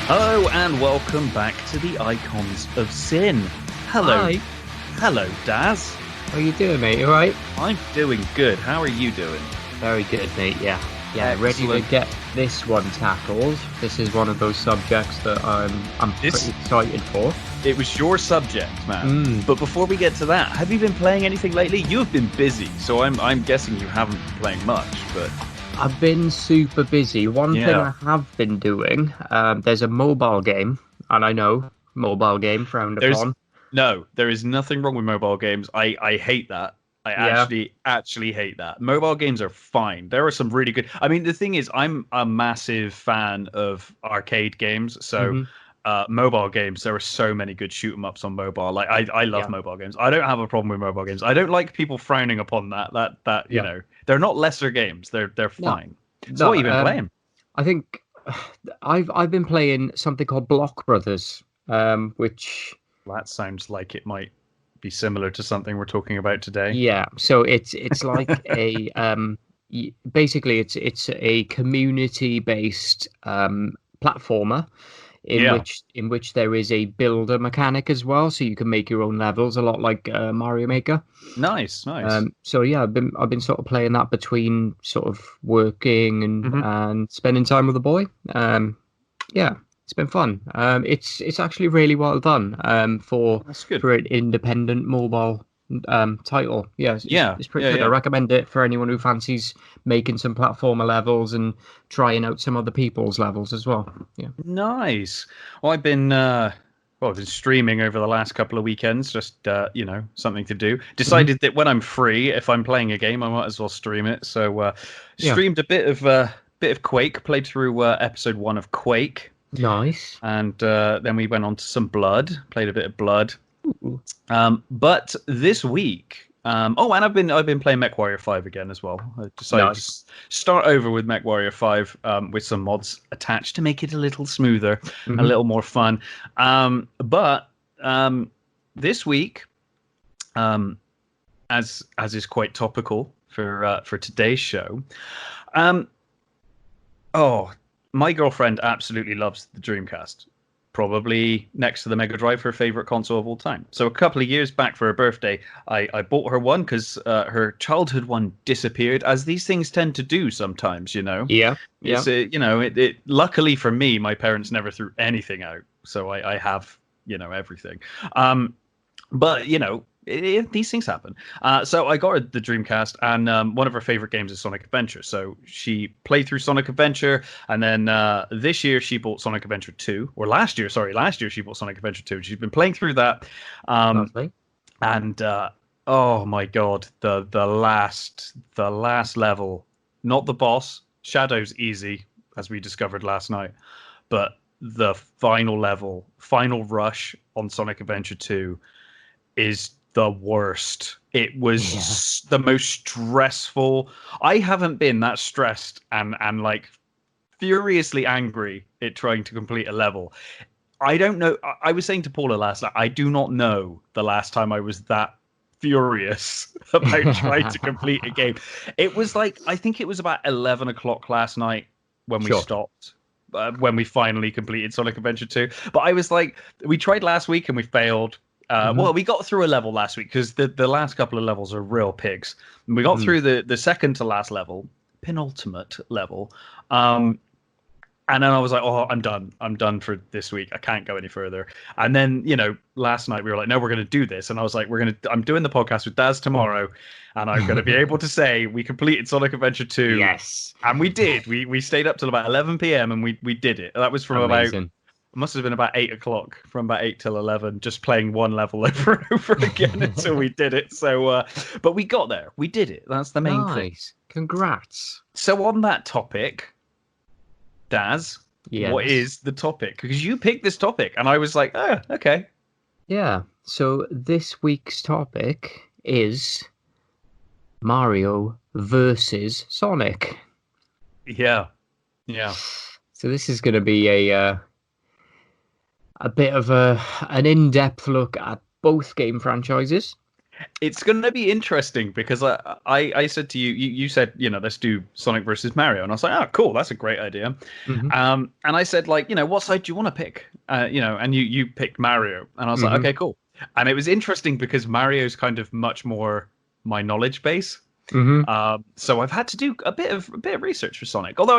Hello and welcome back to the Icons of Sin. Hello. Hi. Hello, Daz. How you doing, mate? You alright? I'm doing good. How are you doing? Very good, mate. Yeah. Ready to Excellent. get this one tackled. This is one of those subjects that I'm pretty excited for. It was your subject, man. But before we get to that, have you been playing anything lately? You've been busy, so I'm guessing you haven't been playing much, but I've been super busy. One thing I have been doing, there's a mobile game, and I know mobile game frowned upon. there is nothing wrong with mobile games. I hate that. I actually hate that. Mobile games are fine. There are some really good. I mean, the thing is, I'm a massive fan of arcade games, so mobile games. There are so many good shoot 'em ups on mobile. Like I love mobile games. I don't have a problem with mobile games. I don't like people frowning upon that. You know, they're not lesser games. They're fine. So what have you been playing? I think I've been playing something called Block Brothers, which That sounds like it might be similar to something we're talking about today. yeah. So it's like a basically it's a community based platformer in which there is a builder mechanic as well, so you can make your own levels, a lot like Mario Maker. Nice. So yeah, I've been sort of playing that between sort of working and spending time with the boy. Yeah, it's been fun. It's actually really well done. That's good. For an independent mobile title. Yeah, it's pretty good. Yeah. I recommend it for anyone who fancies making some platformer levels and trying out some other people's levels as well. Yeah. Nice. Well, I've been streaming over the last couple of weekends, just something to do. Decided that when I'm free, if I'm playing a game, I might as well stream it. So streamed a bit of Quake, played through episode 1 of Quake. Nice. And then we went on to some Blood, played a bit of Blood. Ooh. But this week, and I've been playing MechWarrior 5 again as well. I decided to start over with MechWarrior 5 with some mods attached to make it a little smoother, a little more fun. But this week, as is quite topical for today's show, my girlfriend absolutely loves the Dreamcast. Probably next to the Mega Drive, her favorite console of all time. So a couple of years back for her birthday, I bought her one because her childhood one disappeared, as these things tend to do sometimes, you know? Yeah. It luckily for me, my parents never threw anything out. So I have, everything. But, these things happen. So I got her the Dreamcast, and one of her favorite games is Sonic Adventure. So she played through Sonic Adventure, and then this year she bought Sonic Adventure 2. Or last year she bought Sonic Adventure 2. She's been playing through that. And oh my god, the last level, not the boss. Shadow's easy, as we discovered last night, but the final level, final rush on Sonic Adventure 2 is the worst. It was the most stressful. I haven't been that stressed and like furiously angry at trying to complete a level. I don't know. I was saying to Paula last night, I do not know the last time I was that furious about trying to complete a game. It was like, I think it was about 11 o'clock last night when we stopped. When we finally completed Sonic Adventure 2. But I was like, we tried last week and we failed. Well, we got through a level last week because the last couple of levels are real pigs. And we got through the second to last level, penultimate level. And then I was like, oh, I'm done. I'm done for this week. I can't go any further. And then, last night we were like, no, we're going to do this. And I was like, I'm doing the podcast with Daz tomorrow. And I'm going to be able to say we completed Sonic Adventure 2. Yes. And we did. We stayed up till about 11 p.m. and we did it. That was from Amazing. It must have been about 8 o'clock, from about 8 till 11, just playing one level over and over again until we did it. So, but we got there. We did it. That's the main thing. Nice. Congrats. So on that topic, Daz, what is the topic? Because you picked this topic, and I was like, oh, okay. Yeah. So this week's topic is Mario versus Sonic. Yeah. So this is going to be a bit of an in-depth look at both game franchises. It's going to be interesting because I said to you, you said, let's do Sonic versus Mario. And I was like, oh, cool. That's a great idea. Hmm. And I said, like, what side do you want to pick? And you picked Mario. And I was like, Hmm. okay, cool. And it was interesting because Mario's kind of much more my knowledge base. Hmm. So I've had to do a bit of research for Sonic. Although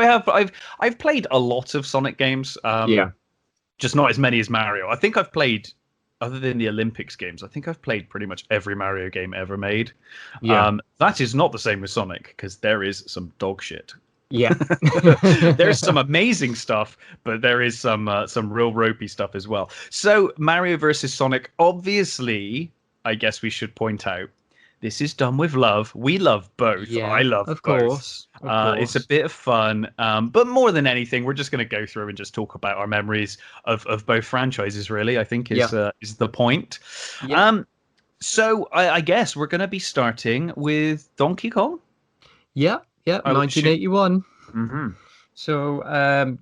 I've played a lot of Sonic games. Yeah. Just not as many as Mario. I think I've played, other than the Olympics games, I think I've played pretty much every Mario game ever made. Yeah. That is not the same with Sonic because there is some dog shit. Yeah. There's some amazing stuff, but there is some real ropey stuff as well. So Mario versus Sonic, obviously, I guess we should point out this is done with love. We love both. I Yeah, love of both. course. Of It's a course. bit of fun, but more than anything, we're just going to go through and just talk about our memories of both franchises. Really, I think Yeah. is the point. Yeah. Um, so I guess we're going to be starting with Donkey Kong. Yeah. Yeah. Oh, shoot. 1981. Mm-hmm. So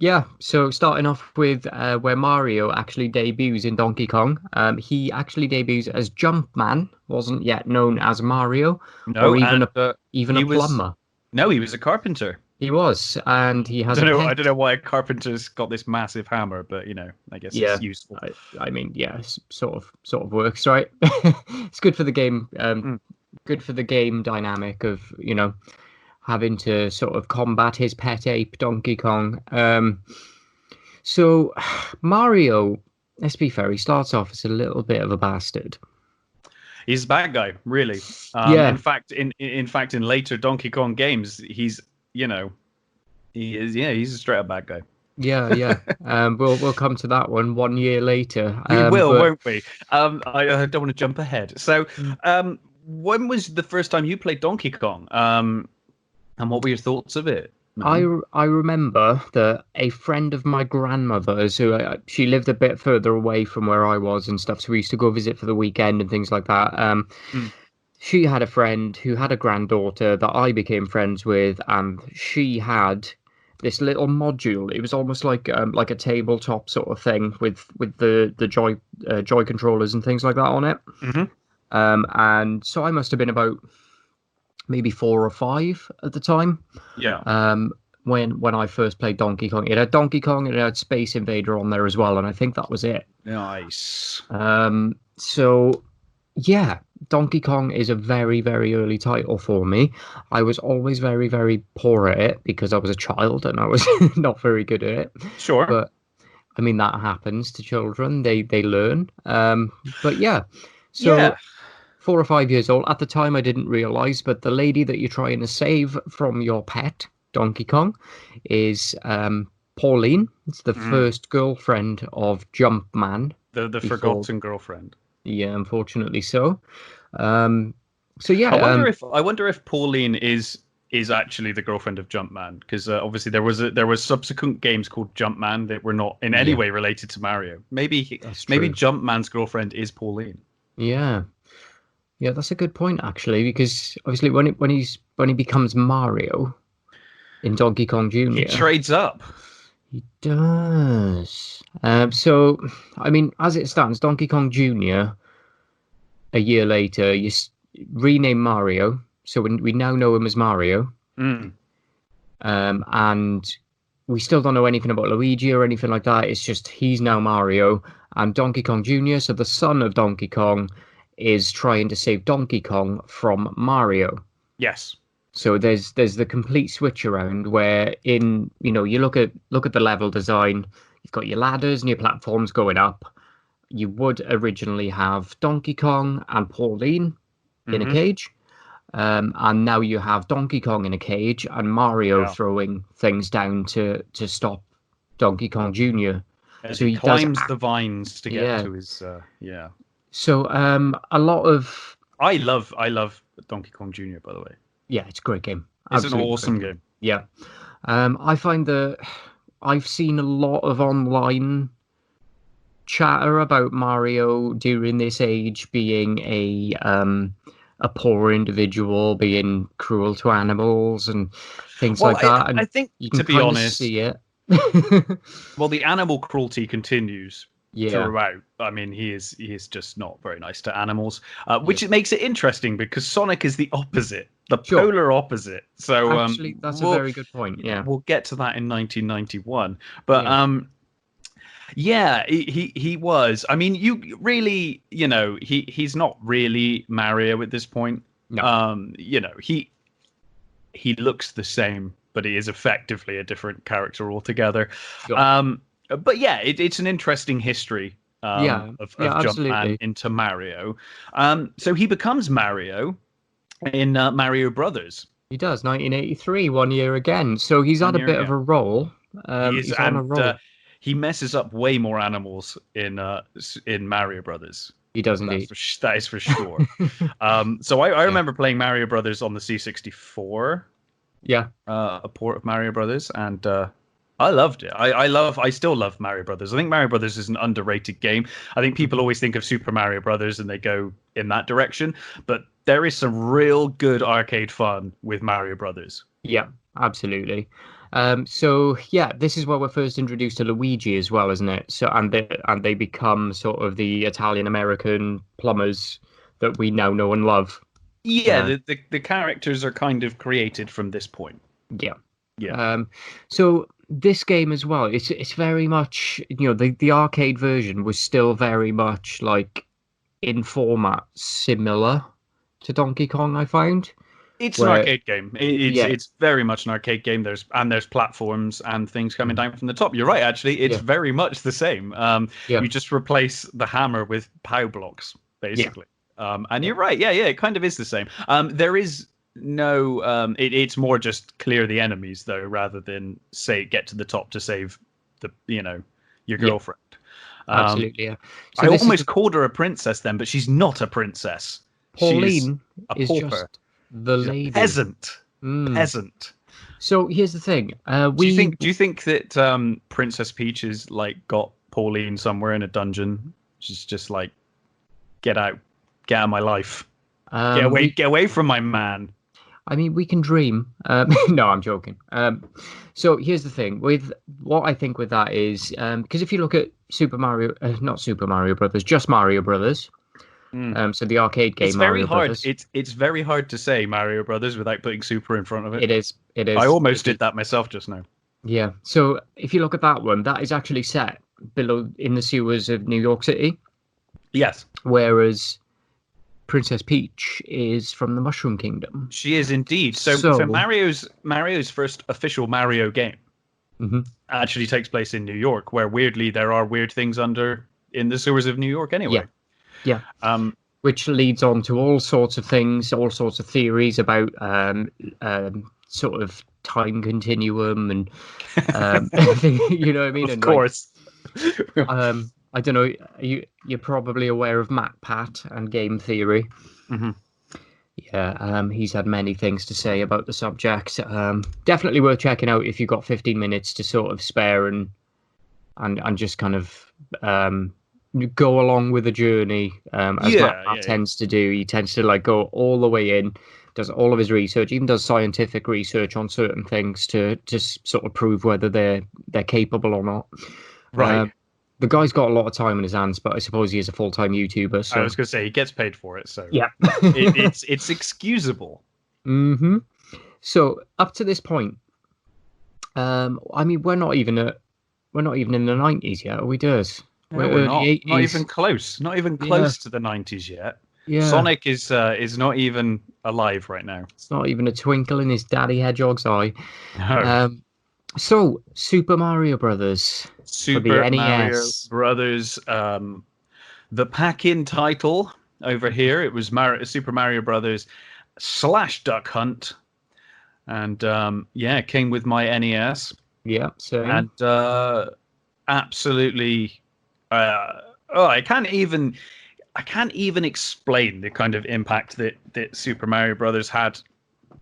yeah, so starting off with where Mario actually debuts in Donkey Kong. He actually debuts as Jumpman, wasn't yet known as Mario, or No, even and a he was plumber. no, he was a carpenter. He was, and he I has don't a know. I don't pet. know why a carpenter's got this massive hammer, but I guess Yeah, it's useful. I mean, yeah, sort of works, right? It's good for the game. Mm. Good for the game dynamic of having to sort of combat his pet ape Donkey Kong. So Mario, let's be fair, he starts off as a little bit of a bastard. He's a bad guy, really. In Yeah, fact, in later Donkey Kong games, you know he is he's a straight up bad guy. yeah, yeah. We'll come to that one year later. We will, But won't we? I don't want to jump ahead. So, when was the first time you played Donkey Kong? And what were your thoughts of it, man? I remember that a friend of my grandmother's, who she lived a bit further away from where I was and stuff, so we used to go visit for the weekend and things like that. Mm. She had a friend who had a granddaughter that I became friends with, and she had this little module. It was almost like a tabletop sort of thing with the joy controllers and things like that on it. Hmm. And so I must have been about maybe 4 or 5 at the time. Yeah. Um, when I first played Donkey Kong, it had Donkey Kong and it had Space Invader on there as well, and I think that was it. Nice. So yeah, Donkey Kong is a very, very early title for me. I was always very, very poor at it because I was a child and I was not very good at it. Sure. But I mean, that happens to children. They learn. But yeah, Yeah. so 4 or 5 years old. At the time, I didn't realize, but the lady that you're trying to save from your pet, Donkey Kong, is Pauline. It's the Mm. first girlfriend of Jumpman The before. forgotten girlfriend. Yeah, unfortunately so. Um, so I yeah, wonder if Pauline is actually the girlfriend of Jumpman because obviously there was subsequent games called Jumpman that were not in any yeah, way related to Mario. that's Maybe true. Jumpman's girlfriend is Pauline. Yeah, yeah, that's a good point actually, because obviously when he becomes Mario in Donkey Kong He Jr., trades up. he does. So I mean, as it stands, Donkey Kong Jr. a year later, rename Mario, so we now know him as Mario, Mm. and we still don't know anything about Luigi or anything like that. It's just he's now Mario, and Donkey Kong Jr., so the son of Donkey Kong, is trying to save Donkey Kong from Mario. Yes. So there's the complete switch around where you look at the level design, you've got your ladders and your platforms going up. You would originally have Donkey Kong and Pauline in a Hmm. cage. And now you have Donkey Kong in a cage and Mario Yeah. throwing things down to stop Donkey Kong Jr. As So he he does, climbs the vines to get yeah. to his yeah. So a lot of, I love Donkey Kong Jr. by the way. yeah, it's a great game, It's an absolutely great awesome game. game. Yeah, I find that I've seen a lot of online chatter about Mario during this age being a poor individual, being cruel to animals and things Well, like that, I and think you can to be kind of honest, see it. well the animal cruelty continues. Yeah. throughout. I mean, he is just not very nice to animals, Yeah. which makes it interesting because Sonic is the opposite, the Sure. polar opposite. So Actually, that's a we'll very good point. Yeah. we'll get to that in 1991. But Yeah. yeah, he was. I mean, you really, he's not really Mario at this point. No. He looks the same, but he is effectively a different character altogether. Sure. But yeah, it's an interesting history Yeah. of Yeah. Jumpman Absolutely. into Mario. So he becomes Mario in Mario Brothers. He does. 1983, 1 year again. So he's had One a year bit of again. a role. He's He's on a and roll. he messes up way more animals in Mario Brothers. He does indeed. That is for sure. So I Yeah. remember playing Mario Brothers on the C64, Yeah. a port of Mario Brothers, and I loved it. I still love Mario Brothers. I think Mario Brothers is an underrated game. I think people Mhm. always think of Super Mario Brothers and they go in that direction, but there is some real good arcade fun with Mario Brothers. Yeah. Absolutely. So yeah, this is where we're first introduced to Luigi as well, isn't it? So and they become sort of the Italian American plumbers that we now know and love. Yeah, Uh, the characters are kind of created from this point. yeah. Yeah. So this game as well, it's very much, the arcade version was still very much like in format similar to Donkey Kong, I found. It's an Where arcade game. It's yeah, it's very much an arcade game. There's platforms and things coming mm, down from the top. You're right, actually. It's yeah, very much the same. yeah, You just replace the hammer with POW blocks, yeah, basically. And yeah, you're right. Yeah, it kind of is the same. There is no. It's more just clear the enemies though, rather than say get to the top to save your yeah, girlfriend. Um, absolutely, yeah. So I this is almost called her a princess then, but she's not a princess. She's Pauline a is pauper. just the She's a lady. peasant. Mm. Peasant. So here's the thing. Do you We think? Do you think that Princess Peach is like got Pauline somewhere in a dungeon? She's just like, get out of my life, we get away from my man. I mean, we can dream. No, I'm joking. So here's the thing with what I think with that is because if you look at Super Mario, not Super Mario Brothers, just Mario Brothers. Mm. So the arcade It's game very Mario hard. Brothers. It's very hard to say Mario Brothers without putting super in front of it. It is. It I is. almost It is. did that myself just now. Yeah. So if you look at that one, that is actually set below in the sewers of New York City, Yes, whereas Princess Peach is from the Mushroom Kingdom. she is indeed. So So, Mario's first official Mario game mhm, actually takes place in New York, where weirdly there are weird things in the sewers of New York yeah, anyway. yeah. Um, Which leads on to all sorts of things, all sorts of theories about sort of time continuum and you know what I mean? of And like, course. I don't know, you're probably aware of MacPat and game theory. Hmm. Yeah, he's had many things to say about the subject. Definitely worth checking out if you've got 15 minutes to sort of spare and just kind of go along with the journey, as Matt Yeah. tends to do. He tends to like go all the way in, does all of his research, even does scientific research on certain things to just sort of prove whether they're capable or not. Right. The guy's got a lot of time in his hands, but I suppose he is a full-time YouTuber. I So was going to say he gets paid for it, so yeah. it's excusable. Hmm. So up to this point, I mean, we're not even in the 90s yet, are we, Durs? No, We're we're early not 80s. even close. Not even Yeah, close to the 90s yet. yeah. Sonic is not even alive right now. It's not even a twinkle in his daddy hedgehog's eye. No. Um, so Super Mario Brothers for the Super Mario NES. Brothers. The pack-in title over here. It was Super Mario Brothers / Duck Hunt, and yeah, it came with my NES, Yeah, same. and absolutely. I can't even explain the kind of impact that Super Mario Brothers had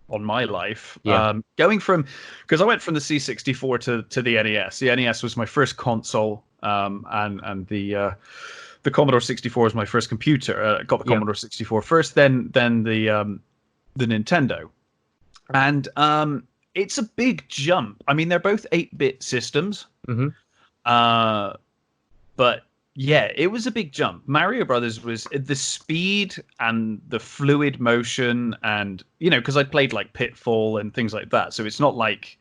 on my life. Yeah, Going from, because I went from the C64 to the NES. The NES was my first console, and the Commodore 64 was my first computer. I got the yeah, Commodore 64 first, then the Nintendo, and it's a big jump. I mean, they're both 8-bit systems, hmm but Yeah, it was a big jump. Mario Brothers was the speed and the fluid motion, and because I played like Pitfall and things like that, so it's not like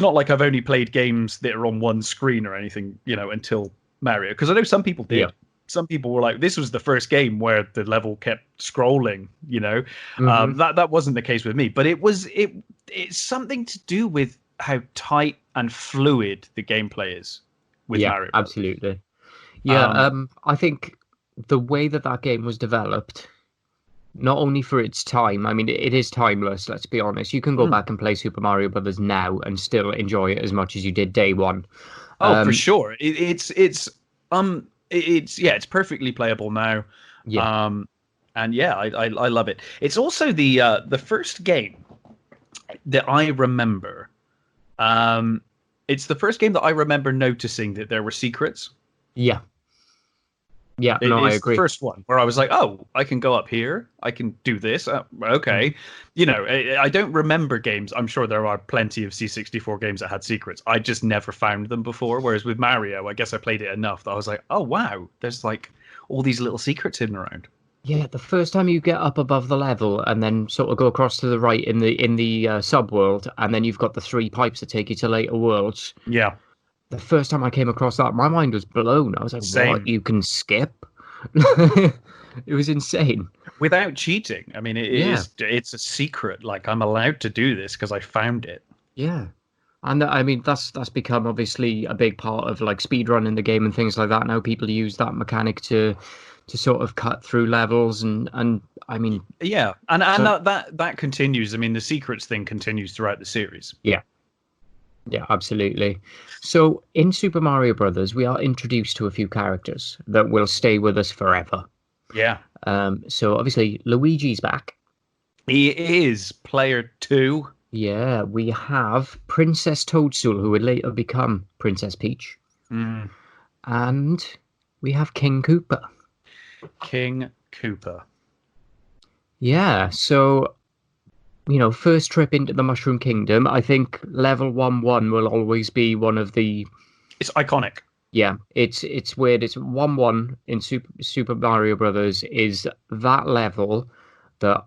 I've only played games that are on one screen or anything, until Mario. Because I know some people did. Yeah. Some people were like, this was the first game where the level kept scrolling. That wasn't the case with me, but it's something to do with how tight and fluid the gameplay is with Yeah, Mario Brothers. absolutely. Yeah, I think the way that game was developed, not only for its time, I mean, it is timeless, let's be honest. You can go back and play Super Mario Brothers now and still enjoy it as much as you did day one. Oh, for sure. It's perfectly playable now. Yeah. And yeah, I love it. It's also the first game that I remember. It's the first game that I remember noticing that there were secrets. Yeah. Yeah, no, I It's the agree. first one where I was like, oh, I can go up here. I can do this. Okay. I don't remember games. I'm sure there are plenty of C64 games that had secrets. I just never found them before. Whereas with Mario, I guess I played it enough that I was like, oh, wow, there's like all these little secrets hidden around. Yeah, the first time you get up above the level and then sort of go across to the right in the subworld, and then you've got the three pipes that take you to later worlds. Yeah. The first time I came across that, my mind was blown. I was like, Same. "What? You can skip?" It was insane. Without cheating. I mean, it's a secret. Like, I'm allowed to do this because I found it. Yeah. And I mean that's become obviously a big part of like speedrunning the game and things like that. Now people use that mechanic to sort of cut through levels and I mean Yeah. And that continues. I mean, the secrets thing continues throughout the series. yeah. Yeah, absolutely. So in Super Mario Brothers, we are introduced to a few characters that will stay with us forever. Yeah. So obviously Luigi's back. He is player 2. Yeah, we have Princess Toadstool, who would later become Princess Peach. Mm. And we have King Koopa. King Koopa. Yeah, so first trip into the Mushroom Kingdom, I think level 1-1 will always be one of the... It's iconic. Yeah, it's weird. It's 1-1 in Super Mario Brothers is that level that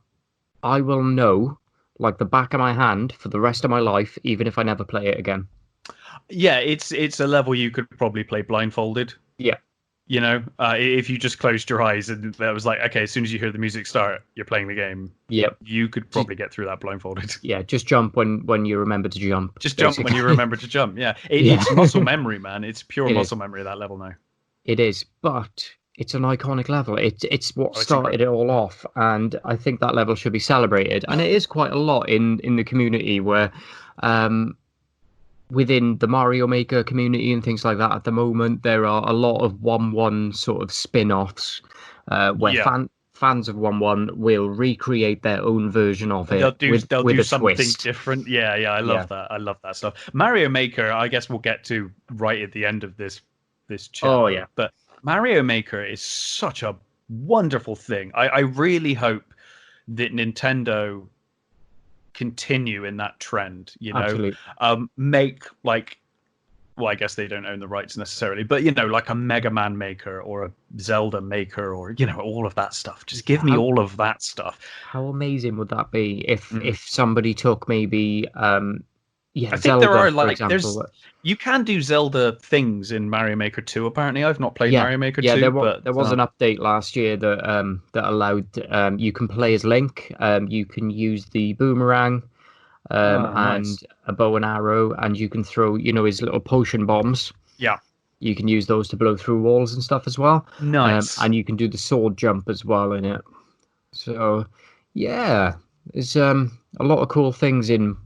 I will know like the back of my hand for the rest of my life, even if I never play it again. Yeah, it's a level you could probably play blindfolded. Yeah. If you just closed your eyes and that was like, okay, as soon as you hear the music start, you're playing the game. Yep. You could probably get through that blindfolded. Yeah, just jump when you remember to jump. Just jump when you remember to jump. Yeah. It's muscle memory, man. It's pure muscle memory at that level now. It is, but it's an iconic level. It's what started it all off, and I think that level should be celebrated. And it is quite a lot in the community where within the Mario Maker community and things like that at the moment, there are a lot of 1-1 sort of spin-offs where fans of 1-1 will recreate their own version of it. They'll do something twist. Different. Yeah, I love that. I love that stuff. Mario Maker, I guess we'll get to right at the end of this chat. Oh yeah. But Mario Maker is such a wonderful thing. I really hope that Nintendo continue in that trend, Absolutely. Make like, well, I guess they don't own the rights necessarily, but like a Mega Man Maker or a Zelda Maker or all of that stuff. Just give me all of that stuff. How amazing would that be if somebody took maybe I think Zelda, there are for example. You can do Zelda things in Mario Maker 2. Apparently, I've not played Mario Maker 2. Yeah, there was an update last year that allowed you can play as Link. You can use the boomerang and a bow and arrow, and you can throw his little potion bombs. Yeah, you can use those to blow through walls and stuff as well. Nice. And you can do the sword jump as well in it. So yeah, there's a lot of cool things in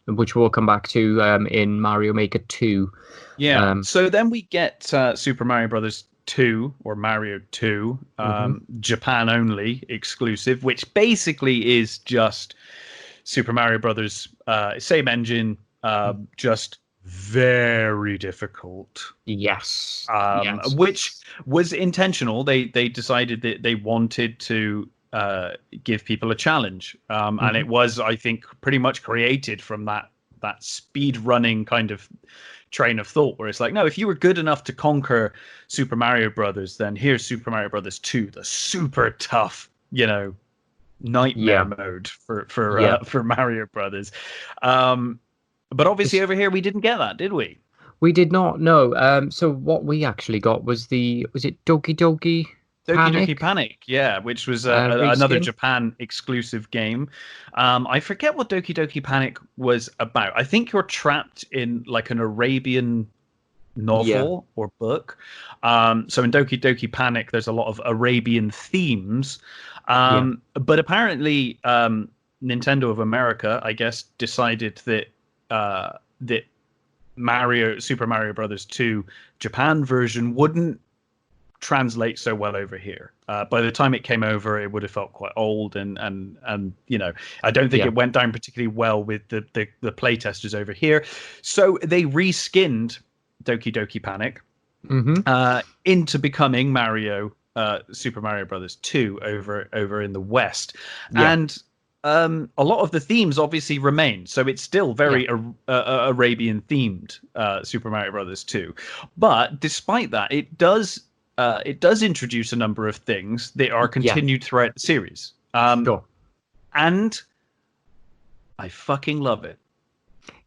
which we'll come back to in Mario Maker 2. Yeah. So then we get Super Mario Brothers 2 or Mario 2, Japan only exclusive, which basically is just Super Mario Brothers, same engine, just very difficult. Yes. Which was intentional. They decided that they wanted to give people a challenge, and it was, I think, pretty much created from that that speed running kind of train of thought where it's like, no, if you were good enough to conquer Super Mario Brothers, then here's Super Mario Brothers 2, the super tough, nightmare mode for Mario Brothers. But obviously over here we didn't get that, did we? We did not know. So what we actually got was it Doki Doki Doki Panic, yeah, which was another Japan exclusive game. I forget what Doki Doki Panic was about. I think you're trapped in like an Arabian novel or book. So in Doki Doki Panic, there's a lot of Arabian themes. But apparently, Nintendo of America, I guess, decided that Super Mario Brothers 2 Japan version wouldn't translate so well over here. By the time it came over, it would have felt quite old, and I don't think it went down particularly well with the playtesters over here. So they reskinned Doki Doki Panic into becoming Super Mario Brothers 2 over in the West, and a lot of the themes obviously remain, so it's still very Arabian themed Super Mario Brothers 2. But despite that, it does introduce a number of things that are continued throughout the series. And I fucking love it.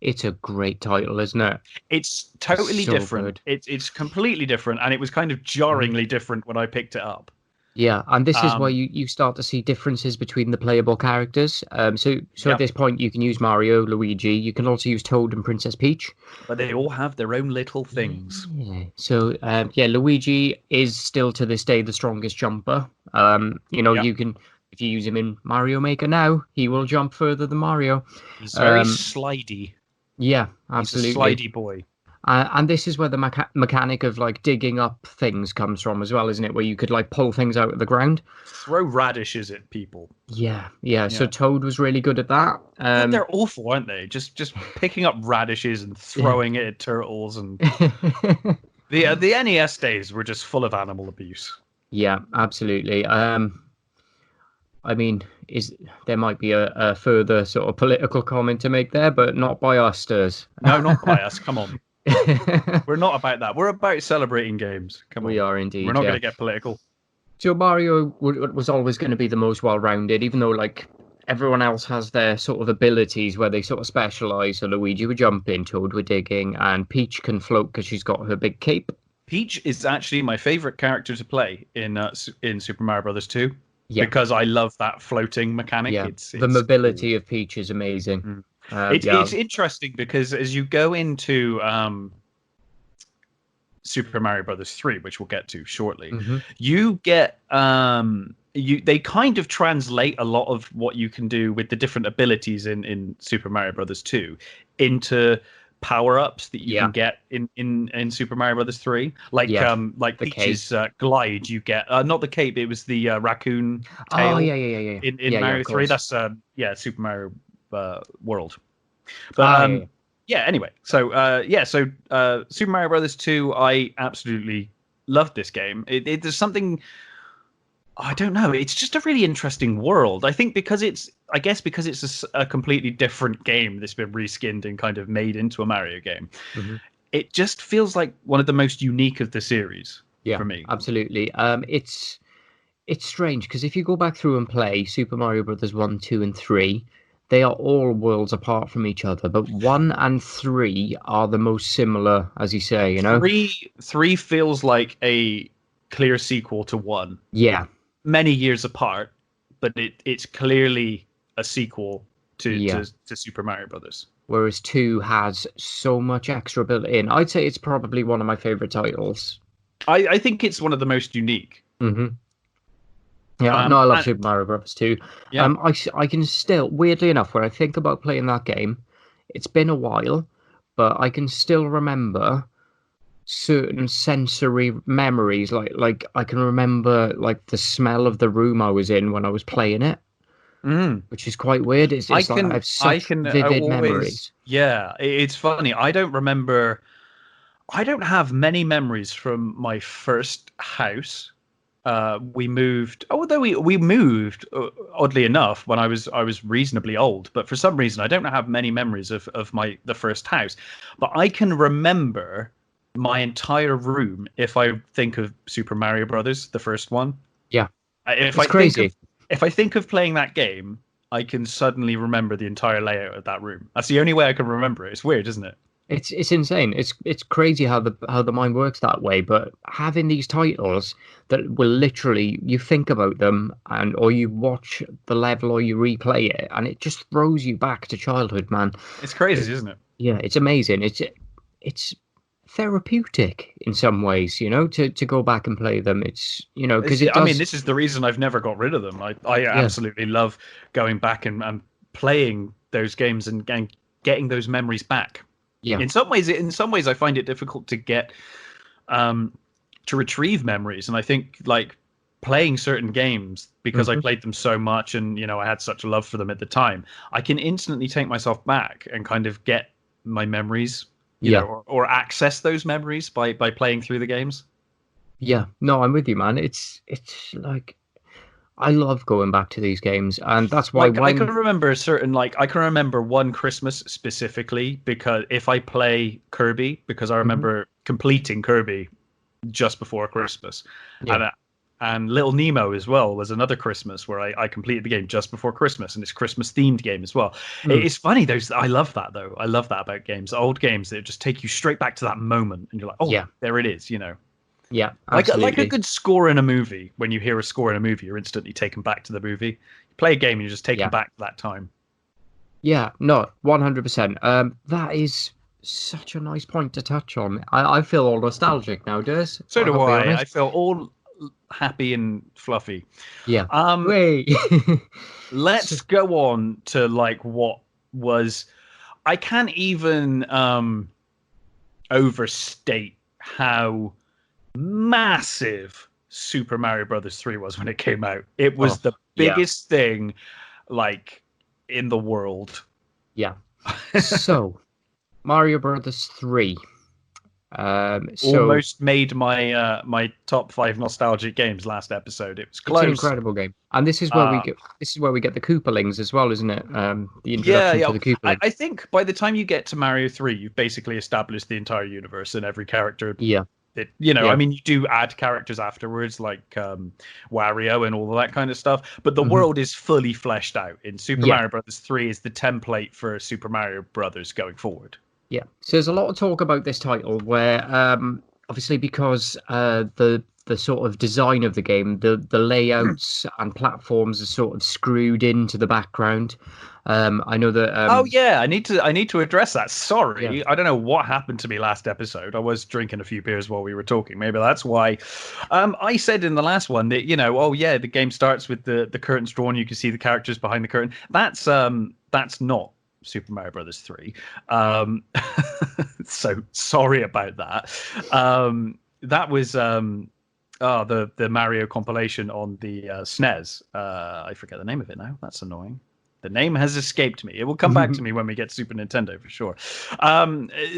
It's a great title, isn't it? It's totally different. It's completely different, and it was kind of jarringly different when I picked it up. Yeah, and this is where you start to see differences between the playable characters. So at this point, you can use Mario, Luigi. You can also use Toad and Princess Peach. But they all have their own little things. Yeah. So, Luigi is still to this day the strongest jumper. You can, if you use him in Mario Maker now, he will jump further than Mario. He's very slidey. Yeah, absolutely. He's a slidey boy. And this is where the mechanic of like digging up things comes from as well, isn't it? Where you could like pull things out of the ground, throw radishes at people. Yeah. So Toad was really good at that. They're awful, aren't they? Just picking up radishes and throwing it at turtles, and the NES days were just full of animal abuse. Yeah, absolutely. I mean, there might be a further sort of political comment to make there, but not by us, Durs. No, not by us. Come on. We're not about that. We're about celebrating games. Come on. We are indeed. We're not going to get political. So Mario was always going to be the most well-rounded, even though like everyone else has their sort of abilities where they sort of specialize. So Luigi would jump in, Toad would digging, and Peach can float because she's got her big cape. Peach is actually my favorite character to play in Super Mario Brothers 2. Yeah. Because I love that floating mechanic. Yeah. The mobility of Peach is amazing. Mm. It's interesting because as you go into Super Mario Brothers 3, which we'll get to shortly, you get they kind of translate a lot of what you can do with the different abilities in Super Mario Brothers 2 into power-ups that you can get in Super Mario Brothers 3, like Peach's glide. You get not the cape, it was the raccoon tail. In Mario 3. That's Super Mario World. But anyway, so Super Mario Brothers 2, I absolutely loved this game. There's something, I don't know, it's just a really interesting world. I think because it's a completely different game that's been reskinned and kind of made into a Mario game. It just feels like one of the most unique of the series for me. Absolutely. It's strange because if you go back through and play Super Mario Brothers 1, 2, and 3, they are all worlds apart from each other, but 1 and 3 are the most similar, as you say, you know? 3 feels like a clear sequel to 1. Yeah. Many years apart, but it's clearly a sequel to Super Mario Brothers. Whereas 2 has so much extra built in. I'd say it's probably one of my favorite titles. I think it's one of the most unique. Yeah, I love Super Mario Bros. 2. Yeah. I can still, weirdly enough, when I think about playing that game, it's been a while, but I can still remember certain sensory memories. Like I can remember like the smell of the room I was in when I was playing it, which is quite weird. I have such vivid memories. Yeah, it's funny. I don't have many memories from my first house. we moved. Although we moved, oddly enough, when I was reasonably old. But for some reason, I don't have many memories of the first house. But I can remember my entire room if I think of Super Mario Brothers, the first one. Yeah, If it's I think crazy. if I think of playing that game, I can suddenly remember the entire layout of that room. That's the only way I can remember it. It's weird, isn't it? It's insane. It's crazy how the mind works that way. But having these titles that will literally you think about them and or you watch the level or you replay it and it just throws you back to childhood, man. It's crazy, isn't it? Yeah, it's amazing. It's therapeutic in some ways, to go back and play them. It's because it I mean, does. this is the reason I've never got rid of them. I Yeah, absolutely love going back and playing those games and getting those memories back. yeah, In some ways, I find it difficult to get to retrieve memories, and I think like playing certain games because I hmm played them so much, and I had such a love for them at the time. I can instantly take myself back and kind of get my memories, yeah. or access those memories by playing through the games. Yeah, no, I'm with you, man. It's like I love going back to these games, and that's why Like I can when remember I can remember one Christmas specifically because if I play Kirby, because I Mhm. remember completing Kirby just before Christmas, Yeah, and uh, and Little Nemo as well was another Christmas where I completed the game just before Christmas, and it's Christmas themed game as well. mm, It's funny those I love that though. I love that about games, old games that just take you straight back to that moment, and you're like, oh, yeah, there it is. yeah, Like a absolutely. good score in a movie. When you hear a score in a movie, you're instantly taken back to the movie. You play a game, and you're just taken Yeah, back to that time. yeah, no, 100%. That is such a nice point to touch on. I feel all nostalgic now, Durs. So I do gotta be I. I honest. feel all happy and fluffy. Yeah. Um, Wait. So, let's go on to like what was. I can't even overstate how massive Super Mario Brothers 3 was when it came out. It oh, was the yeah, biggest thing like in the world. yeah. So, Mario Brothers 3. So Almost made my top 5 nostalgic games last episode. It was it's an close. incredible game, and Uh, this is where we get the Koopalings as well, isn't it? The yeah, introduction yeah. to the Koopalings. I think by the time you get to Mario 3, you've basically established the entire universe and every character. Yeah, I yeah, mean, you do add characters afterwards, like Wario and all of that kind of stuff, but the hmm world is fully fleshed out. In Super yeah, Mario Brothers 3 is the template for Super Mario Brothers going forward. yeah. So there's a lot of talk about this title, where obviously because the sort of design of the game, the layouts and platforms are sort of screwed into the background. I know that Oh yeah, I need to address that. yeah, Sorry, I don't know what happened to me last episode. I was drinking a few beers while we were talking. Maybe that's why. I said in the last one that oh yeah, the game starts with the curtains drawn. You can see the characters behind the curtain. That's not Super Mario Brothers 3. So sorry about that. That was the Mario compilation on the SNES. I forget the name of it now. That's annoying. The name has escaped me. It will come back to me when we get Super Nintendo for sure.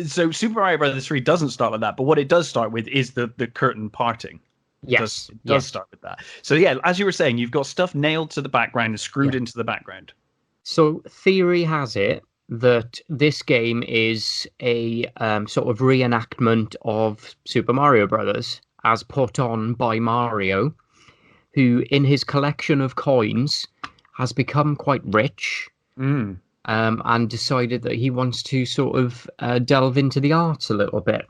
So Super Mario Brothers 3 doesn't start with that, but what it does start with is the curtain parting. yes, It does yes, start with that. So yeah, as you were saying, you've got stuff nailed to the background and screwed yeah. into the background. So theory has it that this game is a sort of reenactment of Super Mario Brothers as put on by Mario, who in his collection of coins has become quite rich, Mm. and decided that he wants to sort of delve into the arts a little bit.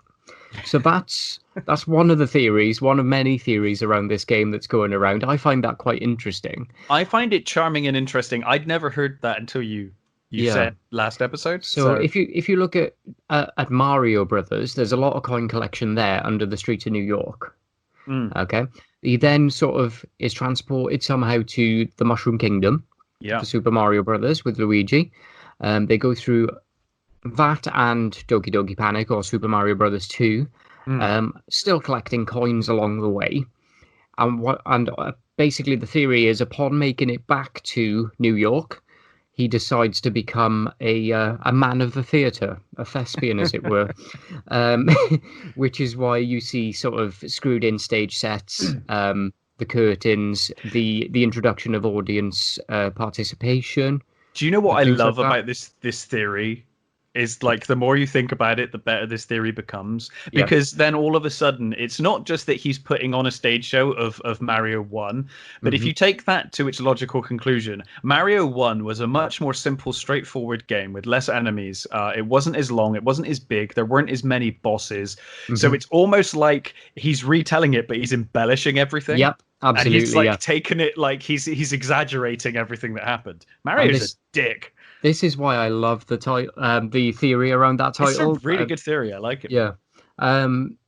So that's one of the theories, one of many theories around this game that's going around. I find that quite interesting. I find it charming and interesting. I'd never heard that until you Yeah. said last episode. So So if you look at Mario Brothers, there's a lot of coin collection there under the streets of New York. mm, Okay, he then sort of is transported somehow to the Mushroom Kingdom yeah. for Super Mario Brothers with Luigi. They go through that and Doki Doki Panic or Super Mario Brothers 2, Mm. still collecting coins along the way. And basically the theory is upon making it back to New York, he decides to become a man of the theatre, a thespian, as it were, um, which is why you see sort of screwed in stage sets, the curtains, the introduction of audience participation. Do you know what I Things like love that. about this theory? Is like the more you think about it, the better this theory becomes. Yeah. Because then all of a sudden, it's not just that he's putting on a stage show of Mario 1, but if Hmm. you take that to its logical conclusion, Mario 1 was a much more simple, straightforward game with less enemies. It wasn't as long, it wasn't as big, there weren't as many bosses. So Hmm. it's almost like he's retelling it, but he's embellishing everything. Yep. And he's Absolutely. like Yeah. taking it like he's exaggerating everything that happened. And Mario's a dick. this is why I love the title, the theory around that It's a title. really good theory. I like it. Yeah.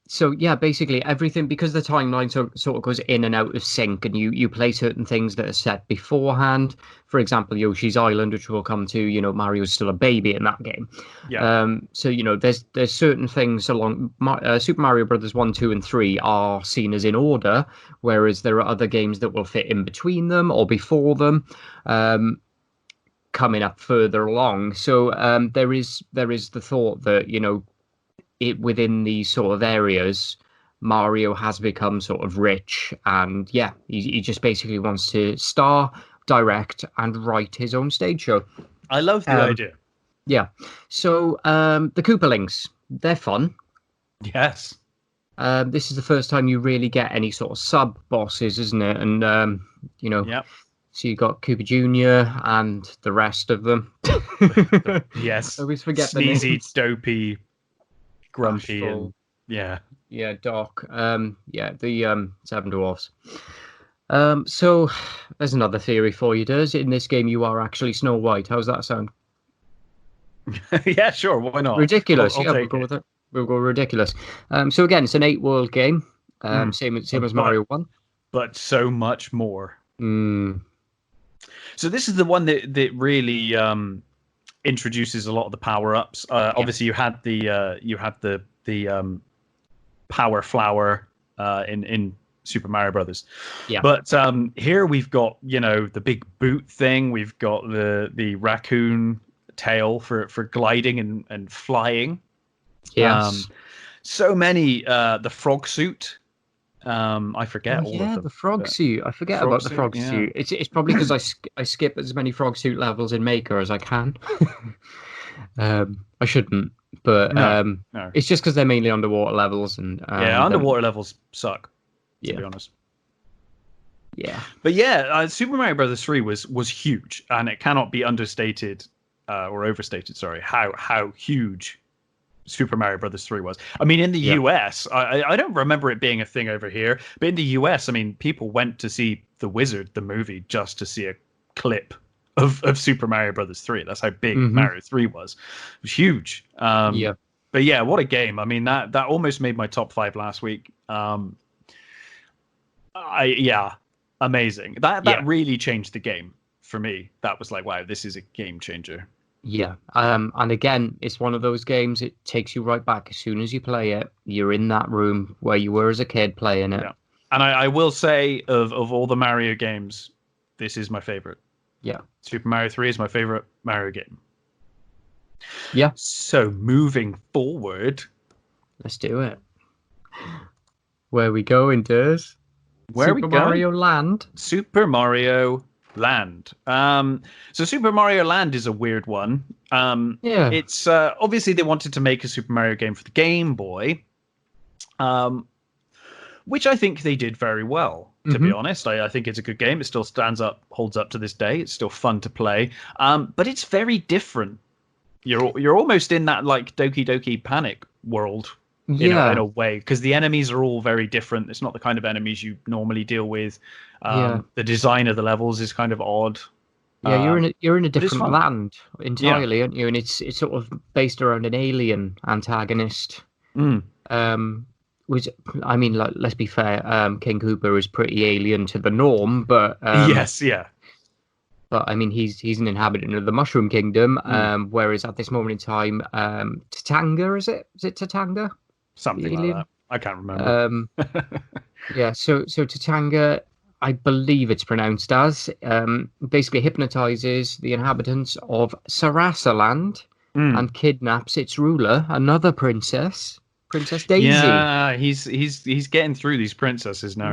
So yeah, basically everything, because the timeline sort of goes in and out of sync, and you play certain things that are set beforehand. For example, Yoshi's Island, which we'll come to. Mario's still a baby in that game. Yeah. So there's certain things along Super Mario Brothers 1, 2, and 3 are seen as in order, whereas there are other games that will fit in between them or before them. Coming up further along. So there is the thought that it within these sort of areas, Mario has become sort of rich, and yeah, he just basically wants to star, direct, and write his own stage show. I love the idea. Yeah. So the Koopalings, they're fun. Yes. This is the first time you really get any sort of sub bosses, isn't it? And Yep. so you got Cooper Jr. and the rest of them. Yes. I always forget the Sneezy, names. Dopey, Grumpy, Bashful. and yeah. Yeah, Doc. The Seven Dwarfs. So there's another theory for you, Durs. In this game, you are actually Snow White. How's that sound? Yeah, sure. Why not? Ridiculous. I'll Yeah, we'll take go it. with it. We'll go ridiculous. So again, it's an 8-world game. Mm. Same as But Mario 1. but so much more. Mm, So this is the one that really introduces a lot of the power ups. yeah. Obviously, you had the power flower in Super Mario Brothers. Yeah. But here we've got the big boot thing. We've got the raccoon tail for gliding and flying. Yes. So many the frog suit. I forget all of Yeah, them. the frog but- suit. I forget Frog about the suit, frog yeah. suit. It's probably because I skip as many frog suit levels in Maker as I can. I shouldn't, but No. it's just because they're mainly underwater levels, and Yeah, underwater levels suck, to Yeah. be honest. Yeah. But yeah, Super Mario Brothers 3 was huge, and it cannot be understated or overstated. Sorry, how huge Super Mario Brothers 3 was. I mean, in the Yeah. US, I don't remember it being a thing over here, but in the US, I mean, people went to see The Wizard, the movie, just to see a clip of Super Mario Brothers 3. That's how big Mhm. Mario 3 was. It was huge. Yeah. But yeah, what a game. I mean, that almost made my top 5 last week. Amazing. That Yeah. really changed the game for me. That was like, wow, this is a game changer. Yeah. And again, it's one of those games. It takes you right back as soon as you play it. You're in that room where you were as a kid playing it. Yeah. And I will say, of all the Mario games, this is my favorite. Yeah. Super Mario 3 is my favorite Mario game. Yeah. So moving forward, Let's do it. Where we going, Durs? where we Super go? Mario Land. Super Mario Land. So Super Mario Land is a weird one. Yeah. It's obviously they wanted to make a Super Mario game for the Game Boy, which I think they did very well. To be honest, I think it's a good game. It still holds up to this day. It's still fun to play, but it's very different. You're almost in that like Doki Doki Panic world. In a way, because the enemies are all very different. It's not the kind of enemies you normally deal with. The design of the levels is kind of odd. Yeah, you're in a it's different fun. land entirely, aren't you? And it's sort of based around an alien antagonist. Which, I mean, like, let's be fair, King Koopa is pretty alien to the norm, but Yes, yeah. But I mean, he's an inhabitant of the Mushroom Kingdom. Whereas at this moment in time, Tatanga, is it Tatanga? Something like that. I can't remember. Yeah, so Tatanga, I believe it's pronounced as, basically hypnotizes the inhabitants of Sarasaland and kidnaps its ruler, another princess, Princess Daisy. Yeah, he's getting through these princesses now.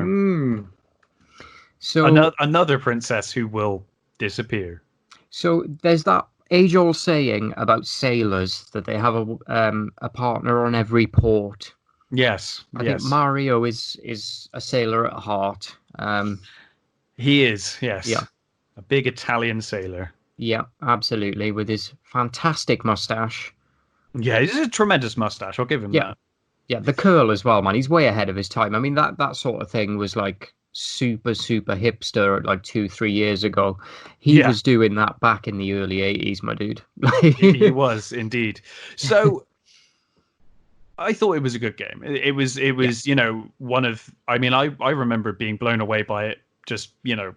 So Another princess who will disappear. so there's that age-old saying about sailors that they have a partner on every port. Yes, I think yes. Mario is a sailor at heart. He is, Yeah, yes. A big Italian sailor. yeah, absolutely, with his fantastic mustache. Yeah, he's a tremendous mustache. I'll give him Yeah, that. yeah, the curl as well, man. He's way ahead of his time. I mean, that sort of thing was like super hipster like 2 3 years ago. He Yeah, was doing that back in the early 80s, my dude. he was indeed. So I thought it was a good game. It Yeah. was, you know, one of. I mean, I remember being blown away by it. Just, you know,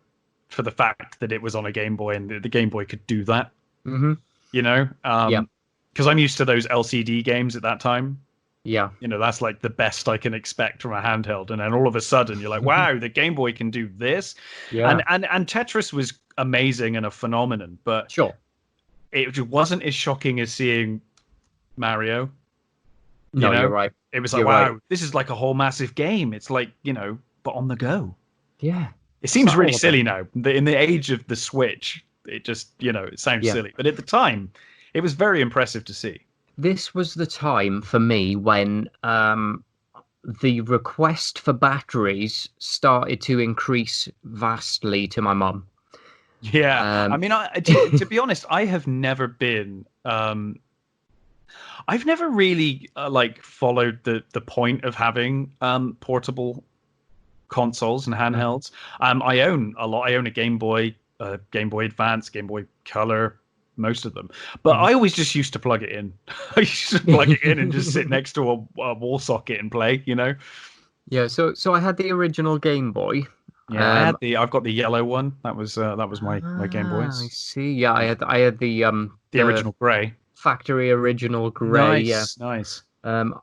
for the fact that it was on a Game Boy and the Game Boy could do that. Hmm. You know, Yeah. because I'm used to those LCD games at that time. Yeah. You know, that's like the best I can expect from a handheld. And then all of a sudden, you're like, wow, the Game Boy can do this. Yeah. And Tetris was amazing and a phenomenon, but Sure. it wasn't as shocking as seeing Mario. You No, you're know, right. it was like, You're right. wow, this is like a whole massive game. It's like, you know, but on the go. Yeah. It What's seems that really all about? silly now. In the age of the Switch, it just, you know, it sounds Yeah. silly. But at the time, it was very impressive to see. This was the time for me when the request for batteries started to increase vastly to my mum. Yeah, I Um, mean, to be honest, I have never been. I've never really like followed the point of having portable consoles and handhelds. I own a lot. I own a Game Boy, Game Boy Advance, Game Boy Color, most of them. But Mhm. I always just used to plug it in. I used to plug it in and just sit next to a wall socket and play. You know. Yeah, so I had the original Game Boy. Yeah, Um, I've got the yellow one. That was my Game I Boys. see. Yeah, I had The the original grey. factory original grey. Yeah. Nice, nice. Um,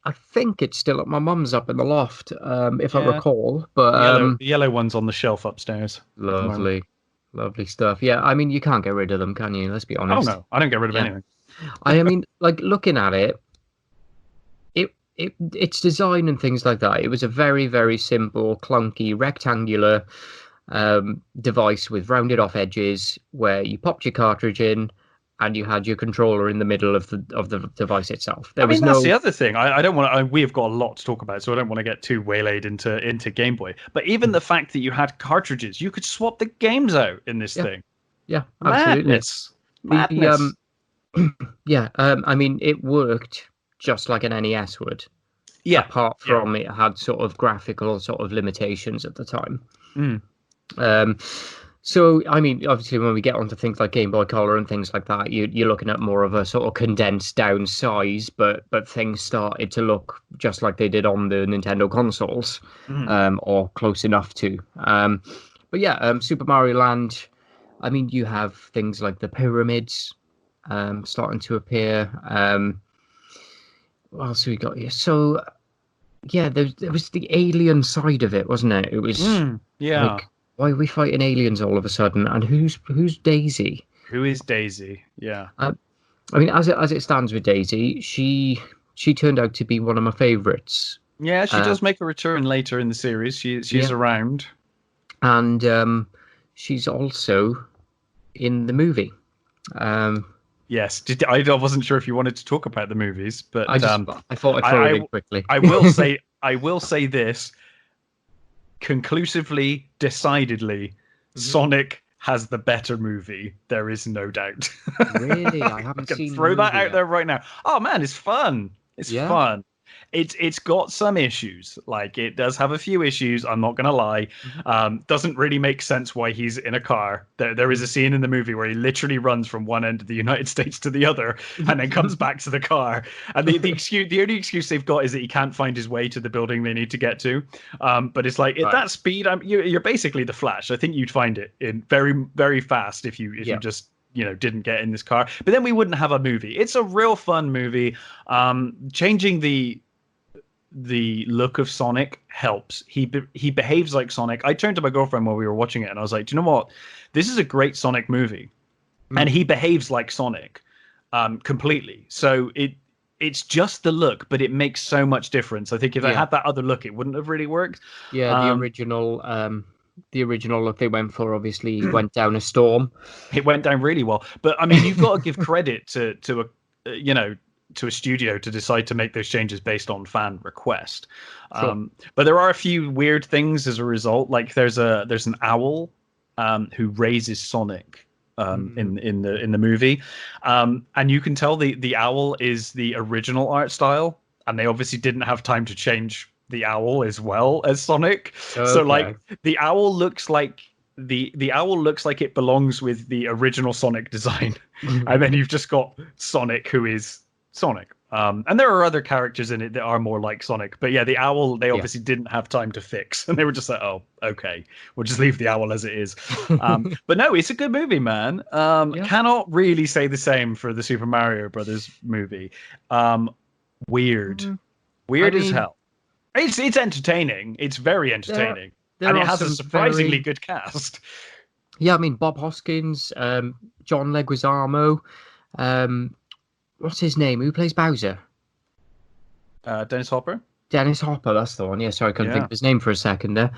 I think it's still at my mum's up in the loft, if I Yeah, recall. But the yellow one's on the shelf upstairs at the moment. lovely, lovely stuff. Yeah, I mean you can't get rid of them, can you? Let's be Oh honest. no, I don't get rid of Yeah. anything. I mean, like looking at it, its design and things like that. It was a very simple, clunky, rectangular device with rounded off edges where you popped your cartridge in and you had your controller in the middle of the device itself. I There mean, was that's the no. other thing. I don't want to. We have got a lot to talk about, so I don't want to get too waylaid into Game Boy. But even the fact that you had cartridges, you could swap the games out in this Yeah, thing. yeah, absolutely. Madness, The madness. yeah, I mean it worked just like an NES would, Yeah, apart yeah. from it had sort of graphical sort of limitations at the time. Mm. Um, so, I mean, obviously, when we get onto things like Game Boy Color and things like that, you're looking at more of a sort of condensed down size, but things started to look just like they did on the Nintendo consoles, Mm. or close enough to. But yeah, Super Mario Land. I mean, you have things like the pyramids starting to appear. What else have we got here? So, yeah, there was the alien side of it, wasn't it? It was Yeah. like, why are we fighting aliens all of a sudden? And who's Daisy? Who is Daisy? Yeah. I mean, as it stands with Daisy, she turned out to be one of my favorites. Yeah, she Uh, does make a return later in the series. She's yeah, around. and she's also in the movie. Um, Yes. I wasn't sure if you wanted to talk about the movies, but I thought I'd I, throw it I in quickly. I will say this conclusively, decidedly, Mhm. Sonic has the better movie. There is no doubt. Really, I I haven't can seen the throw that movie out yet. there right now. Oh man, it's fun. It's Yeah. fun. It's got some issues. Like it does have a few issues. I'm not gonna lie. Mhm. Doesn't really make sense why he's in a car. There is a scene in the movie where he literally runs from one end of the United States to the other, and then comes back to the car. And the only excuse they've got is that he can't find his way to the building they need to get to. But it's like at Right. that speed, you're basically the Flash. I think you'd find it in very fast if you Yeah. just didn't get in this car. But then we wouldn't have a movie. It's a real fun movie. Changing the look of Sonic helps. He behaves like Sonic. I turned to my girlfriend while we were watching it, and I was like, "Do you know what? This is a great Sonic movie, and Mm. he behaves like Sonic, completely. So it's just the look, but it makes so much difference. I think if I Yeah. had that other look, it wouldn't have really worked. Yeah, the Um, original the original look they went for obviously went down a storm. It went down really well. But I mean, you've got to give credit to a studio to decide to make those changes based on fan request. Sure. But there are a few weird things as a result. Like there's an owl who raises Sonic in the movie, and you can tell the owl is the original art style, and they obviously didn't have time to change the owl as well as Sonic. Okay. So like the owl looks like the owl looks like it belongs with the original Sonic design, and then you've just got Sonic, who is Sonic. And there are other characters in it that are more like Sonic, but yeah, the owl they obviously didn't have time to fix, and they were just like, "Oh, okay, we'll just leave the owl as it is." But no, it's a good movie, man. Cannot really say the same for the Super Mario Brothers movie. Weird as hell. It's entertaining. It's very entertaining, and it has a surprisingly good cast. Yeah, I mean Bob Hoskins, John Leguizamo. What's his name? Who plays Bowser? Dennis Hopper. Dennis Hopper, that's the one. Yeah, sorry, I couldn't think of his name for a second there.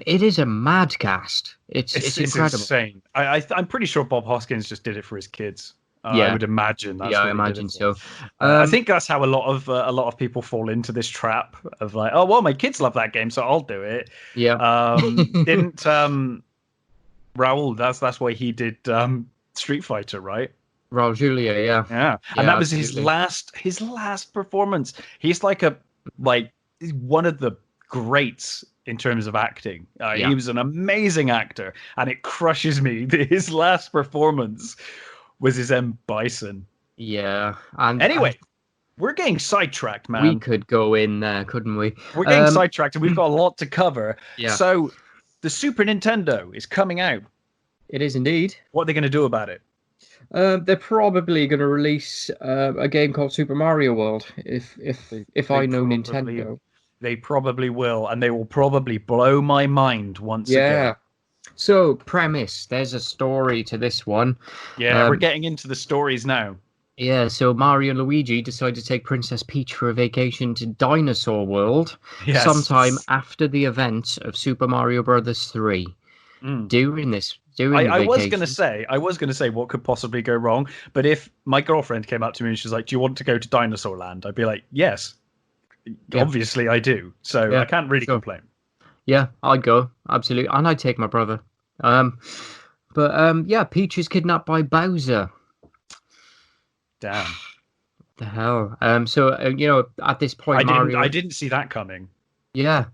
It is a mad cast. It's incredible. Insane. I'm pretty sure Bob Hoskins just did it for his kids. I would imagine. That's I imagine so. I think that's how a lot of people fall into this trap of like, oh well, my kids love that game, so I'll do it. Yeah. Didn't Raul? That's why he did Street Fighter, right? Raul Julia, yeah, and that was his last performance. He's like one of the greats in terms of acting. He was an amazing actor, and it crushes me that his last performance was his M. Bison. Yeah, and anyway, we're getting sidetracked, man. We could go in there, couldn't we? We're getting sidetracked, and we've got a lot to cover. Yeah. So, the Super Nintendo is coming out. It is indeed. What are they going to do about it? They're probably going to release a game called Super Mario World. If I know Nintendo, they probably will, and they will probably blow my mind once again. So, premise: there's a story to this one. Yeah, we're getting into the stories now. Yeah, so Mario and Luigi decide to take Princess Peach for a vacation to Dinosaur World sometime after the events of Super Mario Brothers 3. I was going to say what could possibly go wrong, but if my girlfriend came up to me and she's like, "Do you want to go to Dinosaur Land?" I'd be like, "Yes, obviously I do." So I can't really complain. Yeah, I'd go absolutely, and I'd take my brother. Peach is kidnapped by Bowser. Damn. What the hell? So at this point, I didn't see that coming. Yeah.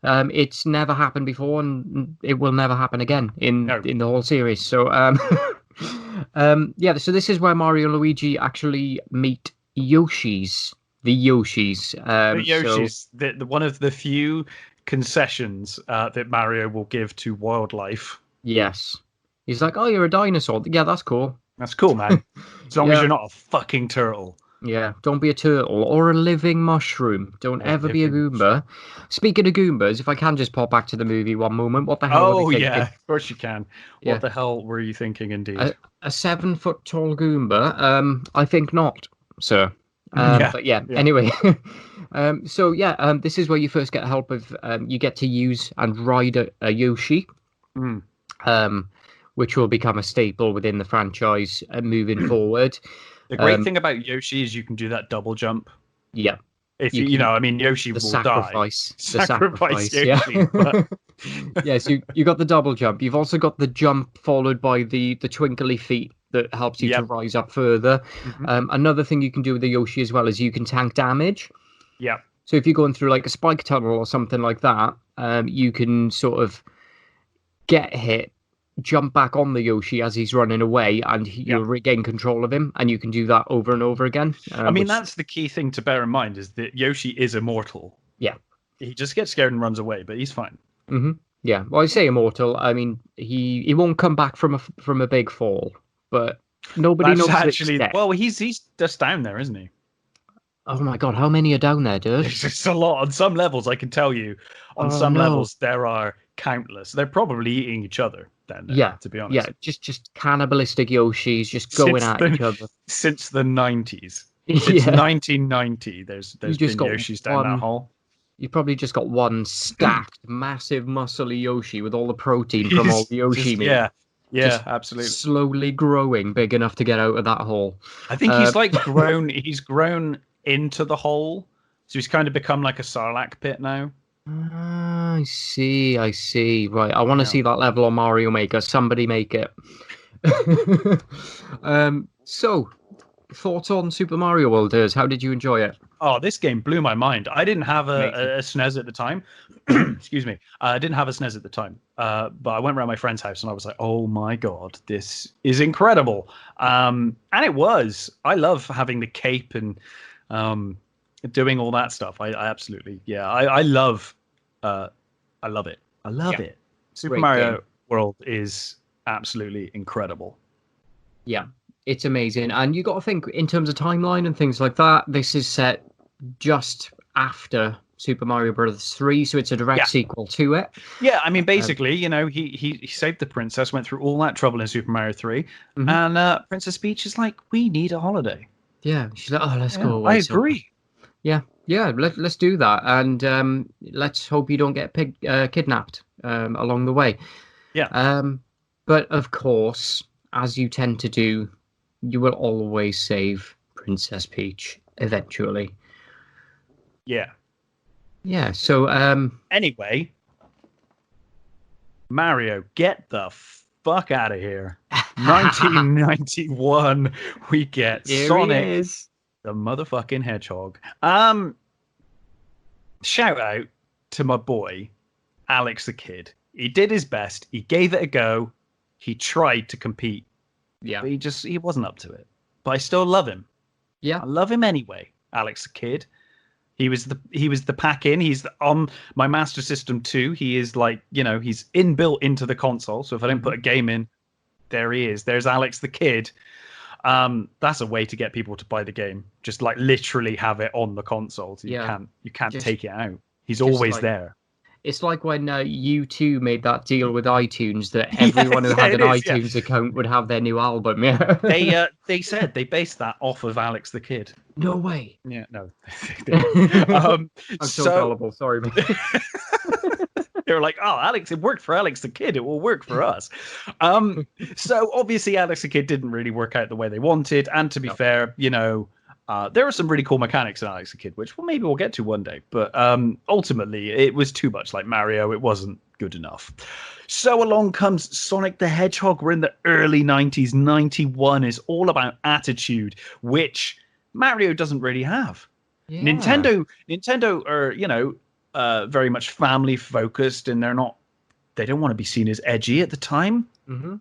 It's never happened before, and it will never happen again in the whole series. So, so this is where Mario and Luigi actually meet Yoshis. The Yoshis. The one of the few concessions that Mario will give to wildlife. Yes. He's like, "Oh, you're a dinosaur. Yeah, that's cool. That's cool, man. As long as you're not a fucking turtle." Yeah, don't be a turtle or a living mushroom. Don't ever be a Goomba. Speaking of Goombas, if I can just pop back to the movie one moment, what the hell were they thinking? Of course you can. What the hell were you thinking, indeed? A 7-foot tall Goomba? I think not, sir. Anyway. This is where you first get help of, you get to use and ride a Yoshi, which will become a staple within the franchise moving forward. The great thing about Yoshi is you can do that double jump. Yeah. If Yoshi will die. Sacrifice Yoshi. Yes, you got the double jump. You've also got the jump followed by the twinkly feet that helps you to rise up further. Mm-hmm. Another thing you can do with the Yoshi as well is you can tank damage. Yeah. So if you're going through like a spike tunnel or something like that, you can sort of get hit, jump back on the Yoshi as he's running away, and you'll regain control of him, and you can do that over and over again. That's the key thing to bear in mind, is that Yoshi is immortal. Yeah. He just gets scared and runs away, but he's fine. Mm-hmm. Yeah. Well, I say immortal. I mean, he won't come back from a big fall, but nobody knows actually. Well, he's just down there, isn't he? Oh my God, how many are down there, dude? It's a lot. On some levels, I can tell you. On some levels, there are countless. They're probably eating each other down there, to be honest. Yeah, just cannibalistic Yoshis just going at each other. Since the 90s. Since 1990, there's been Yoshis down that hole. You probably just got one stacked, massive, muscly Yoshi with all the protein from all He's the Yoshi just meat, yeah, just absolutely. slowly growing big enough to get out of that hole. I think Uh, he's like grown. He's grown into the hole, so he's kind of become like a Sarlacc pit now. I see, I see. Right, I want to Yeah. see that level on Mario Maker. Somebody make it. So thoughts on Super Mario World is? How did you enjoy it? Oh, this game blew my mind. I didn't have Amazing. a SNES at the time. Hmm. Excuse me. I didn't have a SNES at the time. But I went around my friend's house and I was like, "Oh my god, this is incredible!" And it was. I love having the cape and um, doing all that stuff. I absolutely, yeah. Uh, I love it. I love Yeah, it. Super great game. Mario World is absolutely incredible. Yeah, it's amazing. And you got to think in terms of timeline and things like that. This is set just after Super Mario Brothers 3, so it's a direct Yeah. sequel to it. Yeah, I mean, Um, basically, he saved the princess, went through all that trouble in Super Mario 3, mhm. and Princess Peach is like, we need a holiday. Yeah, she's like, oh, let's go Yeah, I away somewhere. agree. Yeah, yeah, let's do that, and let's hope you don't get kidnapped along the way. Yeah, Um, but of course, as you tend to do, you will always save Princess Peach eventually. yeah. Yeah, so Anyway, Mario, get the fuck out of here. 1991, we get here he Sonic is. the motherfucking Hedgehog. Shout out to my boy, Alex the Kid. He did his best. He gave it a go. He tried to compete, Yeah, but he wasn't up to it. But I still love him. yeah, I love him anyway. Alex the Kid. He was the pack in. On my Master System too. He is like, he's inbuilt into the console. So if I don't hmm put a game in, there he is. There's Alex the Kid. That's a way to get people to buy the game. Just like literally have it on the console. So you yeah. can't Just, take it out. He's just always like there. it's like when U2 made that deal with iTunes that Yeah, everyone who yeah, had it an is. Yeah, iTunes account would have their new album. Yeah. they said they based that off of Alex the Kid. No way. Yeah, no, they didn't. I'm so So gullible. Sorry, mate. they were like, "Oh, Alex, it worked for Alex the Kid. It will work for us." Um, so obviously, Alex the Kid didn't really work out the way they wanted. And to be No. fair, there are some really cool mechanics in Alex the Kid, which maybe we'll get to one day. But ultimately, it was too much like Mario. It wasn't good enough. So along comes Sonic the Hedgehog. We're in the early 90s. 91 is all about attitude, which Mario doesn't really have. Yeah. Nintendo are, very much family focused, and they don't want to be seen as edgy at the time. hmm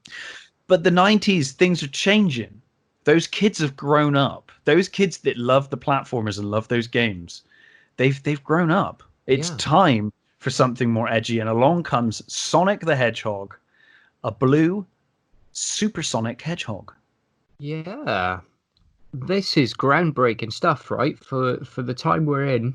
But the 90s, things are changing. Those kids have grown up. Those kids that love the platformers and love those games, they've grown up. It's Yeah. time for something more edgy, and along comes Sonic the Hedgehog, a blue supersonic hedgehog. Yeah. This is groundbreaking stuff, right? For the time we're in.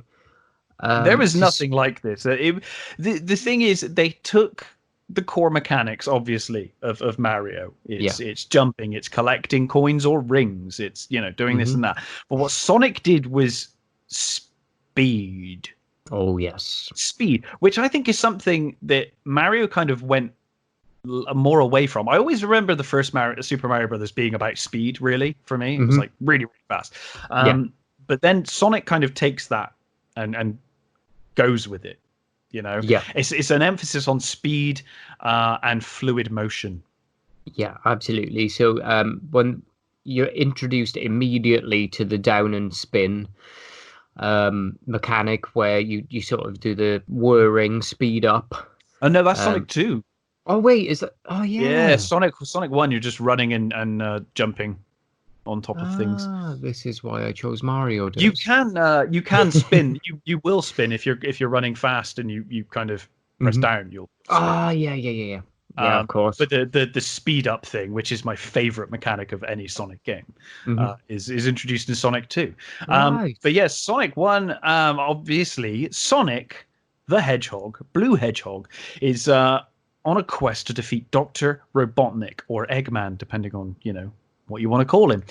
There was To nothing like this. The thing is, they took the core mechanics, obviously, of Mario. yeah. It's jumping, it's collecting coins or rings, it's doing this hmm and that. But what Sonic did was speed, Oh yes. speed, which I think is something that Mario kind of went more away from. I always remember the first Super Mario Brothers being about speed. Really, for me, it was hmm like really, really fast. Yeah. But then Sonic kind of takes that and goes with it. Yeah. It's an emphasis on speed and fluid motion. Yeah. Absolutely. So when you're introduced immediately to the down and spin mechanic where you sort of do the whirring speed up. Oh no, that's Um, Sonic 2. oh wait, is that? Oh Yeah, yeah. Sonic 1. You're just running and jumping on top of things. Ah, this is why I chose Mario You does. can spin. You will spin if you're running fast and you kind of press hmm down. You'll spin. Ah, yeah, yeah, yeah, yeah. Yeah, of course. But the speed up thing, which is my favorite mechanic of any Sonic game, hmm is introduced in Sonic 2. Right. But yes, Sonic 1, obviously, Sonic the Hedgehog, Blue Hedgehog, is on a quest to defeat Dr. Robotnik or Eggman, depending on, what you want to call him.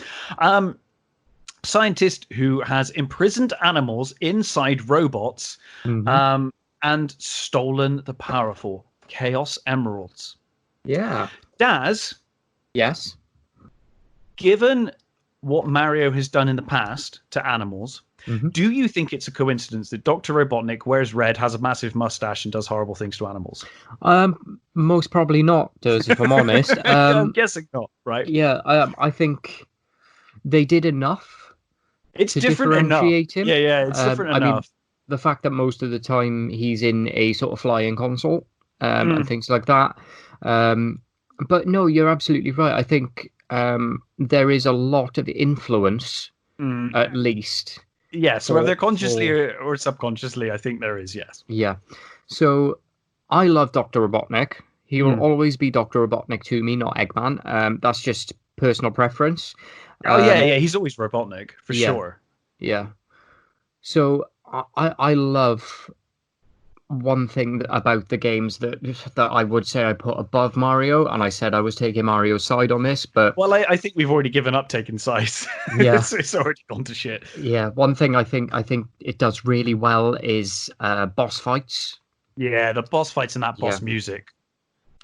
scientist who has imprisoned animals inside robots, Hmm. and stolen the powerful Chaos Emeralds. Yeah. Daz, Yes. given what Mario has done in the past to animals, Hmm. do you think it's a coincidence that Dr. Robotnik wears red, has a massive mustache, and does horrible things to animals? Most probably not, Durs, if I'm honest. I'm guessing not, right? Yeah. I think they did enough It's to different enough. differentiate him. Yeah, yeah, it's different I mean, enough. the fact that most of the time he's in a sort of flying console, and Mm, things like that. Um, but no, you're absolutely right. I think there is a lot of influence, mm. at least, Yeah, so whether for consciously or subconsciously, I think there is, yes. yeah. So I love Dr. Robotnik. He will Mm. always be Dr. Robotnik to me, not Eggman. That's just personal preference. Oh, yeah, Um, yeah, he's always Robotnik, for yeah, sure. yeah. So I love one thing about the games that I would say I put above Mario, and I said I was taking Mario's side on this, but Well, I think we've already given up taking sides. yeah, It's already gone to shit. yeah. One thing I think it does really well is boss fights. Yeah, the boss fights and that Yeah, boss music.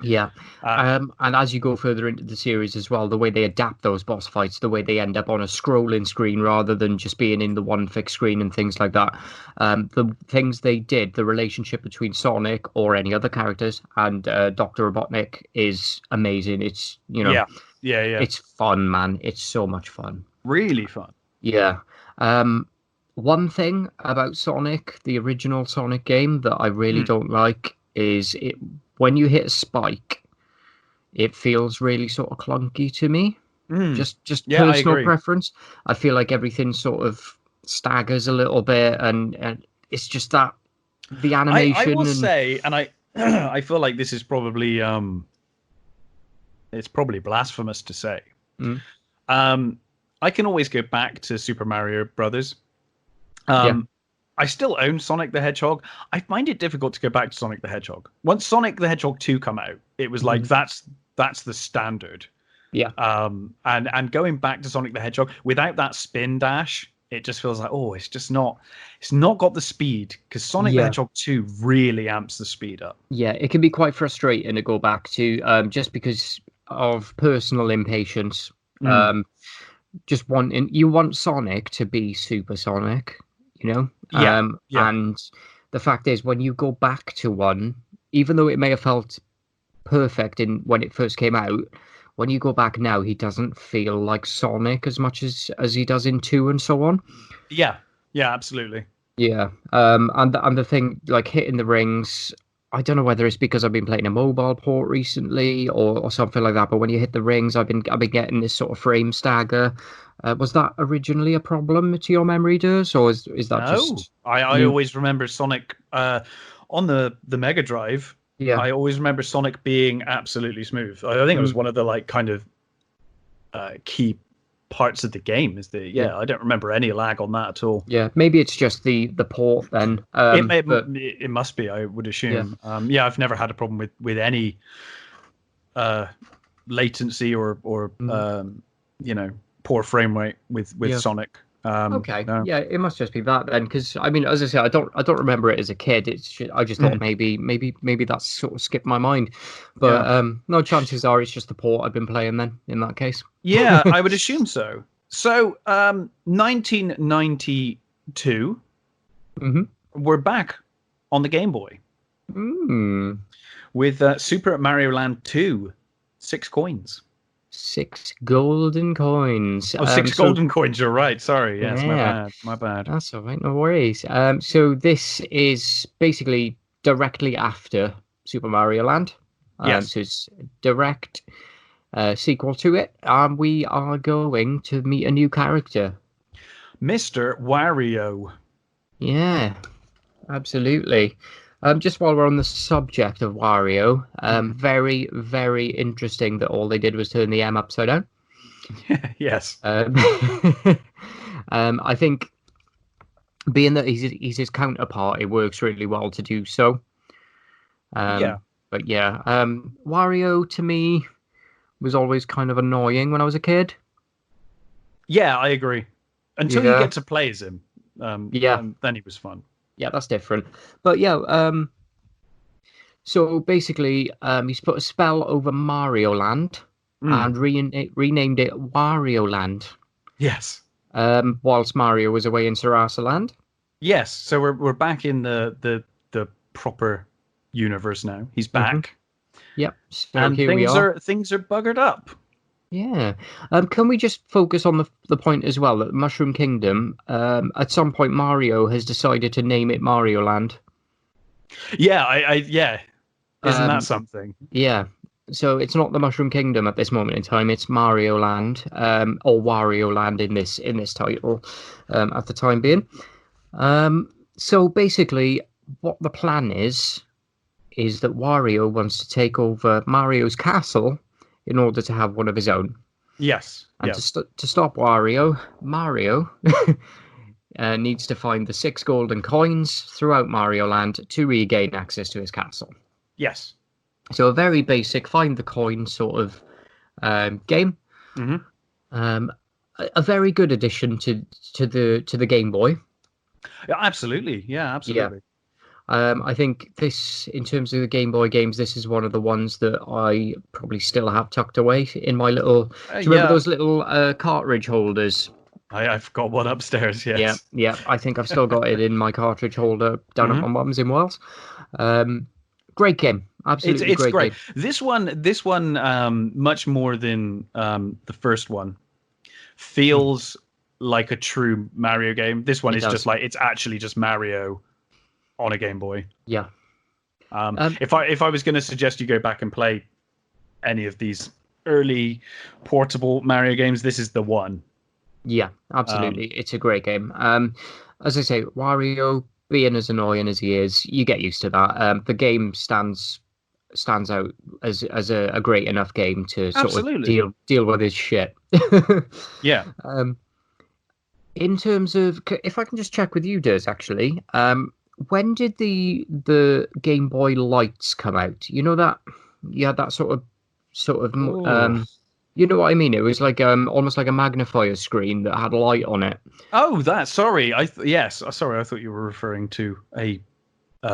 yeah. Uh, And as you go further into the series as well, the way they adapt those boss fights, the way they end up on a scrolling screen rather than just being in the one fixed screen and things like that. The things they did, the relationship between Sonic or any other characters and Dr. Robotnik is amazing. It's, yeah, yeah, yeah. it's fun, man. It's so much fun. Really fun. Yeah. Um, One thing about Sonic, the original Sonic game, that I really Mm, don't like is it when you hit a spike, it feels really sort of clunky to me. mm. Just Yeah, I personal agree. preference. I feel like everything sort of staggers a little bit, and it's just that the I will animation and say, and I I feel like this is probably it's probably blasphemous to say. mm, Um, I can always go back to Super Mario Brothers. yeah, Um, I still own Sonic the Hedgehog. I find it difficult to go back to Sonic the Hedgehog. Once Sonic the Hedgehog 2 come out, it was like mhm, that's the standard. yeah, And going back to Sonic the Hedgehog without that spin dash, it just feels like, oh, it's not got the speed, because Sonic the yeah. Hedgehog 2 really amps the speed up. Yeah, it can be quite frustrating to go back to, just because of personal impatience. Mm. Um, just wanting you want Sonic to be supersonic, you know? Yeah, yeah, And the fact is, when you go back to one, even though it may have felt perfect in when it first came out, when you go back now, he doesn't feel like Sonic as much as he does in two and so on. yeah, yeah, absolutely. Yeah. And the thing, like hitting the rings, I don't know whether it's because I've been playing a mobile port recently or something like that, but when you hit the rings, I've been getting this sort of frame stagger. Was that originally a problem to your memory, Durs, or is that No, just I new? always remember Sonic on the Mega Drive. Yeah. I always remember Sonic being absolutely smooth. I think it was Mm, one of the like kind of key parts of the game. Is the yeah. yeah, I don't remember any lag on that at all. Yeah. Maybe it's just the port then. It may But it must be, I would yeah. assume. Yeah, I've never had a problem with any uh, latency or Mm, you know, poor frame rate with yeah. Sonic. Okay, No. yeah, it must just be that then, because I mean, as I say, I don't remember it as a kid. I just thought Mm, maybe that's sort of skipped my mind, but yeah, no, chances are it's just the port I've been playing then. In that case, yeah, I would assume so. So, 1992, hmm. we're back on the Game Boy Mm, with Super Mario Land 2, 6 coins. 6 golden coins. Oh, six So golden coins. You're right. Sorry. Yes, my yeah, bad. My bad. that's all right, no worries. So this is basically directly after Super Mario Land. Yes, So it's direct sequel to it, and we are going to meet a new character. Mr. Wario. Yeah, absolutely. Just while we're on the subject of Wario, Mm. very, very interesting that all they did was turn the M upside down. Yes. Um, I think being that he's his counterpart, it works really well to do so. Yeah. But yeah, Wario to me was always kind of annoying when I was a kid. Yeah, I agree. until you Yeah. get to play as him. Yeah. Then he was fun. Yeah, that's different. But yeah, so basically, he's put a spell over Mario Land Mm. and renamed it Wario Land. Yes. Whilst Mario was away in Sarasa Land. Yes. So we're back in the proper universe now. He's Mm-hmm. back, Yep. So and here we are. things are buggered up. Yeah. Can we just focus on the point as well that Mushroom Kingdom, at some point Mario has decided to name it Mario Land. Yeah. Yeah. Isn't that Um, something? yeah. So it's not the Mushroom Kingdom at this moment in time. It's Mario Land, or Wario Land in this title, at the time being. So basically, what the plan is that Wario wants to take over Mario's castle in order to have one of his own. Yes. And Yeah. to stop Mario needs to find the 6 golden coins throughout Mario Land to regain access to his castle. Yes. So a very basic find the coin sort of game. Hmm. A very good addition to the Game Boy. Yeah, absolutely. Yeah, Yeah. absolutely. I think this, in terms of the Game Boy games, this is one of the ones that I probably still have tucked away in my little. Do you remember Yeah, those little cartridge holders? I've got one upstairs. Yeah, Yes. yeah. I think I've still got it in my cartridge holder down at Hmm. my mum's in Wales. Um, Great game, absolutely It's great great. game. This one, much more than the first one, Mm, feels like a true Mario game. This one it is just does. like it's actually just Mario on a Game Boy. Yeah. Um, If I was going to suggest you go back and play any of these early portable Mario games, this is the one. yeah, Um, absolutely. It's a great game. As I say, Wario being as annoying as he is, you get used to that. The game stands out as a great enough game to sort of Absolutely. deal with his shit. Yeah. um, in terms of, if I can just check with you, Durs, actually, when did the Game Boy Lights come out? You know that, yeah, that sort of, Oh. you know what I mean? It was like almost like a magnifier screen that had light on it. Oh, that. Sorry. Yes. Sorry. I thought you were referring to a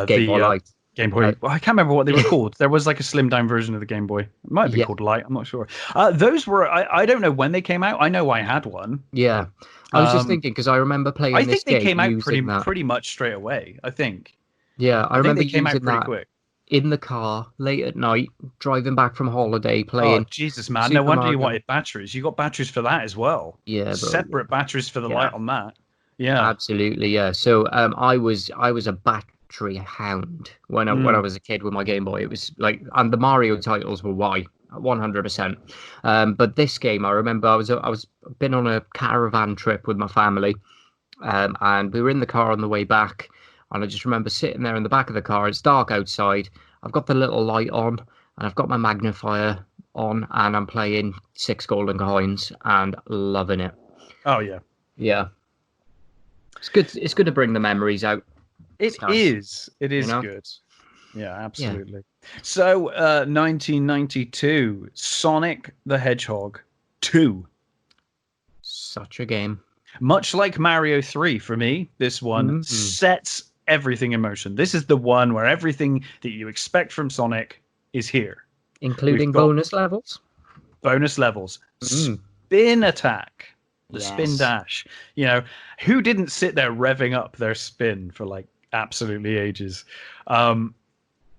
Game Boy the Light. Game Uh, Boy. Well, I can't remember what they were called. There was like a slimmed down version of the Game Boy. It might have been yeah, called Light. I'm not sure. Those were. I don't know when they came out. I know I had one. yeah. I was just Um, thinking because I remember I playing this think they game came out using that. pretty much straight away. I think. Yeah, I I think remember they came out using pretty that quick. in the car late at night, driving back from holiday, Oh playing Jesus, man! No Super wonder you Mario. wanted batteries. You got batteries for that as well. Yeah, bro. Separate batteries for the Yeah, light on that. Yeah. absolutely. Yeah. So I was a battery hound when I Mm. was a kid with my Game Boy. It was like, and the Mario titles were why 100%. But this game, I remember I was been on a caravan trip with my family, and we were in the car on the way back, and I just remember sitting there in the back of the car. It's dark outside. I've got the little light on, and I've got my magnifier on, and I'm playing 6 golden coins and loving it. Oh yeah. Yeah, it's good. It's good to bring the memories out. It It's nice, is. It you is know. good. Yeah, Yeah, absolutely. So, 1992, Sonic the Hedgehog 2. such a game. Much like Mario 3 for me, this one Mm. sets everything in motion. This is the one where everything that you expect from Sonic is here. We've Including got bonus levels. bonus levels, Mm. spin attack, the spin Yes. dash. You know, who didn't sit there revving up their spin for like absolutely ages? Um,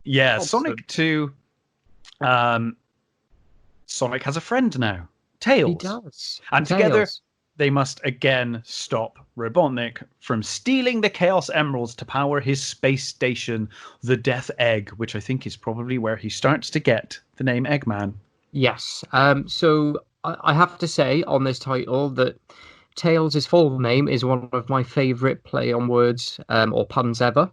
yeah, Also, Sonic 2. Um, Sonic has a friend now, he Tails. does. And together Tails. they must again stop Robotnik from stealing the Chaos Emeralds to power his space station, the Death Egg, which I think is probably where he starts to get the name Eggman. Yes. So I have to say on this title that Tails' full name is one of my favourite play on words, or puns ever.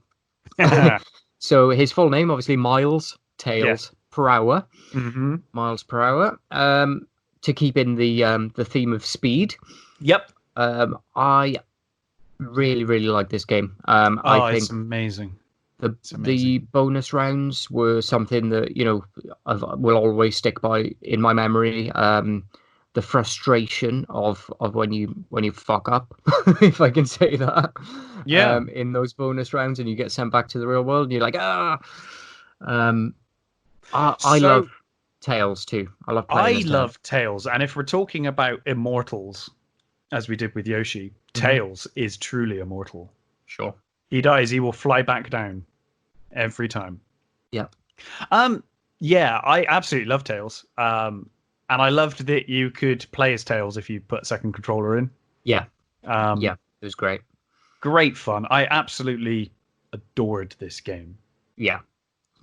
So his full name, obviously, Miles Yes. Tails per hour, Mm-hmm. miles per hour. To keep in the theme of speed. Yep. I really really like this game. I Oh, it's think amazing. the It's the amazing. bonus rounds were something that will always stick by in my memory. the frustration of when you fuck up, if I can say that, Yeah. in those bonus rounds, and you get sent back to the real world, and you're like, ah. Um, I love So Tails too. I love playing I as Tails. love Tails, and if we're talking about immortals, as we did with Yoshi, Hmm. Tails is truly immortal. Sure. He dies, he will fly back down every time. Yeah. Um, yeah, I absolutely love Tails. And I loved that you could play as Tails if you put a second controller in. Yeah. Um, Yeah. It was great. great fun. I absolutely adored this game. Yeah.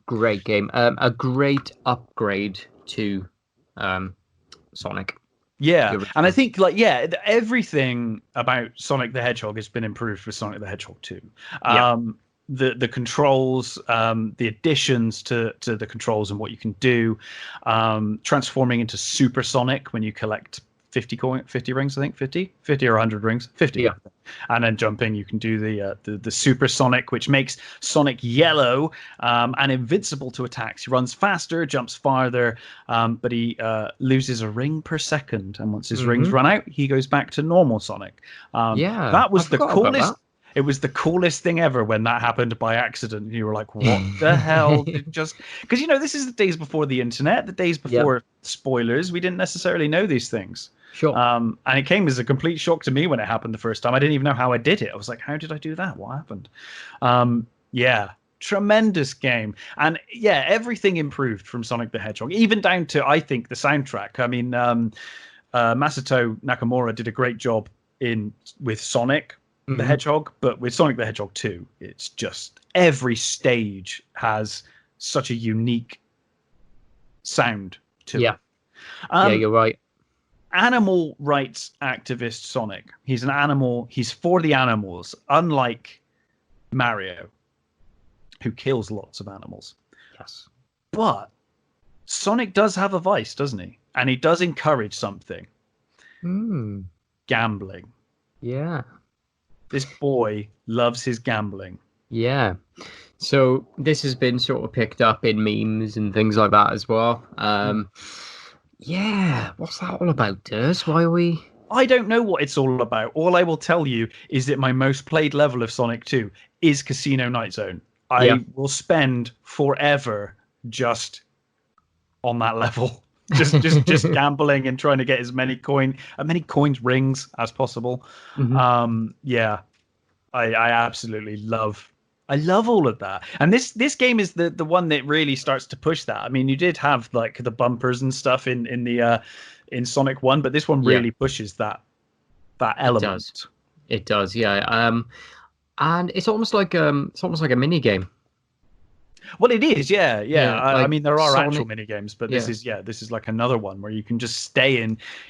Great game. A great upgrade to um, Sonic, the Yeah, and I original. think everything about Sonic the Hedgehog has been improved for Sonic the Hedgehog 2. Yeah. The controls, the additions to the controls and what you can do, transforming into Super Sonic when you collect 50 rings, I think 50 or 100 rings, 50, Yeah. and then jumping, you can do the Super Sonic, which makes Sonic yellow and invincible to attacks. He runs faster, jumps farther, but he loses a ring per second, and once his rings Hmm. run out, he goes back to normal Sonic. Yeah. That I was the forgot about coolest. It was the coolest thing ever when that happened by accident. You were like, "What the hell?" that. Just because this is the days before the internet, the days Yep. before spoilers. We didn't necessarily know these things. Sure. And it came as a complete shock to me when it happened the first time. I didn't even know how I did it. I was like, how did I do that? What happened? Yeah, tremendous game. And yeah, everything improved from Sonic the Hedgehog, even down to, I think, the soundtrack. I mean, Masato Nakamura did a great job with Sonic the Hmm. Hedgehog, but with Sonic the Hedgehog 2, it's just every stage has such a unique sound to Yeah. it. Yeah, Um, you're right. animal rights activist Sonic. He's an animal. He's for the animals, unlike Mario, who kills lots of animals. Yes. But Sonic does have a vice, doesn't he? And he does encourage something: Hmm. gambling. Yeah. This boy loves his gambling. Yeah. So this has been sort of picked up in memes and things like that as well. Yeah, what's that all about, Durs? Why are we? I don't know what it's all about. All I will tell you is that my most played level of Sonic 2 is Casino Night Zone. Yeah. I will spend forever just on that level. Just gambling and trying to get as many coins rings as possible. Hmm. Yeah, I absolutely I love all of that. And this game is the one that really starts to push that. I mean, you did have like the bumpers and stuff in the in Sonic 1, but this one Yeah, really pushes that it does. element. It does. Yeah. And it's almost like a mini game. Well, it is, yeah, yeah. Yeah, I like mean, there are actual Sonic. mini games, but Yeah. this is like another one where you can just stay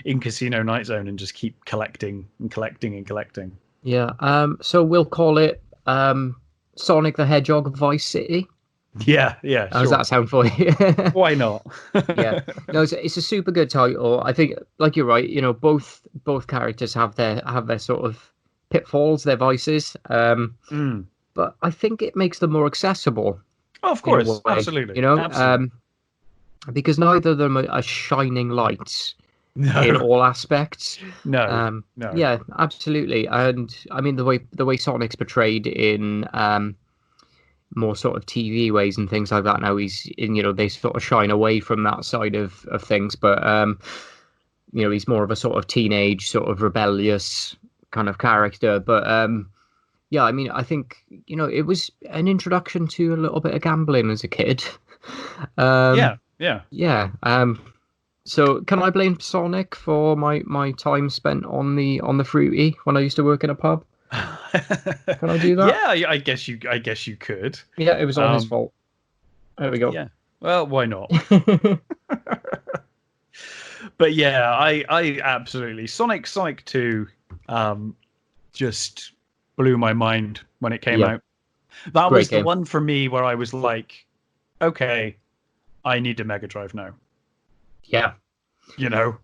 in Casino Night Zone and just keep collecting and collecting and collecting. Yeah. So we'll call it Sonic the Hedgehog Vice City. Yeah, yeah, How does sure. that sound for you? Why not? Yeah. No, it's a super good title. I think, like you're right. Both characters have their sort of pitfalls, their vices. Mm. But I think it makes them more accessible Oh, of in a course, way. absolutely, absolutely. Because neither of them are shining lights in No, all aspects. no, no. Yeah, absolutely. And I mean the way Sonic's portrayed in more sort of TV ways and things like that. Now he's in, they sort of shine away from that side of things, but he's more of a sort of teenage, sort of rebellious kind of character. But yeah, I mean, I think it was an introduction to a little bit of gambling as a kid. Um, Yeah, yeah. yeah. So can I blame Sonic for my time spent on the fruity when I used to work in a pub? Can I do that? Yeah, I guess you could. Yeah, it was all his Um, fault. There we go. yeah. Well, why not? But yeah, I absolutely Sonic 2 just blew my mind when it came Yeah, out. That great was the game. one for me where I was like, okay, I need a Mega Drive now. Yeah, You know,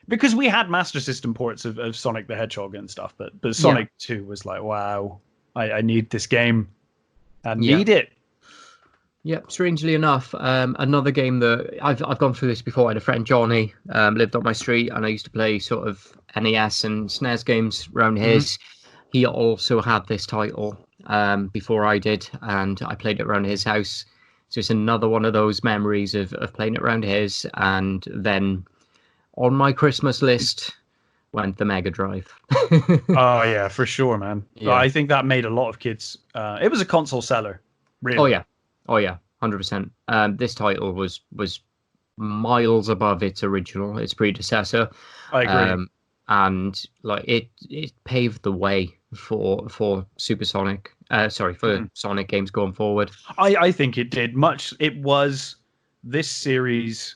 because we had Master System ports of Sonic the Hedgehog and stuff, but yeah, Sonic 2 was like, wow, I need this game. I yeah. need it. Yep. Strangely enough, another game that I've gone through this before. I had a friend Johnny, lived on my street, and I used to play sort of NES and SNES games around Hmm. his. He also had this title before I did, and I played it around his house. So it's another one of those memories of playing it around his, and then on my Christmas list went the Mega Drive. Oh yeah, for sure, man. Yeah. I think that made a lot of kids. It was a console seller, Oh really. yeah. Oh yeah. 100%. This title was miles above its original, its predecessor, I agree. um, and like it paved the way for Supersonic. Sorry, for Mhm. Sonic games going forward. I think it did much. It was this series,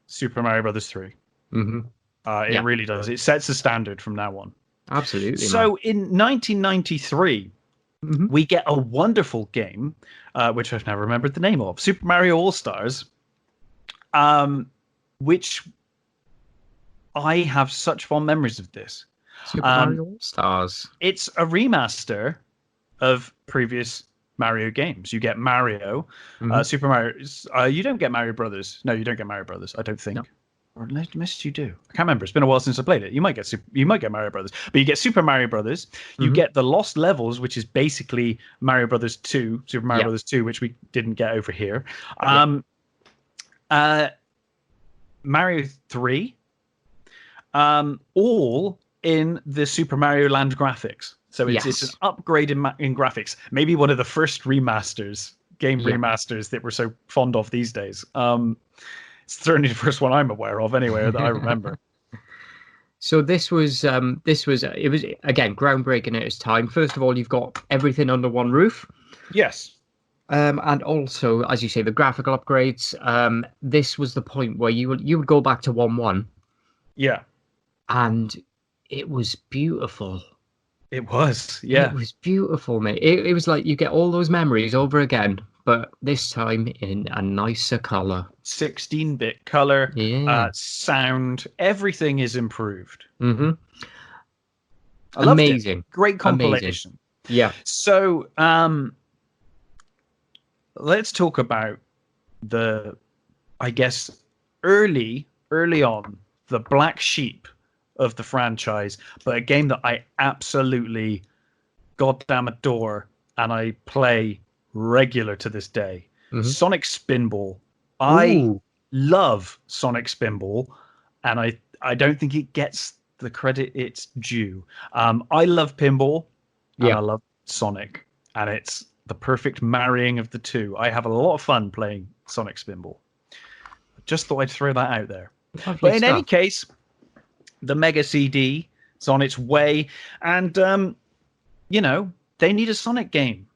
Super Mario Brothers 3. Hmm. It Yeah, really does. It sets the standard from now on. absolutely, man. So in 1993, Hmm. we get a wonderful game, which I've now remembered the name of, Super Mario All Stars, which I have such fond memories of this. Super Um, Mario All Stars. it's a remaster of previous Mario games. You get Mario, Hmm. Super Mario. You don't get Mario Brothers. No, you don't get Mario Brothers. I don't No. think. Or unless you do. I can't remember. It's been a while since I played it. You might get Mario Brothers, but you get Super Mario Brothers. You Hmm. get the Lost Levels, which is basically Mario Brothers 2, Super Mario Yeah. Brothers 2, which we didn't get over here. Yeah. Um, uh, Mario 3, all in the Super Mario Land graphics. So it's an Yes. upgrade in graphics. Maybe one of the first game Yeah. remasters that we're so fond of these days. It's certainly the first one I'm aware of, anyway, that I remember. So this was it was again groundbreaking at its time. First of all, you've got everything under one roof. Yes. And also, as you say, the graphical upgrades. This was the point where you would go back to 1.1, Yeah, and it was beautiful. it was. It Yeah. was beautiful, mate. It was like you get all those memories over again, but this time in a nicer color. 16-bit color, Yeah. sound, everything is improved. Mm-hmm. I loved it. Amazing. Great Amazing. compilation. Yeah. So, let's talk about the, I guess, early on, the black sheep of the franchise, but a game that I absolutely goddamn adore and I play regular to this day. Mm-hmm. Sonic Spinball. I Ooh. love Sonic Spinball, and I don't think it gets the credit it's due. I love pinball, and Yeah. I love Sonic, and it's the perfect marrying of the two. I have a lot of fun playing Sonic Spinball. Just thought I'd throw that out there. Lovely But in any stuff. case, the Mega CD is on its way, and they need a Sonic game.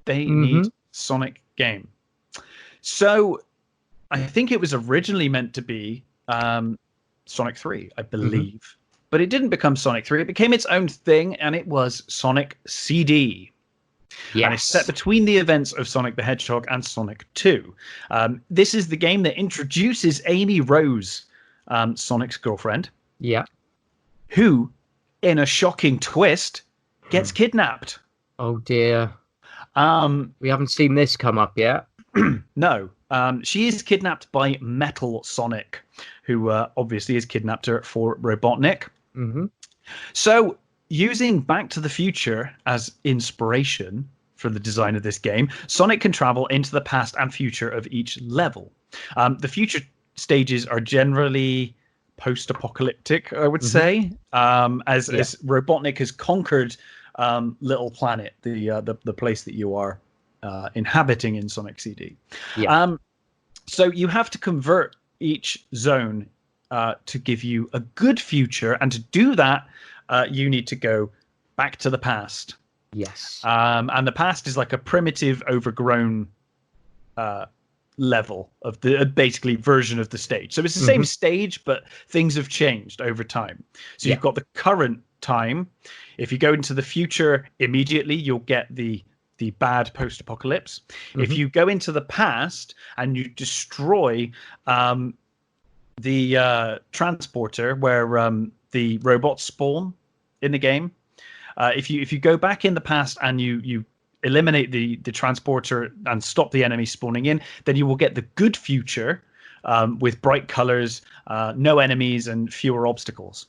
They Mm-hmm. need Sonic game. So I think it was originally meant to be Sonic 3, I Mm-hmm. believe. But it didn't become Sonic 3. It became its own thing, and it was Sonic CD. And it's set Yes. between the events of Sonic the Hedgehog and Sonic 2. This is the game that introduces Amy Rose, Sonic's girlfriend, Yeah. who, in a shocking twist, gets Hmm. kidnapped. Oh dear. Um, We haven't seen this come up yet. no, she is kidnapped by Metal Sonic, who obviously has kidnapped her for Robotnik. Mm-hmm. So, using Back to the Future as inspiration for the design of this game, Sonic can travel into the past and future of each level. The future stages are generally post-apocalyptic, I would Mm-hmm. say, Yeah. as Robotnik has conquered Little Planet, the place that you are inhabiting in Sonic CD. Yeah. Um, so you have to convert each zone to give you a good future, and to do that, you need to go back to the past. Yes. And the past is like a primitive, overgrown level of the basically version of the stage. So it's the same Mm-hmm. stage, but things have changed over time. So Yeah. you've got the current time. If you go into the future immediately, you'll get the bad post-apocalypse. If Mm-hmm. you go into the past and you destroy the transporter where the robots spawn in the game, if you go back in the past and you eliminate the transporter and stop the enemy spawning in, then you will get the good future with bright colors, no enemies, and fewer obstacles.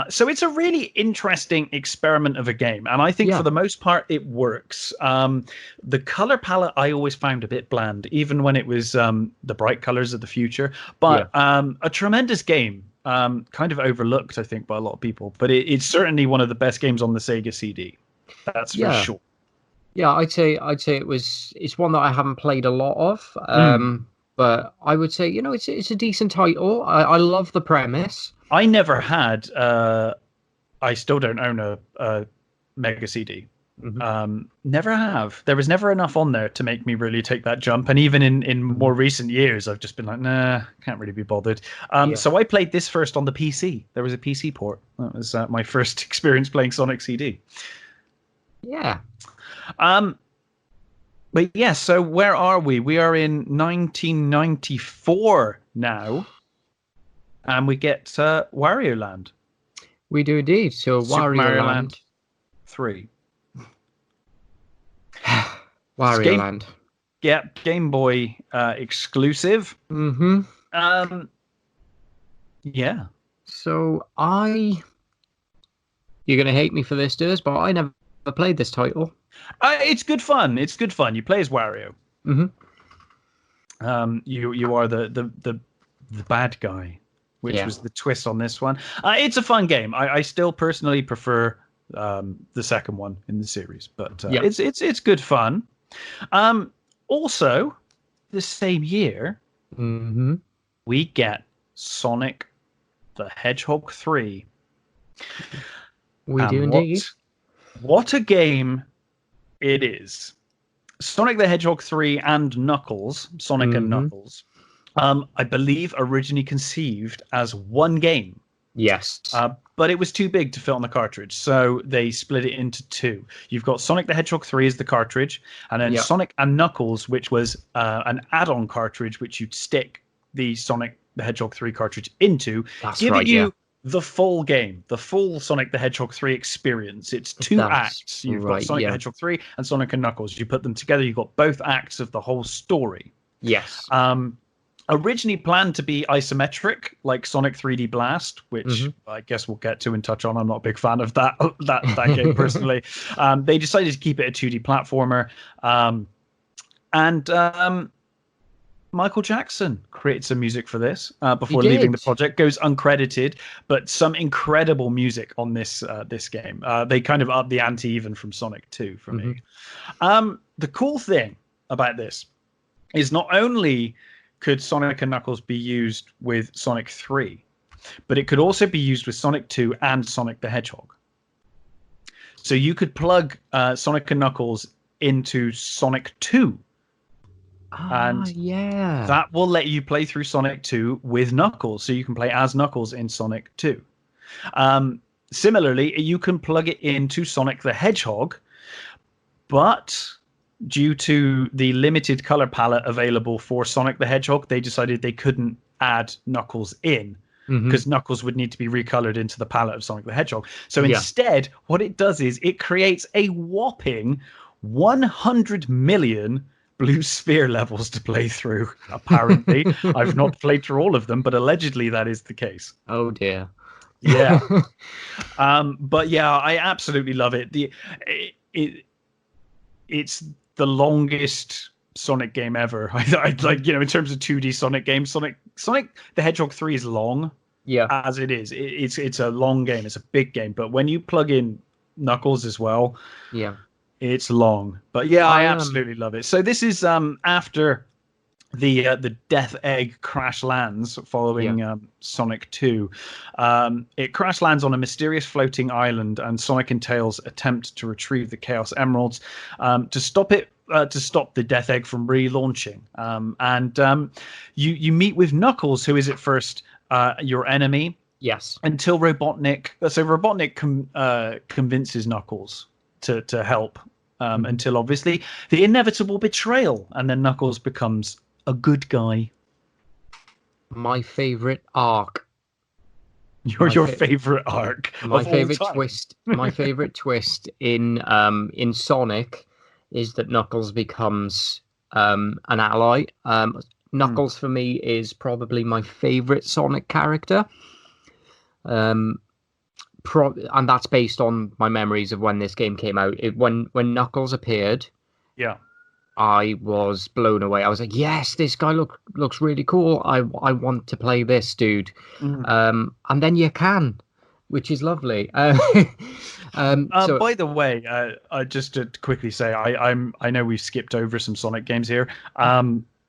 So it's a really interesting experiment of a game, and I think for the most part it works. The color palette I always found a bit bland, even when it was the bright colors of the future. But a tremendous game, kind of overlooked, I think, by a lot of people. But it's certainly one of the best games on the Sega CD. That's for sure. Yeah, I'd say it's one that I haven't played a lot of. But I would say, it's a decent title. I love the premise. I never had. I still don't own a Mega CD. Never have. There was never enough on there to make me really take that jump. And even in more recent years, I've just been like, nah, can't really be bothered. So I played this first on the PC. There was a PC port. That was my first experience playing Sonic CD. Yeah. But yeah, so where are we? We are in 1994 now, and we get Wario Land. We do indeed. So Super Mario Land 3. Wario Land. Yeah, Game Boy exclusive. Yeah. So you're going to hate me for this, Durs, but I never played this title. It's good fun. It's good fun. You play as Wario. You are the bad guy, which was the twist on this one. It's a fun game. I still personally prefer the second one in the series, but it's good fun. Also, the same year, we get Sonic the Hedgehog 3. We do indeed. What a game it is. Sonic the Hedgehog 3 and Knuckles, Sonic and Knuckles, I believe originally conceived as one game. Yes. But it was too big to fit on the cartridge, so they split it into two. You've got Sonic the Hedgehog 3 as the cartridge, and then Sonic and Knuckles, which was an add-on cartridge, which you'd stick the Sonic the Hedgehog 3 cartridge into, giving you the full game, the full Sonic the Hedgehog 3 experience. It's two acts. You've got Sonic the Hedgehog 3 and Sonic and Knuckles. You put them together, you've got both acts of the whole story. Yes. Originally planned to be isometric, like Sonic 3D Blast, which I guess we'll get to and touch on. I'm not a big fan of that game personally. They decided to keep it a 2D platformer. Michael Jackson created some music for this before leaving the project. Goes uncredited, but some incredible music on this game. They kind of up the ante even from Sonic 2 for me. The cool thing about this is not only could Sonic and Knuckles be used with Sonic 3, but it could also be used with Sonic 2 and Sonic the Hedgehog. So you could plug Sonic and Knuckles into Sonic 2. That will let you play through Sonic 2 with Knuckles, so you can play as Knuckles in Sonic 2. Similarly, you can plug it into Sonic the Hedgehog, but due to the limited color palette available for Sonic the Hedgehog, they decided they couldn't add Knuckles in, because Knuckles would need to be recolored into the palette of Sonic the Hedgehog. So instead, what it does is it creates a whopping 100 million blue sphere levels to play through, apparently. I've not played through all of them, but allegedly that is the case. Oh dear. Yeah. But yeah, I absolutely love it. It's the longest Sonic game ever. I like, in terms of 2D Sonic games, Sonic the Hedgehog 3 is long. Yeah. As it is. It's a long game. It's a big game. But when you plug in Knuckles as well, it's long. But yeah, I absolutely love it. So this is after the Death Egg crash lands following Sonic 2. It crash lands on a mysterious floating island, and Sonic and Tails attempt to retrieve the Chaos Emeralds to stop it. To stop the Death Egg from relaunching. You meet with Knuckles, who is at first your enemy. Yes. Until Robotnik. So Robotnik convinces Knuckles to help. Until obviously the inevitable betrayal, and then Knuckles becomes a good guy. My favorite arc. Your favorite arc. My favorite twist. My favorite twist in Sonic is that Knuckles becomes an ally. Knuckles for me is probably my favorite Sonic character. And that's based on my memories of when this game came out. When Knuckles appeared, Yeah. I was blown away. I was like, "Yes, this guy looks really cool. I want to play this dude." And then you can, which is lovely. So By the way, just to quickly say, I know we've skipped over some Sonic games here.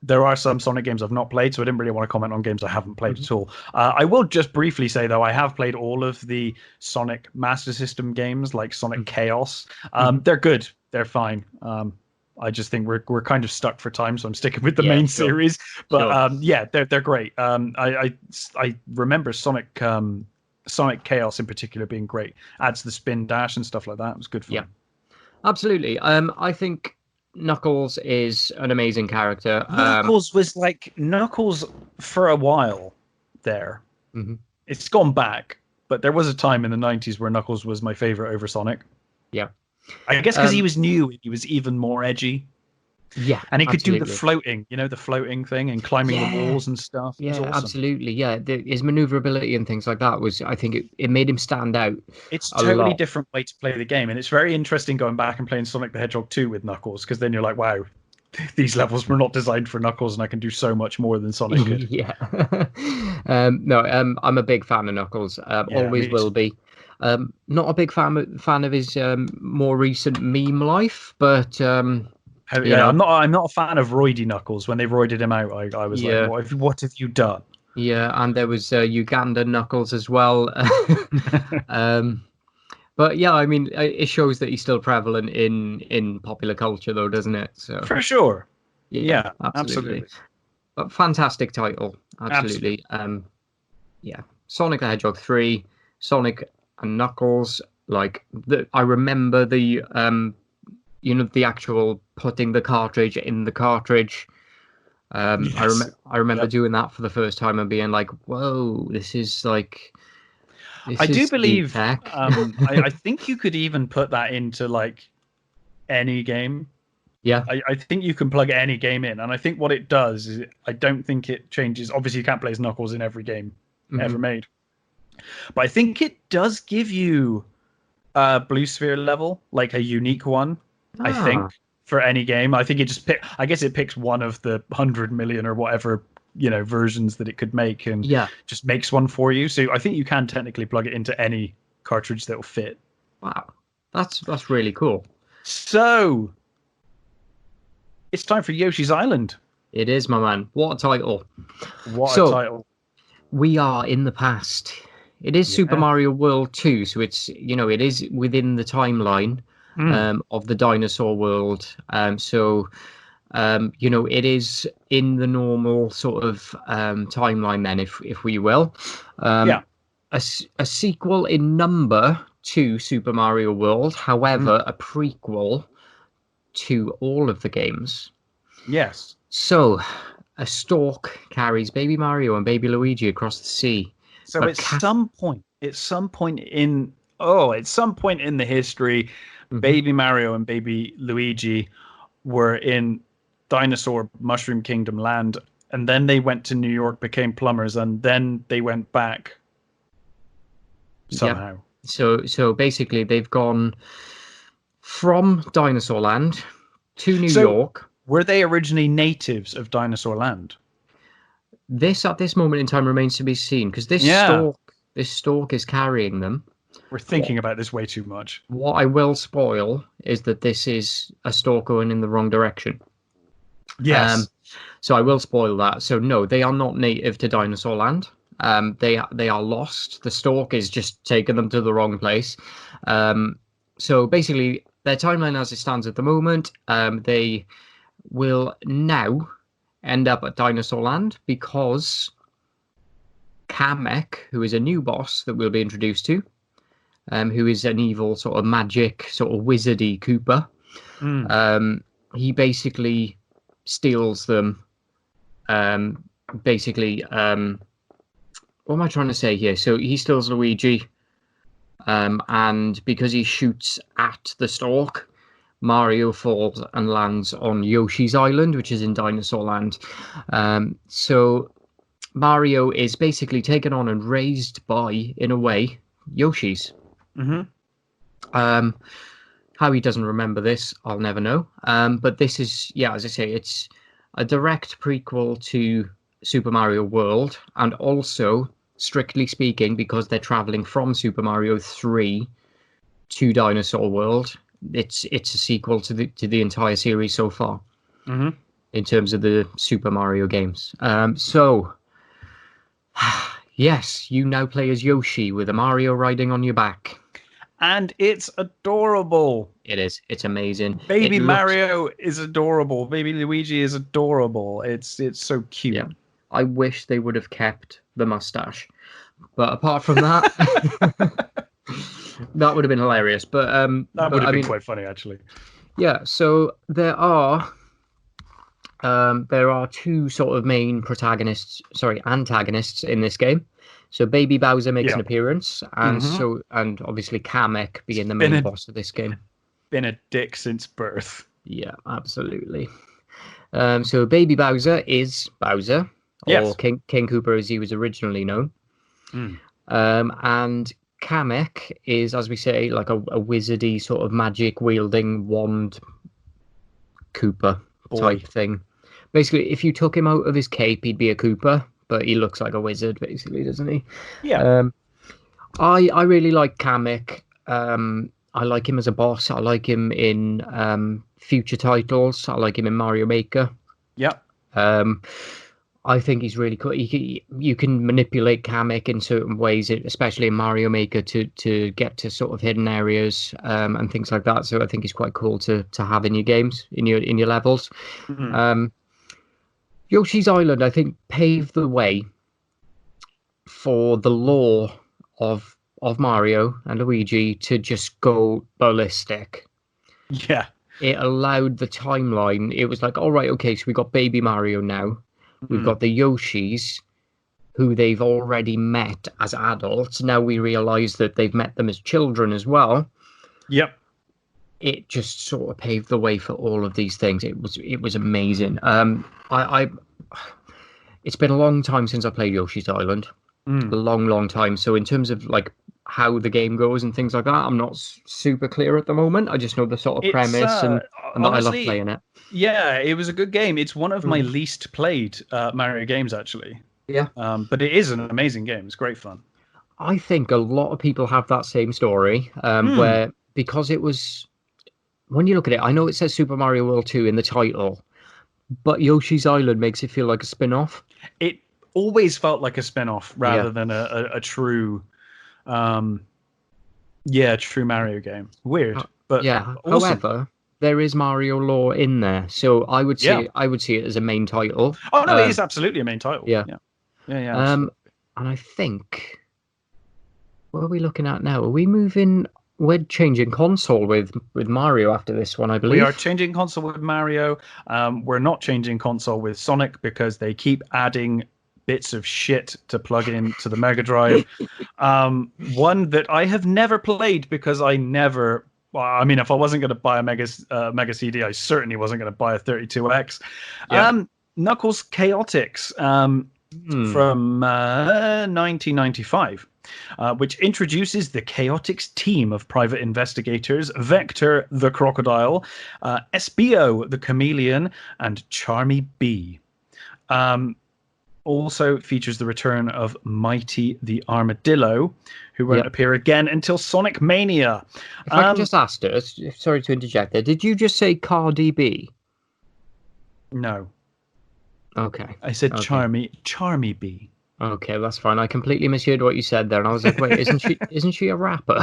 There are some Sonic games I've not played, so I didn't really want to comment on games I haven't played at all. I will just briefly say, though, I have played all of the Sonic Master System games, like Sonic Chaos. They're good. They're fine. I just think we're kind of stuck for time, so I'm sticking with the main series. But yeah, they're great. I remember Sonic Chaos in particular being great. Adds the spin dash and stuff like that. It was good fun. Yeah, absolutely. I think Knuckles is an amazing character. Knuckles was like Knuckles for a while there. It's gone back, but there was a time in the 90s where Knuckles was my favorite over Sonic. Yeah. I guess because he was new, he was even more edgy. Yeah, and he could do the floating, the floating thing and climbing the walls and stuff. Yeah, awesome. Absolutely. Yeah, his maneuverability and things like that I think it made him stand out. It's a totally different way to play the game, and it's very interesting going back and playing Sonic the Hedgehog 2 with Knuckles, because then you're like, wow, these levels were not designed for Knuckles, and I can do so much more than Sonic could. Yeah. I'm a big fan of Knuckles. Always will be. Not a big fan of his more recent meme life, but I'm not a fan of Roidy Knuckles. When they roided him out, I was like, what have you done? Yeah, and there was Uganda Knuckles as well. But yeah, I mean, it shows that he's still prevalent in popular culture, though, doesn't it? So for sure. Yeah, absolutely. But fantastic title, absolutely. Yeah, Sonic the Hedgehog 3, Sonic and Knuckles. Like I remember the the actual putting the cartridge in the cartridge. Yes. I remember doing that for the first time and being like, "Whoa, this is like." I do believe. I think you could even put that into like any game. Yeah, I think you can plug any game in, and I think what it does is I don't think it changes. Obviously, you can't play as Knuckles in every game ever made, but I think it does give you a Blue Sphere level, like a unique one. I think for any game, I think it just I guess it picks one of the 100 million or whatever versions that it could make, and just makes one for you. So I think you can technically plug it into any cartridge that will fit. Wow, that's really cool. So it's time for Yoshi's Island. It is, my man. What a title! What a title! We are in the past. It is Super Mario World 2, so it's it is within the timeline of the dinosaur world. It is in the normal sort of timeline then, if we will. A sequel in number to Super Mario World, however, a prequel to all of the games. Yes. So, a stork carries Baby Mario and Baby Luigi across the sea. So at some point in the history, Baby Mario and Baby Luigi were in Dinosaur Mushroom Kingdom land, and then they went to New York, became plumbers, and then they went back somehow. Yep. So basically they've gone from Dinosaur Land to New York. Were they originally natives of Dinosaur Land? This at this moment in time remains to be seen, because this stork is carrying them. We're thinking about this way too much. What I will spoil is that this is a stork going in the wrong direction. Yes. So I will spoil that. So no, they are not native to Dinosaur Land. They are lost. The stork is just taking them to the wrong place. So basically, their timeline as it stands at the moment, they will now end up at Dinosaur Land because Kamek, who is a new boss that we'll be introduced to, who is an evil sort of magic, sort of wizardy Koopa, he basically steals them. What am I trying to say here? So he steals Luigi, and because he shoots at the stork, Mario falls and lands on Yoshi's Island, which is in Dinosaur Land. So Mario is basically taken on and raised by, in a way, Yoshi's. Mm-hmm. How he doesn't remember this, I'll never know. But this is, yeah, as I say, it's a direct prequel to Super Mario World, and also, strictly speaking, because they're traveling from Super Mario 3 to Dinosaur World, it's a sequel to the entire series so far. Mm-hmm. In terms of the Super Mario games. So, yes, you now play as Yoshi with a Mario riding on your back. And it's adorable. It is. It's amazing. Baby Mario is adorable. Baby Luigi is adorable. It's so cute. Yeah. I wish they would have kept the mustache. But apart from that, that would have been hilarious. But that would have been quite funny, actually. Yeah, so there are two sort of main antagonists in this game. So Baby Bowser makes an appearance, and and obviously Kamek being the main boss of this game. Been a dick since birth. Yeah, absolutely. So Baby Bowser is Bowser, or King Koopa as he was originally known. And Kamek is, as we say, like a wizardy sort of magic wielding wand Koopa type thing. Basically, if you took him out of his cape, he'd be a Koopa, but he looks like a wizard, basically, doesn't he? Yeah. I really like Kamek. I like him as a boss. I like him in future titles. I like him in Mario Maker. Yeah. I think he's really cool. You can manipulate Kamek in certain ways, especially in Mario Maker, to get to sort of hidden areas and things like that. So I think he's quite cool to have in your games, in your levels. Mm-hmm. Yoshi's Island, I think, paved the way for the lore of Mario and Luigi to just go ballistic. Yeah. It allowed the timeline. It was like, all right, okay, so we got Baby Mario now. We've got the Yoshis, who they've already met as adults. Now we realize that they've met them as children as well. Yep. It just sort of paved the way for all of these things. It was amazing. It's been a long time since I played Yoshi's Island. A long time. So in terms of like how the game goes and things like that, I'm not super clear at the moment. I just know the sort of premise and honestly, that I love playing it. Yeah, it was a good game. It's one of my least played Mario games, actually. Yeah. But it is an amazing game. It's great fun. I think a lot of people have that same story where, because it was, when you look at it, I know it says Super Mario World 2 in the title, but Yoshi's Island makes it feel like a spin-off. It always felt like a spin-off rather than a true, true Mario game. Weird, but yeah. Awesome. However, there is Mario lore in there, so I would see it as a main title. Oh no, it is absolutely a main title. Yeah. And I think, what are we looking at now? Are we moving? We're changing console with Mario after this one, I believe. We are changing console with Mario. We're not changing console with Sonic because they keep adding bits of shit to plug into the Mega Drive. One that I have never played because I never. Well, I mean, if I wasn't going to buy a Mega CD, I certainly wasn't going to buy a 32X. Yeah. Knuckles Chaotix from 1995. Which introduces the Chaotix team of private investigators, Vector the Crocodile, Espio the Chameleon, and Charmy Bee. Also features the return of Mighty the Armadillo, who won't appear again until Sonic Mania. If I can just ask her, sorry to interject there, did you just say Cardi B? No. Okay. I said Charmy Bee. Okay, that's fine. I completely misheard what you said there, and I was like, "Wait, isn't she a rapper?"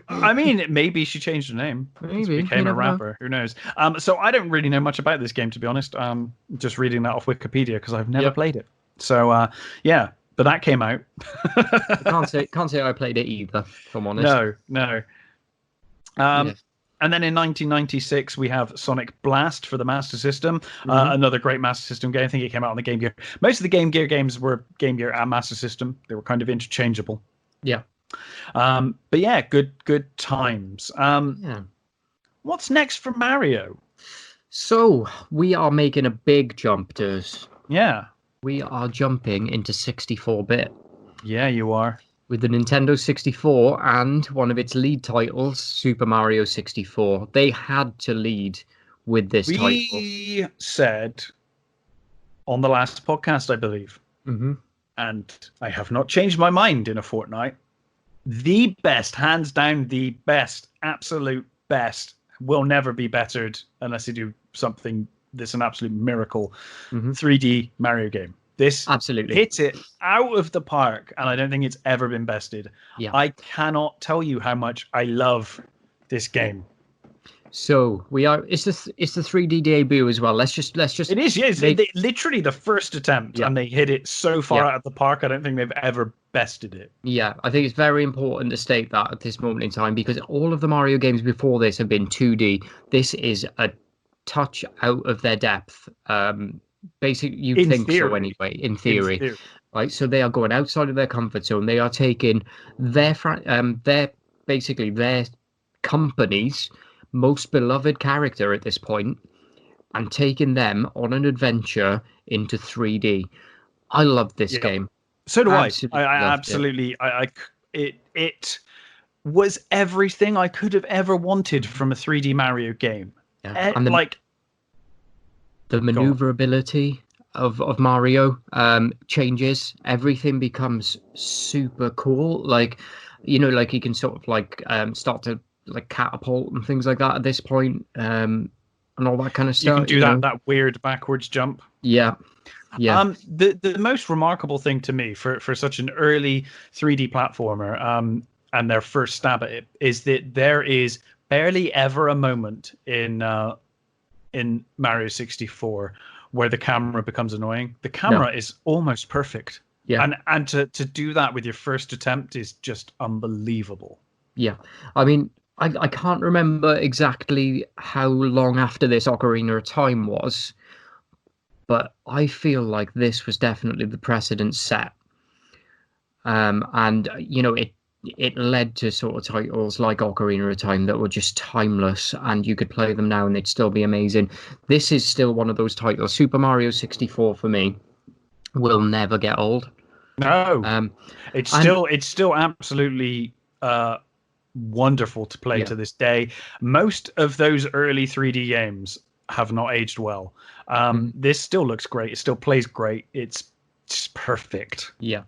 I mean, maybe she changed her name. Maybe became a rapper. Who knows? So I don't really know much about this game, to be honest. Just reading that off Wikipedia because I've never played it. So but that came out. can't say I played it either, if I'm honest. No. And then in 1996, we have Sonic Blast for the Master System, another great Master System game. I think it came out on the Game Gear. Most of the Game Gear games were Game Gear and Master System. They were kind of interchangeable. Yeah. But yeah, good times. What What's next for Mario? So we are making a big jump, Durs. Yeah. We are jumping into 64-bit. Yeah, you are. With the Nintendo 64 and one of its lead titles, Super Mario 64. They had to lead with this title. We said on the last podcast, I believe, and I have not changed my mind in a fortnight. The best, hands down, the best, absolute best, will never be bettered unless they do something that's an absolute miracle. 3D Mario game. This absolutely hits it out of the park, and I don't think it's ever been bested. Yeah. I cannot tell you how much I love this game. So we are. It's the 3D debut as well. Let's just. It is. Yes, literally the first attempt, and they hit it so far out of the park. I don't think they've ever bested it. Yeah, I think it's very important to state that at this moment in time, because all of the Mario games before this have been 2D. This is a touch out of their depth. Basically, you think so anyway. In theory, right? So they are going outside of their comfort zone. They are taking their basically their company's most beloved character at this point and taking them on an adventure into 3D. I love this game. So do I. Absolutely. It was everything I could have ever wanted from a 3D Mario game. Yeah. And the maneuverability of Mario changes. Everything becomes super cool. Like, you know, like he can sort of like start to like catapult and things like that at this point, and all that kind of stuff. You can do that weird backwards jump. Yeah. The most remarkable thing to me for such an early 3D platformer, and their first stab at it, is that there is barely ever a moment in Mario 64 where the camera becomes annoying. The camera is almost perfect. Yeah. And to do that with your first attempt is just unbelievable. Yeah. I mean, I can't remember exactly how long after this Ocarina of Time was, but I feel like this was definitely the precedent set. And, you know, it led to sort of titles like Ocarina of Time that were just timeless, and you could play them now and they'd still be amazing. This is still one of those titles. Super Mario 64 for me will never get old. No. It's still absolutely wonderful to play to this day. Most of those early 3D games have not aged well. This still looks great. It still plays great. It's just perfect. Yeah.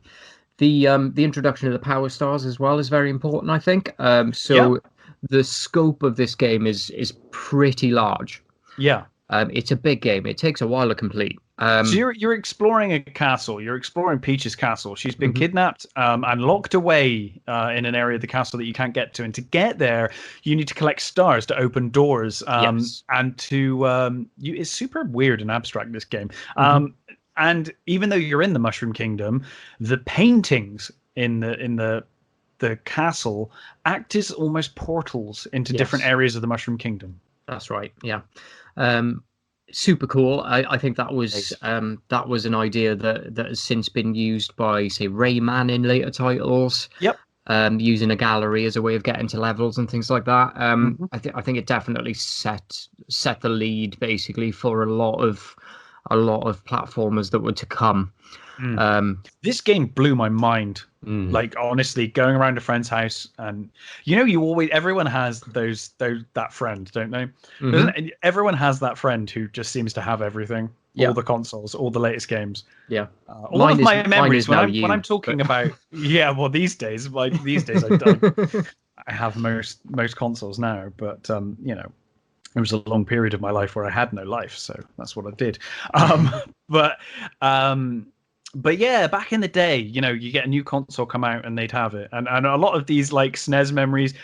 The introduction of the Power Stars as well is very important, I think. The scope of this game is pretty large. Yeah. It's a big game. It takes a while to complete. So you're exploring a castle. You're exploring Peach's castle. She's been kidnapped and locked away in an area of the castle that you can't get to. And to get there, you need to collect stars to open doors. And to it's super weird and abstract, this game. And even though you're in the Mushroom Kingdom, the paintings in the castle act as almost portals into different areas of the Mushroom Kingdom. That's right. Yeah. Super cool. I think that was an idea that has since been used by, say, Rayman in later titles. Yep. Using a gallery as a way of getting to levels and things like that. I think it definitely set the lead basically for a lot of platformers that were to come. This game blew my mind. Like, honestly, going around a friend's house, and everyone has that friend, don't they? Everyone has that friend who just seems to have everything, all the consoles, all the latest games. Yeah, all of my memories when I'm talking about. Yeah, well, these days I don't. I have most consoles now, but there was a long period of my life where I had no life, so that's what I did. But yeah, back in the day, you get a new console come out and they'd have it, and a lot of these like SNES memories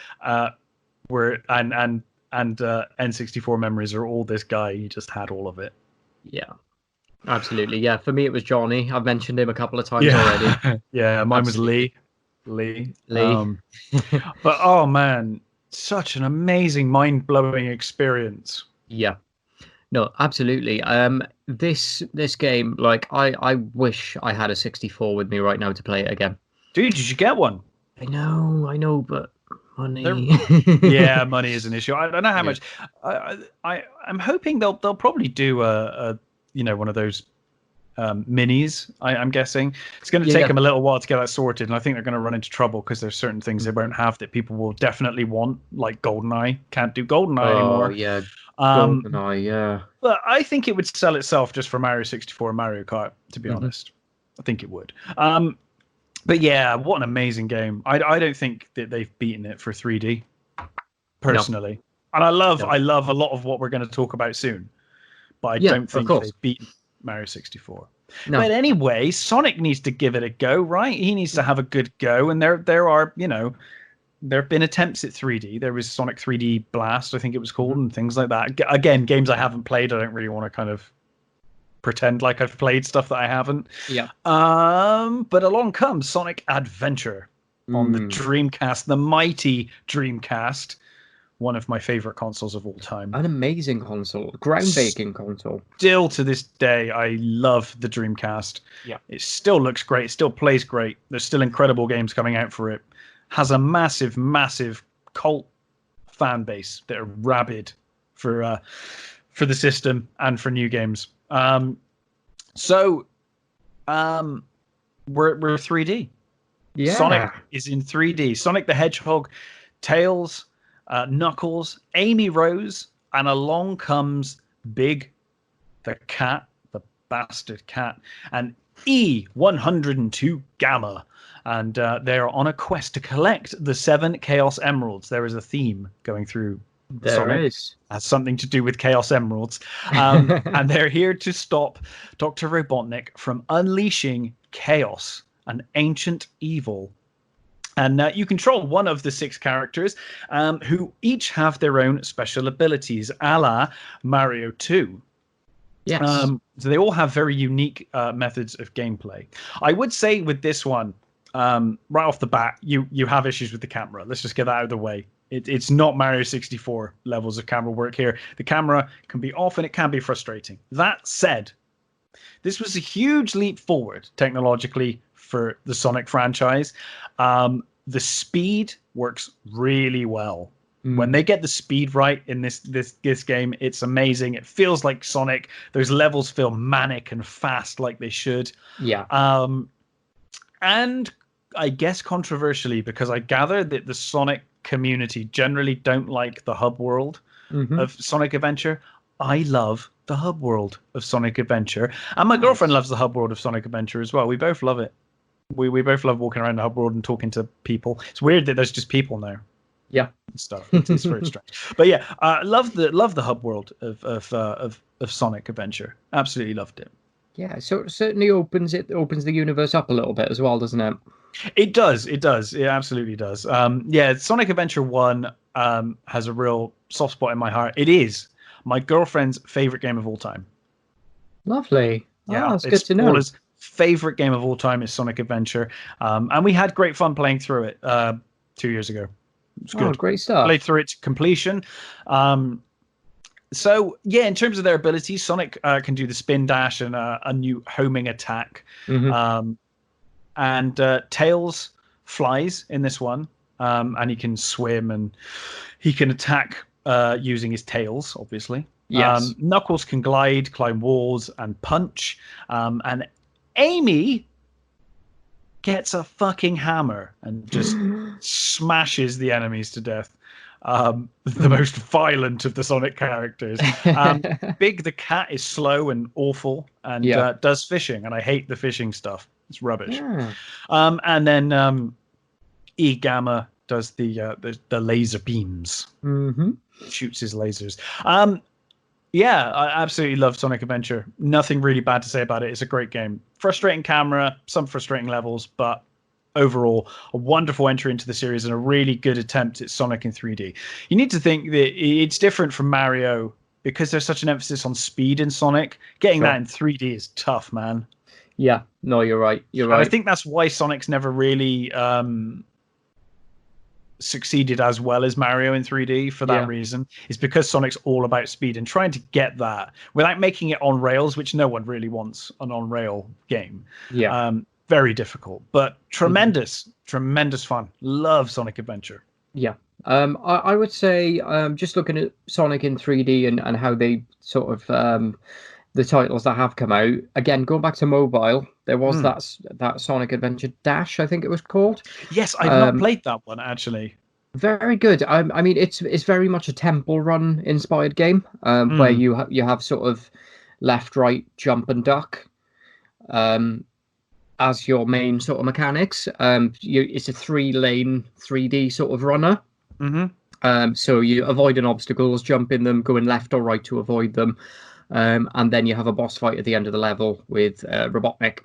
were and N64 memories are all this guy. He just had all of it. Yeah, absolutely. Yeah, for me it was Johnny. I've mentioned him a couple of times already. Yeah, mine was Lee. But oh man, such an amazing, mind-blowing experience. Yeah. No, absolutely. This game, like, I wish I had a 64 with me right now to play it again. Dude, did you get one? I know, but Money. Yeah, money is an issue. I don't know how Yeah. much. I'm hoping they'll probably do a one of those minis. I'm guessing it's going to take Yeah. them a little while to get that sorted, and I think they're going to run into trouble because there's certain things they won't have that people will definitely want, like GoldenEye. Can't do GoldenEye Oh, anymore. yeah. Um, GoldenEye, yeah. but I think it would sell itself just for Mario 64 and Mario Kart. To be honest, I think it would. But yeah, what an amazing game. I don't think that they've beaten it for 3D No, personally, and I love no. a lot of what we're going to talk about soon. But I Yeah, don't of think course. they've beaten Mario 64. No. But anyway, Sonic needs to give it a go, right? He needs to have a good go, and there are there have been attempts at 3D. There was Sonic 3D Blast, I think it was called, and things like that. Again, games I haven't played. I don't really want to kind of pretend like I've played stuff that I haven't. Yeah. But along comes Sonic Adventure on the Mm. Dreamcast, the mighty Dreamcast, one of my favorite consoles of all time. An amazing console. Groundbreaking console. Still to this day, I love the Dreamcast. Yeah. It still looks great. It still plays great. There's still incredible games coming out for it. Has a massive, massive cult fan base that are rabid for the system and for new games. So we're 3D. Yeah. Sonic is in 3D. Sonic the Hedgehog, Tails, Knuckles, Amy Rose, and along comes Big the cat, the bastard cat, and E102 Gamma. And they're on a quest to collect the 7 Chaos Emeralds. There is a theme going through Sonic. Is. Has something to do with Chaos Emeralds. And they're here to stop Dr. Robotnik from unleashing chaos, an ancient evil. And you control one of the 6 characters who each have their own special abilities, a la Mario 2. Yes. So they all have very unique methods of gameplay. I would say with this one, right off the bat, you have issues with the camera. Let's just get that out of the way. It's not Mario 64 levels of camera work here. The camera can be off and it can be frustrating. That said, this was a huge leap forward technologically for the Sonic franchise. The speed works really well. When they get the speed right in this game, it's amazing. It feels like Sonic. Those levels feel manic and fast like they should. Yeah. And I guess controversially, because I gather that the Sonic community generally don't like the hub world of Sonic Adventure. I love the hub world of Sonic Adventure. And my girlfriend loves the hub world of Sonic Adventure as well. We both love it. We both love walking around the hub world and talking to people. It's weird that there's just people now. Yeah. And stuff. It's very strange. But yeah, love the hub world of Sonic Adventure. Absolutely loved it. Yeah, so it certainly opens the universe up a little bit as well, doesn't it? It does. It absolutely does. Yeah, Sonic Adventure 1 has a real soft spot in my heart. It is my girlfriend's favorite game of all time. Lovely. Yeah, that's good to know. Paula's favorite game of all time is Sonic Adventure. And we had great fun playing through it 2 years ago. It's good. Oh, great stuff. Played through it to completion. So, yeah, in terms of their abilities, Sonic can do the spin dash and a new homing attack. And Tails flies in this one, and he can swim and he can attack using his tails, obviously. Yes. Knuckles can glide, climb walls, and punch. And Amy gets a fucking hammer and just smashes the enemies to death. The most violent of the Sonic characters. Big the cat is slow and awful and does fishing, and I hate the fishing stuff. It's rubbish. Yeah. And then E Gamma does the laser beams. Shoots his lasers. Yeah, I absolutely love Sonic Adventure. Nothing really bad to say about it. It's a great game. Frustrating camera, some frustrating levels, but overall, a wonderful entry into the series and a really good attempt at Sonic in 3D. You need to think that it's different from Mario because there's such an emphasis on speed in Sonic. Getting that in 3D is tough, man. Yeah, no, you're right. You're right. And I think that's why Sonic's never really succeeded as well as Mario in 3D for that reason. Is because Sonic's all about speed and trying to get that without making it on rails, which no one really wants an on-rail game. Yeah. Very difficult, but tremendous fun. Love Sonic Adventure. Yeah. I would say just looking at Sonic in 3D and how they sort of the titles that have come out. Again, going back to mobile, there was Mm. that Sonic Adventure Dash, I think it was called. Yes, I've not Um, played that one actually. very good. I mean, it's very much a Temple Run inspired game, where Mm. you have sort of left, right, jump, and duck. Um, as your main sort of mechanics. It's a 3-lane 3D sort of runner. Hmm. So you avoiding obstacles, jumping them, going left or right to avoid them, and then you have a boss fight at the end of the level with Robotnik.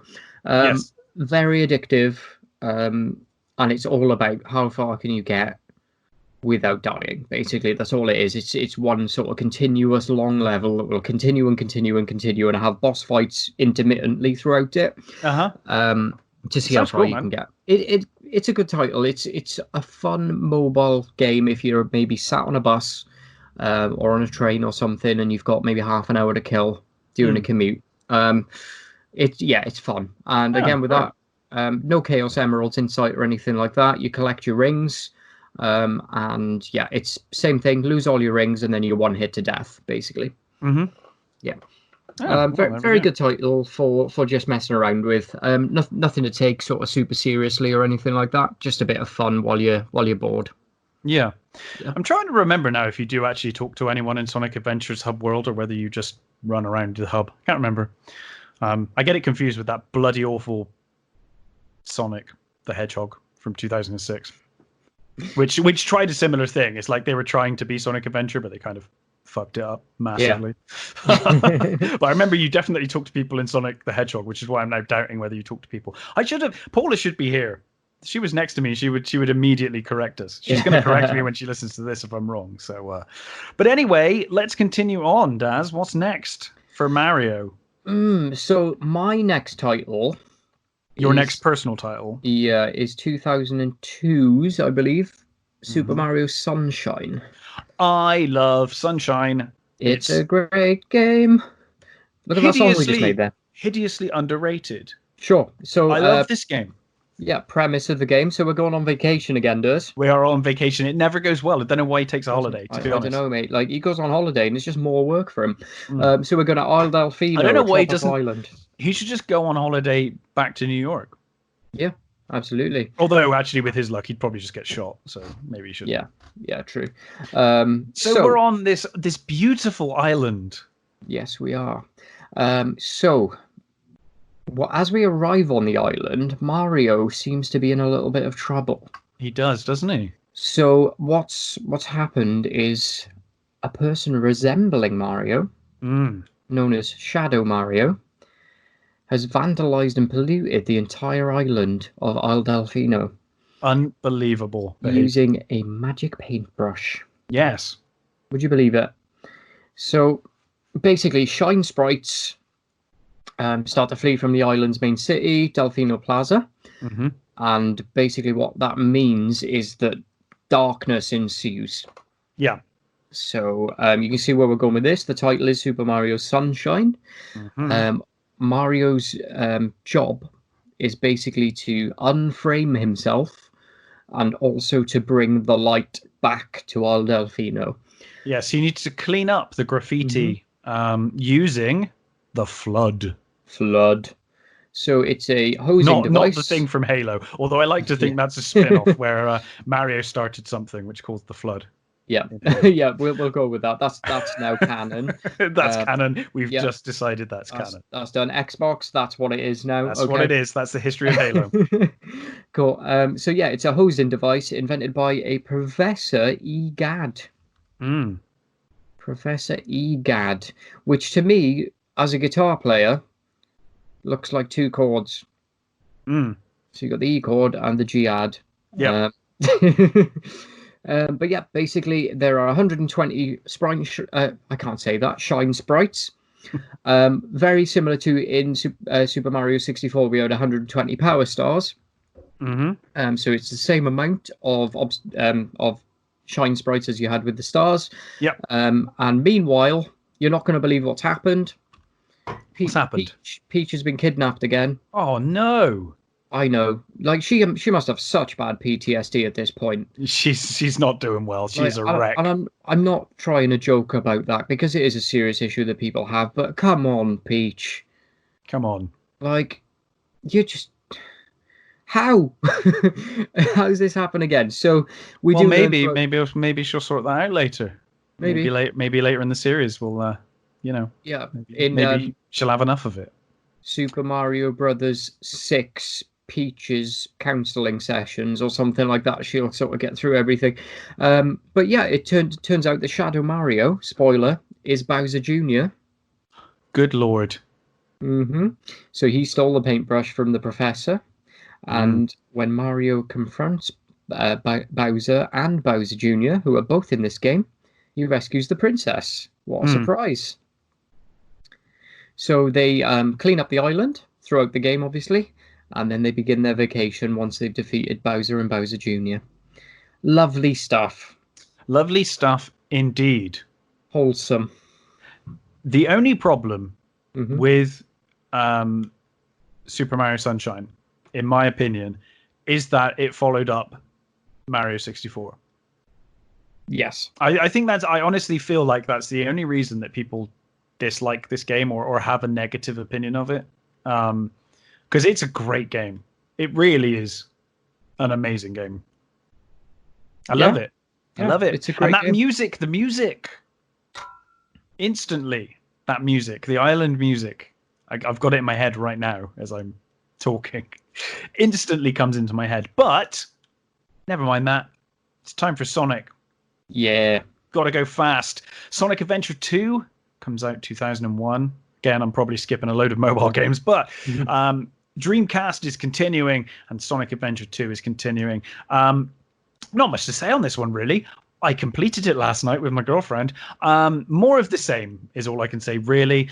Yes. Very addictive, and it's all about how far can you get without dying. Basically, that's all it is. It's one sort of continuous long level that will continue and continue and continue, and have boss fights intermittently throughout it. Uh-huh. To see how Sounds far cool, you man. can get. It's a good title. It's a fun mobile game if you're maybe sat on a bus or on a train or something, and you've got maybe half an hour to kill during a Mm. commute. It's fun. And Yeah, again with right. that, no Chaos Emeralds in sight or anything like that. You collect your rings. And yeah, it's same thing. Lose all your rings, and then you're one hit to death, basically. Mm-hmm. Yeah. Oh, well, Very, there we very go. good title for just messing around with. Nothing to take sort of super seriously or anything like that. Just a bit of fun while you're bored. Yeah. Yeah. I'm trying to remember now if you do actually talk to anyone in Sonic Adventures Hub World or whether you just run around the hub. I can't remember. I get it confused with that bloody awful Sonic the Hedgehog from 2006, which tried a similar thing. It's like they were trying to be Sonic Adventure, but they kind of fucked it up Yeah. massively. But I remember you definitely talk to people in Sonic the Hedgehog, which is why I'm now doubting whether you talk to people. I should have. Paula should be here. She was next to me. She would immediately correct us. She's going to correct me when she listens to this if I'm wrong. So, but anyway, let's continue on. Daz, what's next for Mario? So my next title Your next is personal title. is 2002's, I believe, Super Hmm. Mario Sunshine. I love Sunshine. It's a It's great game. Look at that song we just made hideously, there. hideously underrated. Sure. So I love this game. yeah, premise of the game. So we're going on vacation again, Durs. We are on vacation. It never goes well. I don't know why he takes a holiday, to be I don't honest. know, mate. Like he goes on holiday and it's just more work for him. Mm. So we're going to Isle I don't Delfino, know a why he tropical doesn't. island. He should just go on holiday back to New York. Yeah, absolutely. Although, actually, with his luck, he'd probably just get shot. So maybe he shouldn't. Yeah, true. So we're on this beautiful island. Yes, we are. So as we arrive on the island, Mario seems to be in a little bit of trouble. He does, doesn't he? So what's happened is a person resembling Mario, Mm. known as Shadow Mario, has vandalized and polluted the entire island of Isle Delfino Unbelievable behavior. using a magic paintbrush. Yes. Would you believe it? So basically, shine sprites start to flee from the island's main city, Delfino Plaza. Hmm. And basically, what that means is that darkness ensues. Yeah. So you can see where we're going with this. The title is Super Mario Sunshine. Hmm. Mario's job is basically to unframe himself and also to bring the light back to Isle Delfino. Yes, he needs to clean up the graffiti using the flood. Flood. So it's a hosing device. Not the thing from Halo, although I like to think that's a spin-off where Mario started something which caused the flood. Yeah, yeah, we'll go with that. That's now canon. That's canon. We've yeah. just decided that's canon. That's done. Xbox, that's what it is now. That's what it is. That's the history of Halo. Cool. So yeah, it's a hosing device invented by a Professor Egad. Mm. Professor Egad, which to me, as a guitar player, looks like two chords. Mm. So you got the E chord and the G-ad. Yeah. But yeah, basically there are 120 I can't say that, shine sprites. Very similar to in Super Mario 64, we had 120 power stars. Mm-hmm. So it's the same amount of shine sprites as you had with the stars. Yep. And meanwhile, you're not going to believe what's happened. What's happened? Peach has been kidnapped again. Oh no! I know. Like she must have such bad PTSD at this point. She's not doing well. Like, She's a wreck. I'm not trying to joke about that because it is a serious issue that people have. But come on, Peach. Come on. Like, you just how? How does this happen again? So we Well, do learn throughout, maybe she'll sort that out later. maybe, Maybe later in the series we'll you know, yeah, maybe in she'll have enough of it. Super Mario Brothers 6 Peach's counseling sessions or something like that. She'll sort of get through everything. But yeah, it turns out the Shadow Mario, spoiler, is Bowser Jr. Good Lord. So he stole the paintbrush from the professor, Mm. and when Mario confronts Bowser and Bowser Jr., who are both in this game, he rescues the princess. What a Mm. surprise! So they clean up the island throughout the game, obviously, and then they begin their vacation once they've defeated Bowser and Bowser Jr. Lovely stuff. Lovely stuff indeed. Wholesome. The only problem Hmm. with Super Mario Sunshine, in my opinion, is that it followed up Mario 64. Yes. I think I honestly feel like that's the only reason that people dislike this game or have a negative opinion of it. Because it's a great game. It really is an amazing game. I love it. I Yeah, love it. it's a And great that game. music, the music, instantly, that music, the island music, I've got it in my head right now as I'm talking, instantly comes into my head. But never mind that. It's time for Sonic. Yeah. Got to go fast. Sonic Adventure 2 comes out 2001. Again, I'm probably skipping a load of mobile games, but Dreamcast is continuing and Sonic Adventure 2 is continuing. Not much to say on this one, really. I completed it last night with my girlfriend. More of the same is all I can say, really.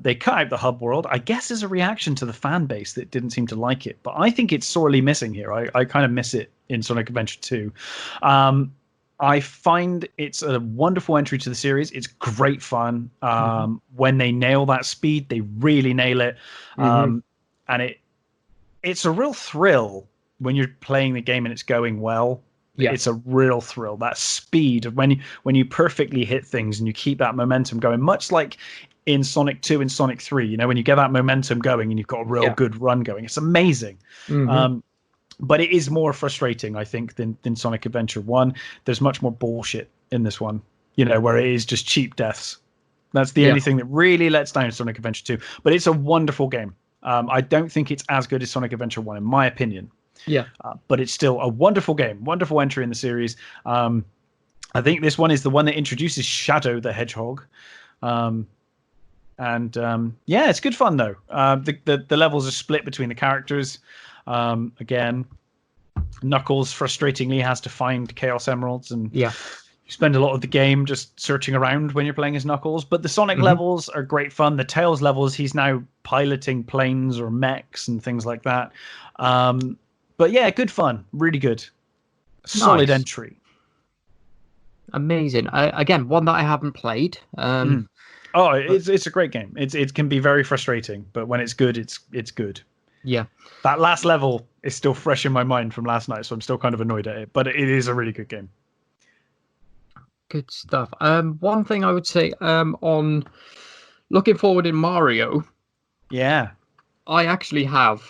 They cut out the hub world, I guess, as a reaction to the fan base that didn't seem to like it. But I think it's sorely missing here. I kind of miss it in Sonic Adventure 2. I find it's a wonderful entry to the series. It's great fun. When they nail that speed, they really nail it. And it's a real thrill when you're playing the game and it's going well. Yeah. It's a real thrill. That speed of when you perfectly hit things and you keep that momentum going, much like in Sonic 2 and Sonic 3, you know, when you get that momentum going and you've got a real good run going. It's amazing. But it is more frustrating, I think, than Sonic Adventure 1. There's much more bullshit in this one, you know, where it is just cheap deaths. That's the only thing that really lets down Sonic Adventure 2. But it's a wonderful game. I don't think it's as good as Sonic Adventure 1, in my opinion. Yeah. But it's still a wonderful game, wonderful entry in the series. I think this one is the one that introduces Shadow the Hedgehog. Yeah, it's good fun, though. The levels are split between the characters. Again, Knuckles frustratingly has to find Chaos Emeralds, and you spend a lot of the game just searching around when you're playing as Knuckles. But the Sonic levels are great fun. The Tails levels, he's now piloting planes or mechs and things like that. But yeah, good fun, really good, solid entry. Amazing. Again, one that I haven't played. Oh, it's a great game. It can be very frustrating, but when it's good, it's good. Yeah. That last level is still fresh in my mind from last night, so I'm still kind of annoyed at it. But it is a really good game. Good stuff. One thing I would say on looking forward in Mario. Yeah. I actually have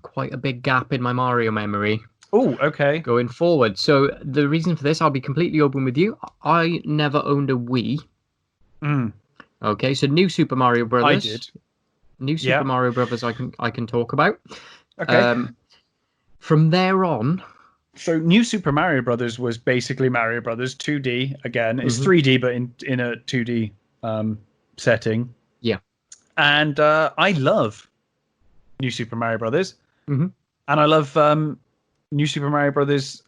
quite a big gap in my Mario memory. Oh, okay. Going forward. So the reason for this, I'll be completely open with you. I never owned a Wii. Okay, so New Super Mario Brothers. I did. New Super Mario Brothers I can talk about. Okay. From there on. So New Super Mario Brothers was basically Mario Brothers 2D again. It's 3D, but in a 2D setting. Yeah. And I love New Super Mario Brothers. And I love New Super Mario Brothers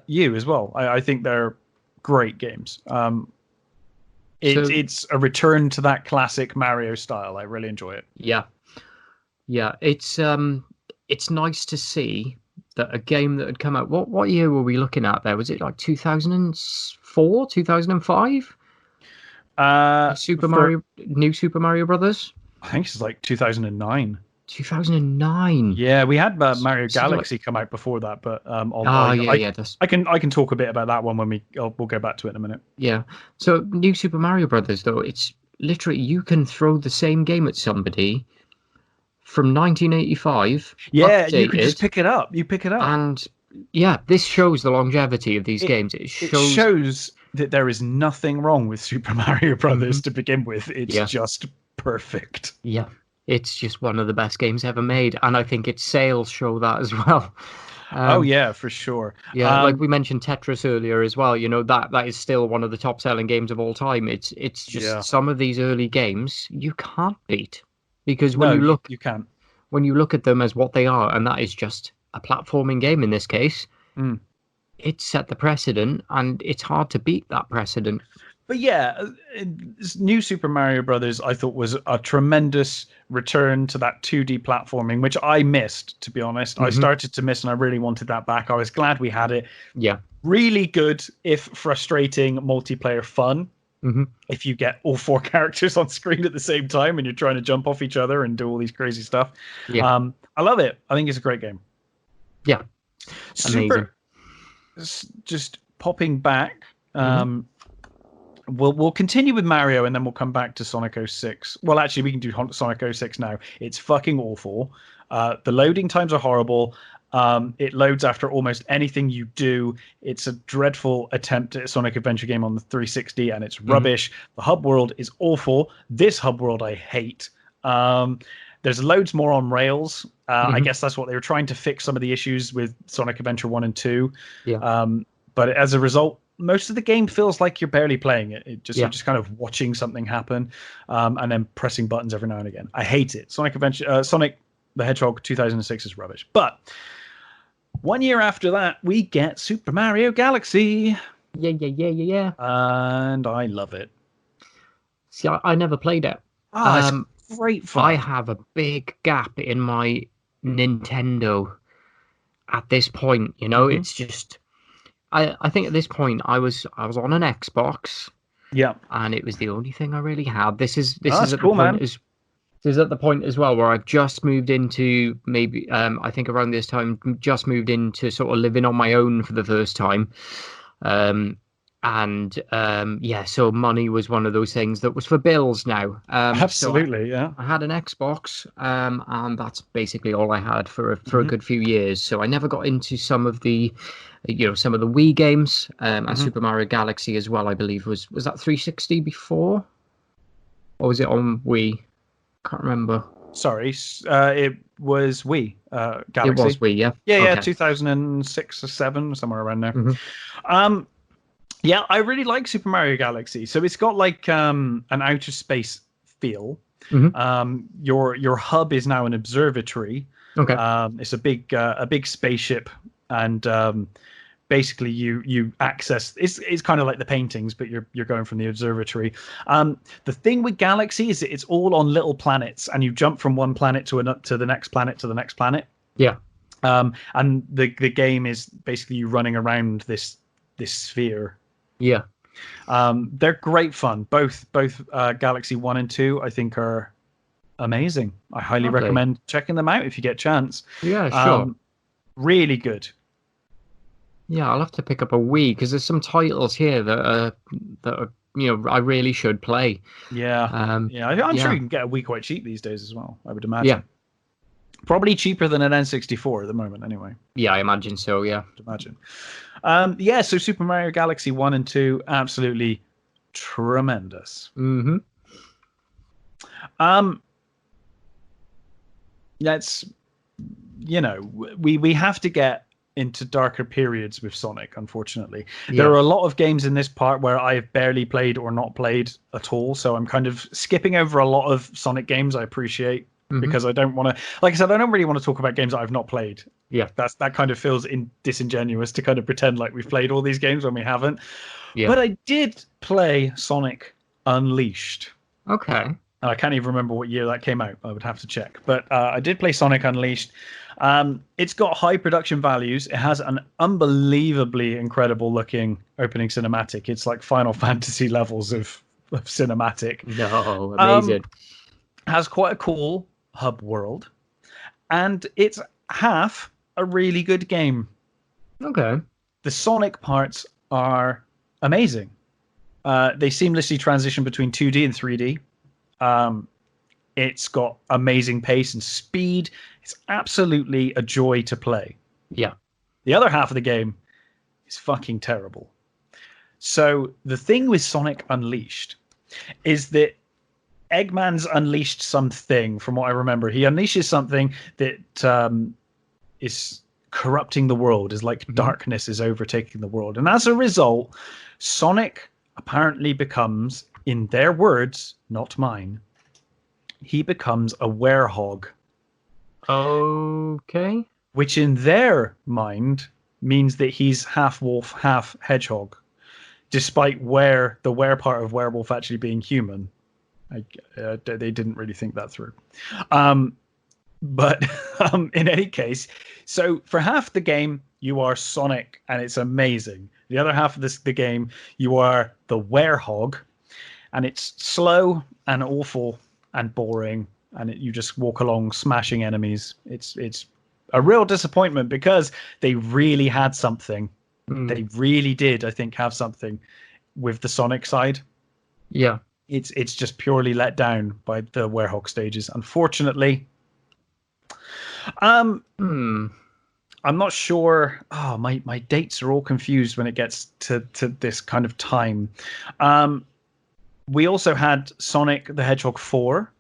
U as well. I think they're great games. It's a return to that classic Mario style. I really enjoy it. Yeah. It's nice to see that a game that had come out. What year were we looking at there? Was it like 2004, 2005? New Super Mario Brothers. I think it's like 2009. 2009. Yeah, we had Mario So, like, Galaxy come out before that, but yeah. I can talk a bit about that one when we'll go back to it in a minute. Yeah. So New Super Mario Brothers, though, it's literally you can throw the same game at somebody from 1985, Yeah, you can just updated, pick it up. You pick it up. and yeah, this shows the longevity of these It games. It it shows. shows that there is nothing wrong with Super Mario Brothers Mhm. to begin with. It's Yeah, just perfect. yeah. It's just one of the best games ever made, and I think its sales show that as well. Oh Um, yeah, for sure. yeah, like we mentioned Tetris earlier as well. You know that is still one of the top selling games of all time. It's just Yeah. some of these early games you can't beat because No, you can't. when you look at them as what they are, and that is just a platforming game in this case, Mm. it set the precedent, and it's hard to beat that precedent. But yeah, New Super Mario Brothers I thought was a tremendous return to that 2D platforming, which I missed, to be honest. I Hmm. started to miss and I really wanted that back. I was glad we had it. Yeah. Really good, if frustrating, multiplayer fun. Hmm. If you get all four characters on screen at the same time and you're trying to jump off each other and do all these crazy stuff. Yeah. I love it. I think it's a great game. Yeah. Amazing. Super. Just popping back. Hmm. We'll continue with Mario and then we'll come back to Sonic 06. Well, actually, we can do Sonic 06 now. It's fucking awful. The loading times are horrible. It loads after almost anything you do. It's a dreadful attempt at a Sonic Adventure game on the 360, and it's rubbish. The hub world is awful. This hub world I hate. There's loads more on rails. I guess that's what they were trying to fix some of the issues with Sonic Adventure 1 and 2. Yeah. But as a result, most of the game feels like you're barely playing it. You're Yeah. just kind of watching something happen, and then pressing buttons every now and again. I hate it. Sonic the Hedgehog 2006 is rubbish. But 1 year after that, we get Super Mario Galaxy. Yeah. And I love it. See, I never played it. It's great fun. I have a big gap in my Nintendo at this point. You know, it's just I think at this point I was on an Xbox. Yeah. And it was the only thing I really had. This is That's at cool, the point man. this is at the point as well where I've just moved into maybe I think around this time just moved into sort of living on my own for the first time. Yeah, so money was one of those things that was for bills now. Absolutely, yeah. I had an Xbox, and that's basically all I had for a good few years. So I never got into some of the Wii games, and Super Mario Galaxy as well. I believe was that 360 before, or was it on Wii? Can't remember. Sorry, it was Wii Galaxy. It was Wii, yeah. Yeah, Okay. 2006 or 7, somewhere around there. Mm-hmm. Yeah, I really like Super Mario Galaxy. So it's got like an outer space feel. Mm-hmm. Your hub is now an observatory. Okay. It's a big spaceship, and basically you access. It's kind of like the paintings, but you're going from the observatory. The thing with Galaxy is that it's all on little planets, and you jump from one planet to the next planet to the next planet. Yeah. And the game is basically you running around this sphere. Yeah. They're great fun. Both Galaxy 1 and 2 I think are amazing. I highly recommend checking them out if you get a chance. Yeah, sure. Really good. Yeah, I'll have to pick up a Wii because there's some titles here that are I really should play. Yeah. I'm sure you can get a Wii quite cheap these days as well, I would imagine. Yeah. Probably cheaper than an N64 at the moment, anyway. Yeah, I imagine so, yeah. I'd imagine. So Super Mario Galaxy 1 and 2, absolutely tremendous. Mm-hmm. Let's, we have to get into darker periods with Sonic, unfortunately. Yeah. There are a lot of games in this part where I've barely played or not played at all, so I'm kind of skipping over a lot of Sonic games I appreciate. Because I don't want to, like I said, I don't really want to talk about games that I've not played. Yeah, that kind of feels disingenuous to kind of pretend like we've played all these games when we haven't. Yeah. But I did play Sonic Unleashed. Okay. I can't even remember what year that came out. I would have to check. But I did play Sonic Unleashed. It's got high production values. It has an unbelievably incredible looking opening cinematic. It's like Final Fantasy levels of cinematic. No, amazing. Has quite a cool hub world. and it's half a really good game. Okay. The Sonic parts are amazing. They seamlessly transition between 2D and 3D. It's got amazing pace and speed. It's absolutely a joy to play. Yeah. The other half of the game is fucking terrible. So the thing with Sonic Unleashed is that Eggman's unleashed something, from what I remember. He unleashes something that is corrupting the world, is like darkness is overtaking the world. And as a result, Sonic apparently becomes, in their words, not mine, he becomes a werehog. Okay. Which in their mind means that he's half wolf, half hedgehog, despite the were part of werewolf actually being human. They didn't really think that through. But in any case, so for half the game, you are Sonic, and it's amazing. The other half of the game, you are the werehog, and it's slow and awful and boring, and you just walk along smashing enemies. It's a real disappointment because they really had something. They really did, I think, have something with the Sonic side. Yeah. It's just purely let down by the werehog stages, unfortunately. I'm not sure. Oh, my dates are all confused when it gets to this kind of time. We also had Sonic the Hedgehog 4,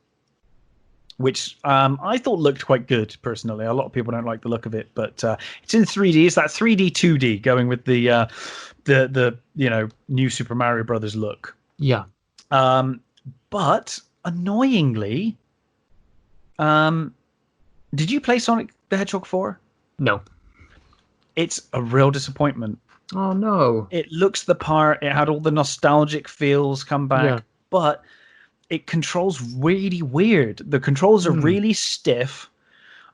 which I thought looked quite good personally. A lot of people don't like the look of it, but it's in 3D. It's that 3D 2D going with the new Super Mario Brothers look. Yeah. But annoyingly, did you play Sonic the Hedgehog 4? No. It's a real disappointment. Oh no. It looks the part. It had all the nostalgic feels come back, but it controls really weird. The controls are really stiff.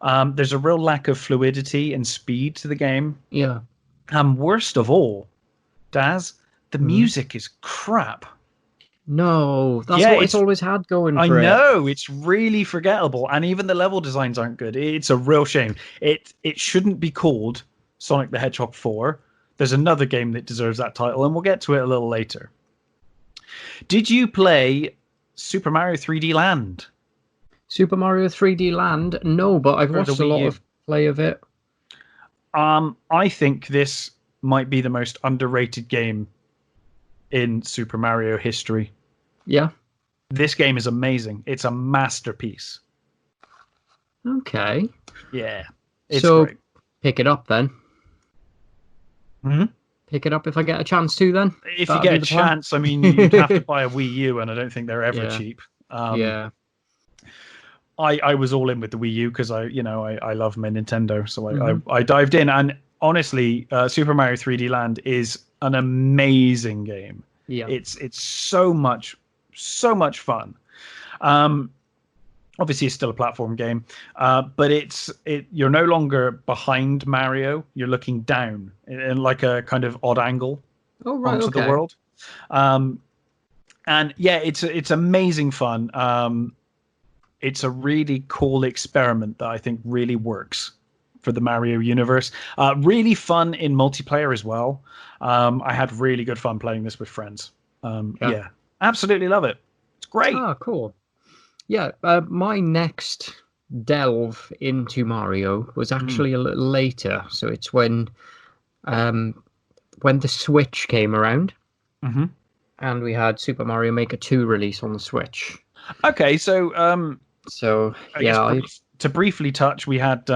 There's a real lack of fluidity and speed to the game. Yeah. And worst of all, Daz, the music is crap. No, that's what it's always had going for it. I know, it's really forgettable, and even the level designs aren't good. It's a real shame. It shouldn't be called Sonic the Hedgehog 4. There's another game that deserves that title, and we'll get to it a little later. Did you play Super Mario 3D Land? Super Mario 3D Land? No, but I've watched a lot of play of it. I think this might be the most underrated game in Super Mario history. Yeah. This game is amazing. It's a masterpiece. Okay. Yeah. It's so great. Pick it up then. Pick it up if I get a chance to then. If you get a chance, I mean, you'd have to buy a Wii U, and I don't think they're ever cheap. Yeah. I was all in with the Wii U because I love my Nintendo, so I dived in, and honestly, Super Mario 3D Land is an amazing game. Yeah. It's so much fun. Obviously it's still a platform game, but you're no longer behind Mario. You're looking down in like a kind of odd angle onto the world. And yeah, it's amazing fun. It's a really cool experiment that I think really works for the Mario universe. Really fun in multiplayer as well. I had really good fun playing this with friends. Yeah, absolutely love it. It's great. Ah, cool. Yeah, my next delve into Mario was actually a little later. So it's when the Switch came around, and we had Super Mario Maker 2 release on the Switch. Okay, so to briefly touch, we had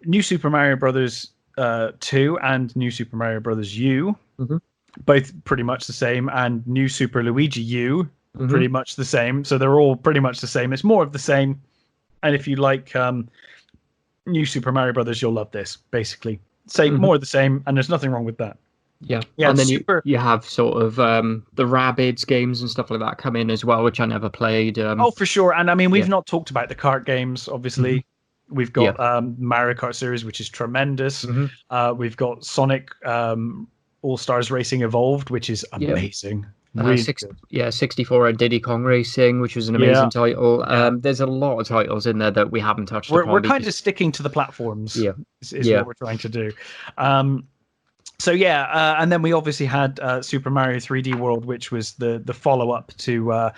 New Super Mario Brothers 2 and New Super Mario Brothers U, both pretty much the same, and New Super Luigi U, pretty much the same. So they're all pretty much the same. It's more of the same. And if you like New Super Mario Brothers, you'll love this. Basically, more of the same, and there's nothing wrong with that. Yeah, and then you have sort of the Rabbids games and stuff like that come in as well, which I never played. Oh, for sure. And I mean, we've not talked about the kart games, obviously. We've got Mario Kart series, which is tremendous. We've got Sonic All-Stars Racing Evolved, which is amazing. Really good. 64 and Diddy Kong Racing, which was an Yeah. amazing title. Yeah. There's a lot of titles in there that we haven't touched We're upon kind because of sticking to the platforms. yeah, Is yeah, what we're trying to do. So yeah, and then we obviously had Super Mario 3D World, which was the follow up to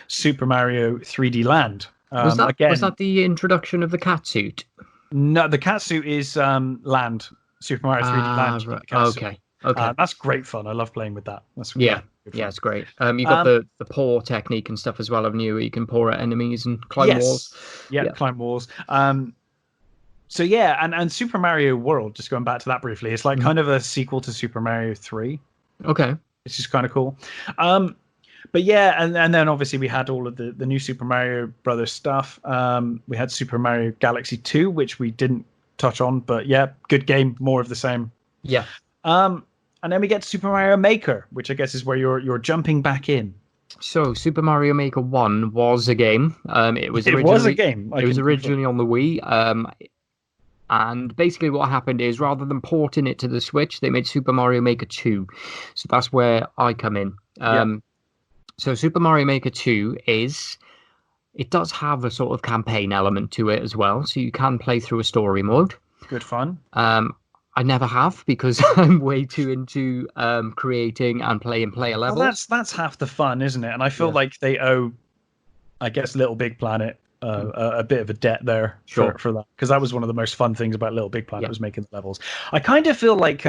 Super Mario 3D Land. was Again, that the introduction of the cat suit? no, the cat suit is Land, Super Mario 3D Land. You get Right. the cat suit. Okay, okay. That's great fun. I love playing with that. That's Yeah, good yeah, fun. it's great. You got Um, the pour technique and stuff as well, haven't you? Where you can pour at enemies and climb walls. yes, yeah, Yeah. climb walls. So yeah, and Super Mario World, just going back to that briefly, it's like Mhm. kind of a sequel to Super Mario 3. Okay. It's just kind of cool. But yeah, and then obviously we had all of the new Super Mario Brothers stuff. We had Super Mario Galaxy 2, which we didn't touch on, but yeah, good game, more of the same. Yeah. And then we get Super Mario Maker, which I guess is where you're jumping back in. So Super Mario Maker 1 was a game. It was a game. I it was can confirm. originally on the Wii. And basically what happened is rather than porting it to the Switch, they made Super Mario Maker 2. So that's where I come in. Yeah, So Super Mario Maker 2 it does have a sort of campaign element to it as well. So you can play through a story mode. good fun. I never have because I'm way too into creating and playing player Well, levels. that's half the fun, isn't it? And I feel Yeah, like they owe, I guess, Little Big Planet a bit of a debt there sure. for that, because that was one of the most fun things about Little Big Planet Yeah. was making the levels. I kind of feel like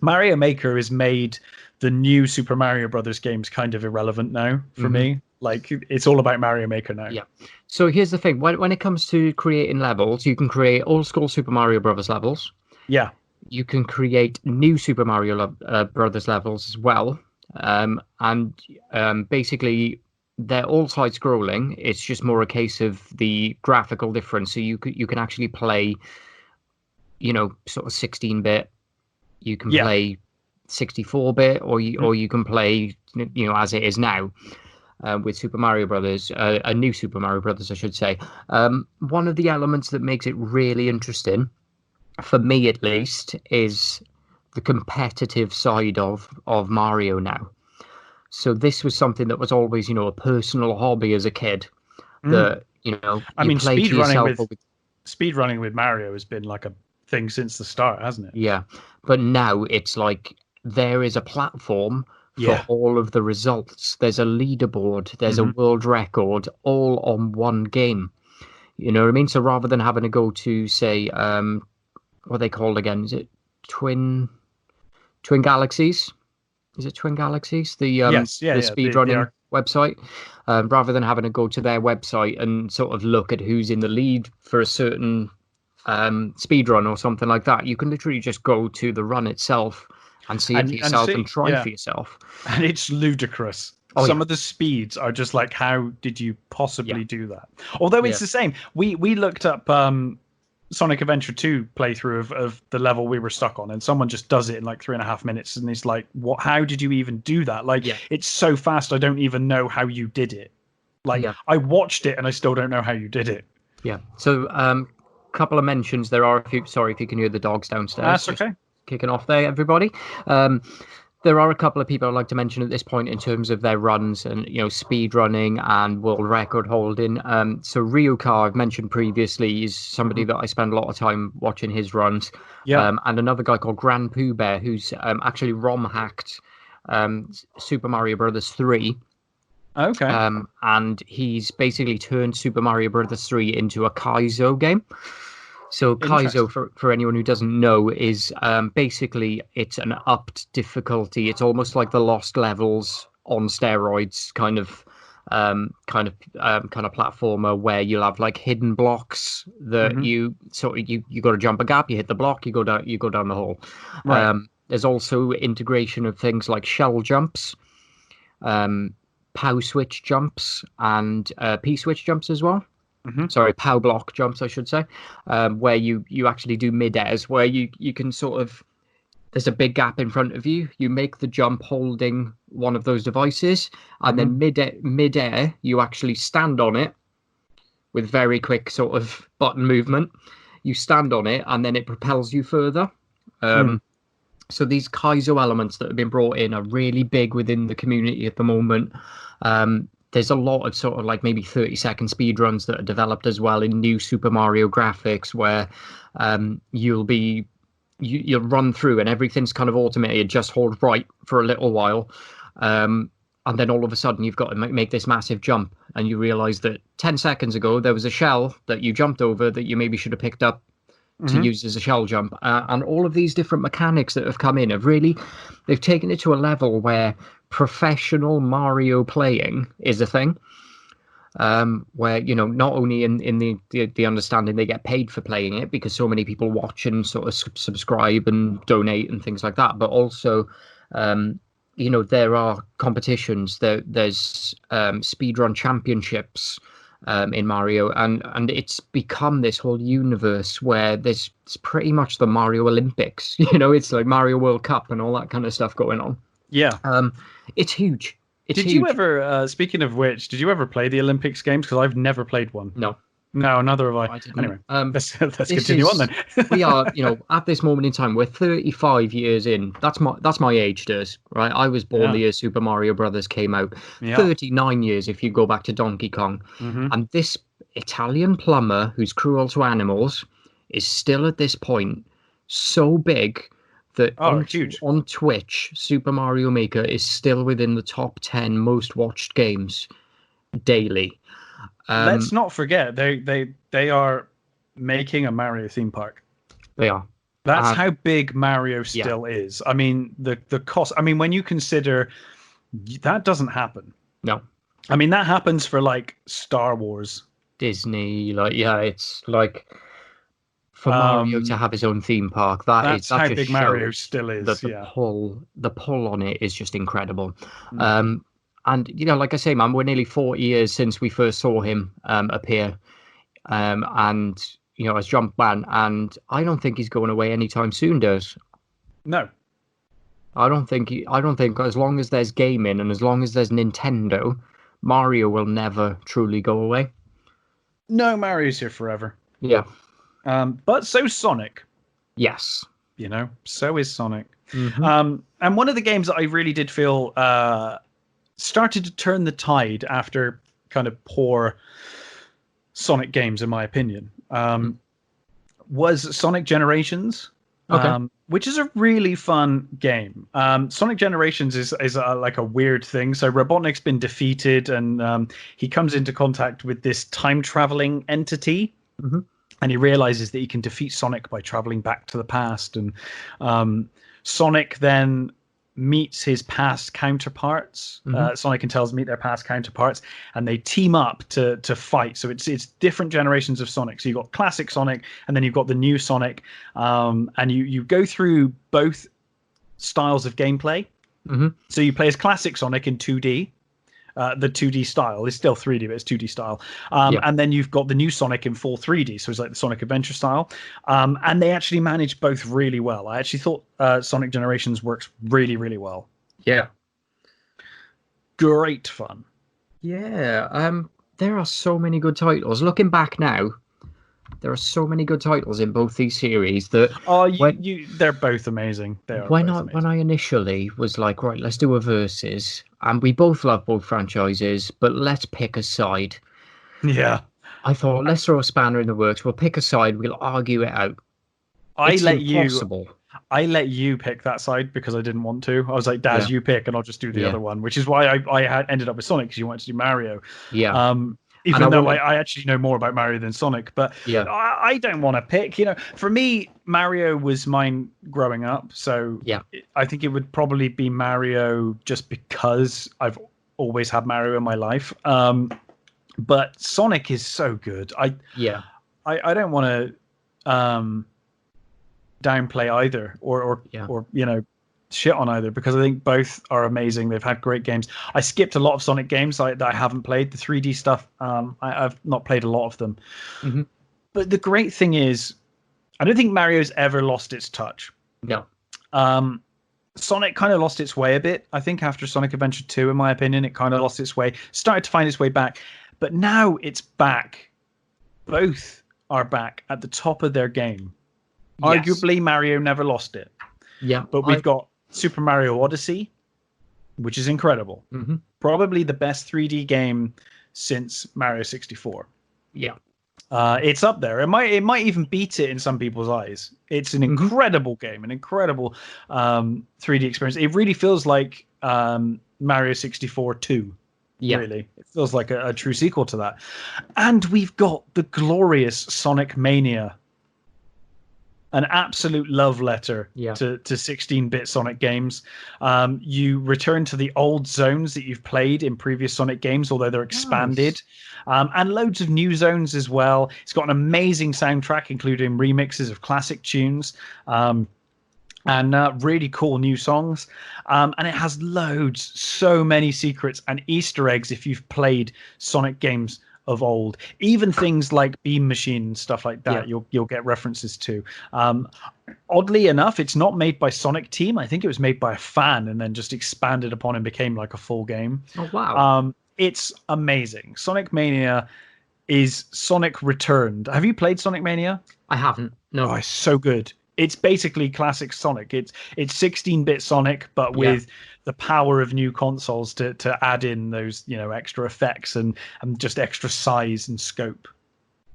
Mario Maker has made the new Super Mario Brothers games kind of irrelevant now for me. Like it's all about Mario Maker now. Yeah. So here's the thing: when it comes to creating levels, you can create old school Super Mario Brothers levels. Yeah. You can create new Super Mario Brothers levels as well, and basically they're all side scrolling. It's just more a case of the graphical difference. So you can actually play, sort of 16-bit. You can Yeah. play 64-bit, or you can play as it is now. With Super Mario Brothers, a new Super Mario Brothers, I should say. One of the elements that makes it really interesting, for me at least, is the competitive side of Mario now. So this was something that was always, a personal hobby as a kid. That I you mean, play to yourself. speed running with Mario has been like a thing since the start, hasn't it? Yeah, but now it's like there is a platform for Yeah. all of the results. There's a leaderboard, there's a Mhm. world record, all on one game. You know what I mean? So rather than having to go to, say, what are they called again? Is it Twin Galaxies? Is it Twin Galaxies? Yes. Yeah. The Yeah. They speedrunning are. website. Rather than having to go to their website and sort of look at who's in the lead for a certain speed run or something like that, you can literally just go to the run itself and see it for And yourself and see, try yeah, for yourself. and it's ludicrous. Oh Some yeah, of the speeds are just like, how did you yeah, possibly do that? Although it's yeah, the same. We looked up Sonic Adventure 2 playthrough of the level we were stuck on, and someone just does it in like 3.5 minutes, and it's like, what? How did you even do that? Like, yeah, it's so fast. I don't even know how you did it. Like, yeah, I watched it, and I still don't know how you did it. yeah. So couple of mentions. There are a few. Sorry if you can hear the dogs downstairs. That's Just okay. kicking off there, everybody. There are a couple of people I'd like to mention at this point in terms of their runs and speed running and world record holding. So Ryuka, I've mentioned previously, is somebody that I spend a lot of time watching his runs. Yeah. And another guy called Grand Pooh Bear, who's actually ROM hacked Super Mario Brothers 3. Okay. And he's basically turned Super Mario Brothers 3 into a Kaizo game. So Kaizo, Interesting. for anyone who doesn't know, is basically it's an upped difficulty. It's almost like the Lost Levels on steroids, kind of platformer where you'll have like hidden blocks that Hmm. you got to jump a gap, you hit the block, you go down the hole. Right. There's also integration of things like shell jumps, POW switch jumps, and P switch jumps as well. Hmm. Sorry, POW block jumps, I should say, where you actually do mid-airs, where you can sort of, there's a big gap in front of you. You make the jump holding one of those devices, and Hmm. then mid-air, you actually stand on it with very quick sort of button movement. You stand on it, and then it propels you further. Mm. So these Kaizo elements that have been brought in are really big within the community at the moment. There's a lot of sort of like maybe 30-second speed runs that are developed as well in new Super Mario graphics, where you'll run through and everything's kind of automated. Just hold right for a little while, and then all of a sudden you've got to make this massive jump, and you realize that 10 seconds ago there was a shell that you jumped over that you maybe should have picked up to use as a shell jump. And all of these different mechanics that have come in they've taken it to a level where professional Mario playing is a thing. Where, you know, not only in the understanding they get paid for playing it because so many people watch and sort of subscribe and donate and things like that, but also, you know, there are competitions. There's speedrun championships in Mario, and it's become this whole universe where it's pretty much the Mario Olympics. You know, it's like Mario World Cup and all that kind of stuff going on. Yeah. It's huge. Did you ever, speaking of which, did you ever play the Olympics games? Because I've never played one. No. No, neither have I. I didn't. Anyway, let's continue on then. We are, you know, at this moment in time, we're 35 years in. That's my age, Durs, right? I was born the year Super Mario Brothers came out. Yeah. 39 years if you go back to Donkey Kong. And this Italian plumber who's cruel to animals is still at this point so big that on Twitch, Super Mario Maker is still within the top 10 most watched games daily. Let's not forget they are making a Mario theme park. They are. That's how big Mario still is. I mean, the cost. I mean, when you consider that doesn't happen. No. I mean, that happens for like Star Wars, Disney. Like, yeah, it's like for Mario to have his own theme park. That's how big Mario still is. The pull on it is just incredible. And, you know, like I say, man, we're nearly 40 years since we first saw him appear. And, you know, as Jumpman, and I don't think he's going away anytime soon, Durs. No. I don't think as long as there's gaming and as long as there's Nintendo, Mario will never truly go away. No, Mario's here forever. Yeah. But so's Sonic. Yes. You know, so is Sonic. And one of the games that I really did feel started to turn the tide after kind of poor Sonic games, in my opinion, was Sonic Generations, which is a really fun game. Sonic Generations is like a weird thing. So Robotnik's been defeated, and he comes into contact with this time-traveling entity, and he realizes that he can defeat Sonic by traveling back to the past. And Sonic then meets his past counterparts. Sonic and Tails meet their past counterparts, and they team up to fight. So it's different generations of Sonic. So you've got classic Sonic, and then you've got the new Sonic, and you go through both styles of gameplay. So you play as classic Sonic in 2D. The 2D style is still 3D, but it's 2D style. And then you've got the new Sonic in full 3D, so it's like the Sonic Adventure style. And they actually manage both really well. I actually thought Sonic Generations works really, really well. Yeah. Great fun. Yeah. There are so many good titles. Looking back now, there are so many good titles in both these series that they're both amazing. When I initially was like, right, let's do a versus, and we both love both franchises, but let's pick a side. Yeah. I thought, let's throw a spanner in the works. We'll pick a side. We'll argue it out. I let you pick that side because I didn't want to. I was like, Daz, you pick, and I'll just do the other one, which is why I ended up with Sonic, because you wanted to do Mario. Yeah. Even though I actually know more about Mario than Sonic, but I don't want to pick. You know, for me, Mario was mine growing up, so I think it would probably be Mario just because I've always had Mario in my life. But Sonic is so good. I don't want to downplay either or you know, shit on either, because I think both are amazing. They've had great games. I skipped a lot of Sonic games that I haven't played. The 3D stuff, I've not played a lot of them. But the great thing is, I don't think Mario's ever lost its touch. No. Sonic kind of lost its way a bit, I think, after Sonic Adventure 2, in my opinion. It kind of lost its way, started to find its way back. But now it's back. Both are back at the top of their game. Yes. Arguably, Mario never lost it. Yeah. But we've got Super Mario Odyssey, which is incredible. Mm-hmm. Probably the best 3D game since Mario 64. Yeah. It's up there. It might even beat it in some people's eyes. It's an incredible game, an incredible 3D experience. It really feels like Mario 64 2. Yeah. Really, it feels like a true sequel to that. And we've got the glorious Sonic Mania, an absolute love letter to 16-bit Sonic games. You return to the old zones that you've played in previous Sonic games, although they're expanded, and loads of new zones as well. It's got an amazing soundtrack, including remixes of classic tunes. And really cool new songs. And it has so many secrets and Easter eggs if you've played Sonic games of old. Even things like Beam Machine and stuff like that, you'll get references to. Oddly enough, it's not made by Sonic Team. I think it was made by a fan and then just expanded upon and became like a full game. Oh, wow. It's amazing. Sonic Mania is Sonic Returned. Have you played Sonic Mania? I haven't. No. Oh, it's so good. It's basically classic Sonic. It's 16-bit Sonic, but with the power of new consoles to add in those extra effects and just extra size and scope.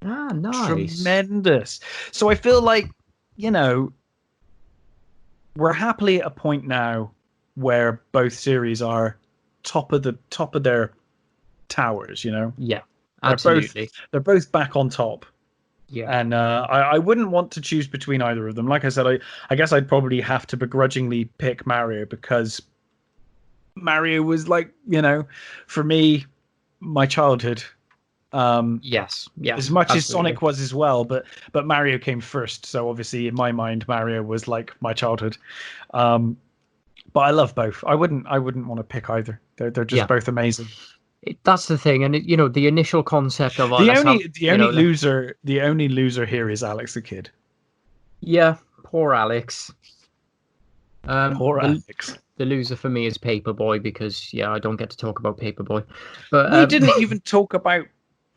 Ah, nice. Tremendous. So I feel like we're happily at a point now where both series are top of their towers. Yeah, absolutely. They're both back on top. Yeah. And I wouldn't want to choose between either of them. Like I said, I guess I'd probably have to begrudgingly pick Mario because Mario was for me, my childhood. Yes. As much as Sonic was as well, but Mario came first. So obviously in my mind, Mario was like my childhood. But I love both. I wouldn't want to pick either. They're just both amazing. That's the thing, and the initial concept of the only loser here is Alex the Kid. Yeah, poor Alex. Alex. The loser for me is Paperboy because I don't get to talk about Paperboy. But we didn't even talk about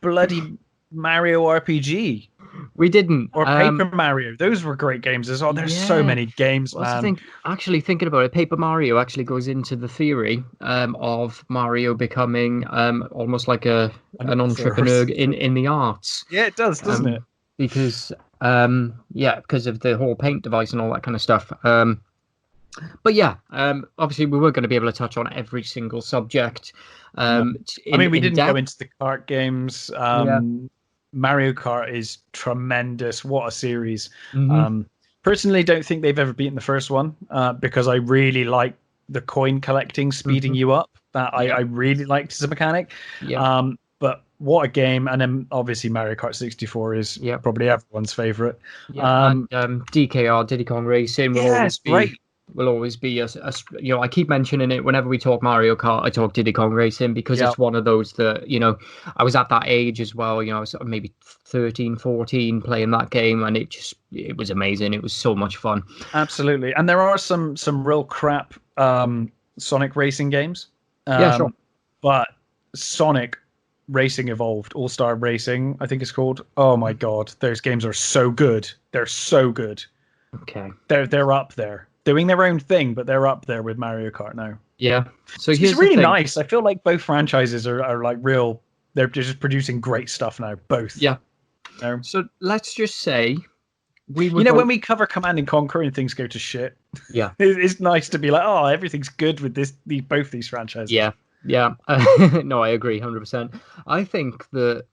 bloody Mario RPG. We didn't. Or Paper Mario. Those were great games as well. There's so many games, man. Actually, thinking about it, Paper Mario actually goes into the theory of Mario becoming almost like an entrepreneur in the arts. Yeah, it does, doesn't it? Because because of the whole paint device and all that kind of stuff. But obviously we were going to be able to touch on every single subject. We didn't go into the kart games. Mario Kart is tremendous. What a series. Personally, don't think they've ever beaten the first one because I really like the coin collecting, speeding you up. That I really liked as a mechanic. But what a game. And then obviously Mario Kart 64 is probably everyone's favorite. And DKR, Diddy Kong Racing, will always be I keep mentioning it whenever we talk Mario Kart. I talk Diddy Kong Racing because it's one of those that I was at that age as well. I was maybe 13, 14 playing that game, and it was amazing. It was so much fun. Absolutely. And there are some real crap Sonic racing games. Sure. But Sonic Racing Evolved, All-Star Racing, I think it's called. Oh my god, those games are so good. They're so good. Okay. They're up there. Doing their own thing, but they're up there with Mario Kart now. Yeah. So it's really nice. I feel like both franchises are like real. They're just producing great stuff now. Both. Yeah. So let's just say when we cover Command and Conquer and things go to shit. Yeah. It's nice to be like, oh, everything's good with both these franchises. Yeah. Yeah. No, I agree 100%. I think that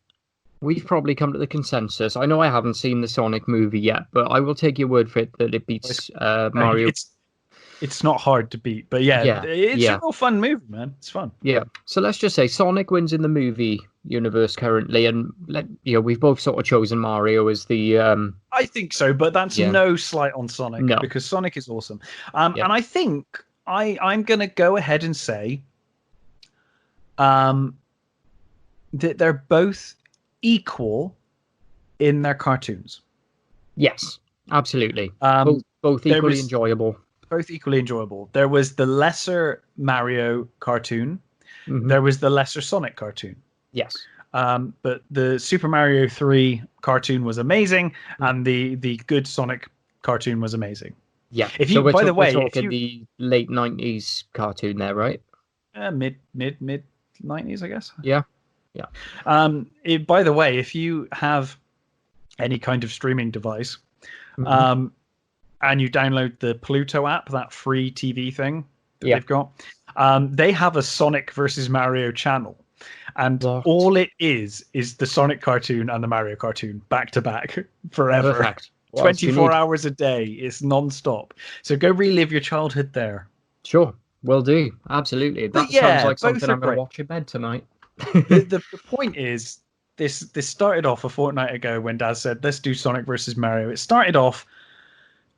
we've probably come to the consensus. I know I haven't seen the Sonic movie yet, but I will take your word for it that it beats Mario. It's not hard to beat, but it's a real fun movie, man. It's fun. Yeah. So let's just say Sonic wins in the movie universe currently, and we've both sort of chosen Mario as the. I think so, but that's no slight on Sonic because Sonic is awesome. And I think I'm going to go ahead and say that they're both equal in their cartoons. Yes, absolutely. Both equally enjoyable. Both equally enjoyable. There was the lesser Mario cartoon. There was the lesser Sonic cartoon. Yes. But the Super Mario 3 cartoon was amazing, and the good Sonic cartoon was amazing. Yeah. If So you, by the we're way, if talking you the late 90s cartoon there, right? mid 90s, I guess. Yeah. Yeah. By the way, if you have any kind of streaming device, Hmm. um, and you download the Pluto app, that free TV thing that Yeah. they've got, they have a Sonic versus Mario channel. And What? all it is the Sonic cartoon and the Mario cartoon back to back forever. Perfect. What else do you 24 need? hours a day. It's non-stop. So go relive your childhood there. Sure. Will do. Absolutely. But That sounds yeah, like both something are I'm going to great. watch in bed tonight. The point is, this started off a fortnight ago when Daz said, let's do Sonic versus Mario. It started off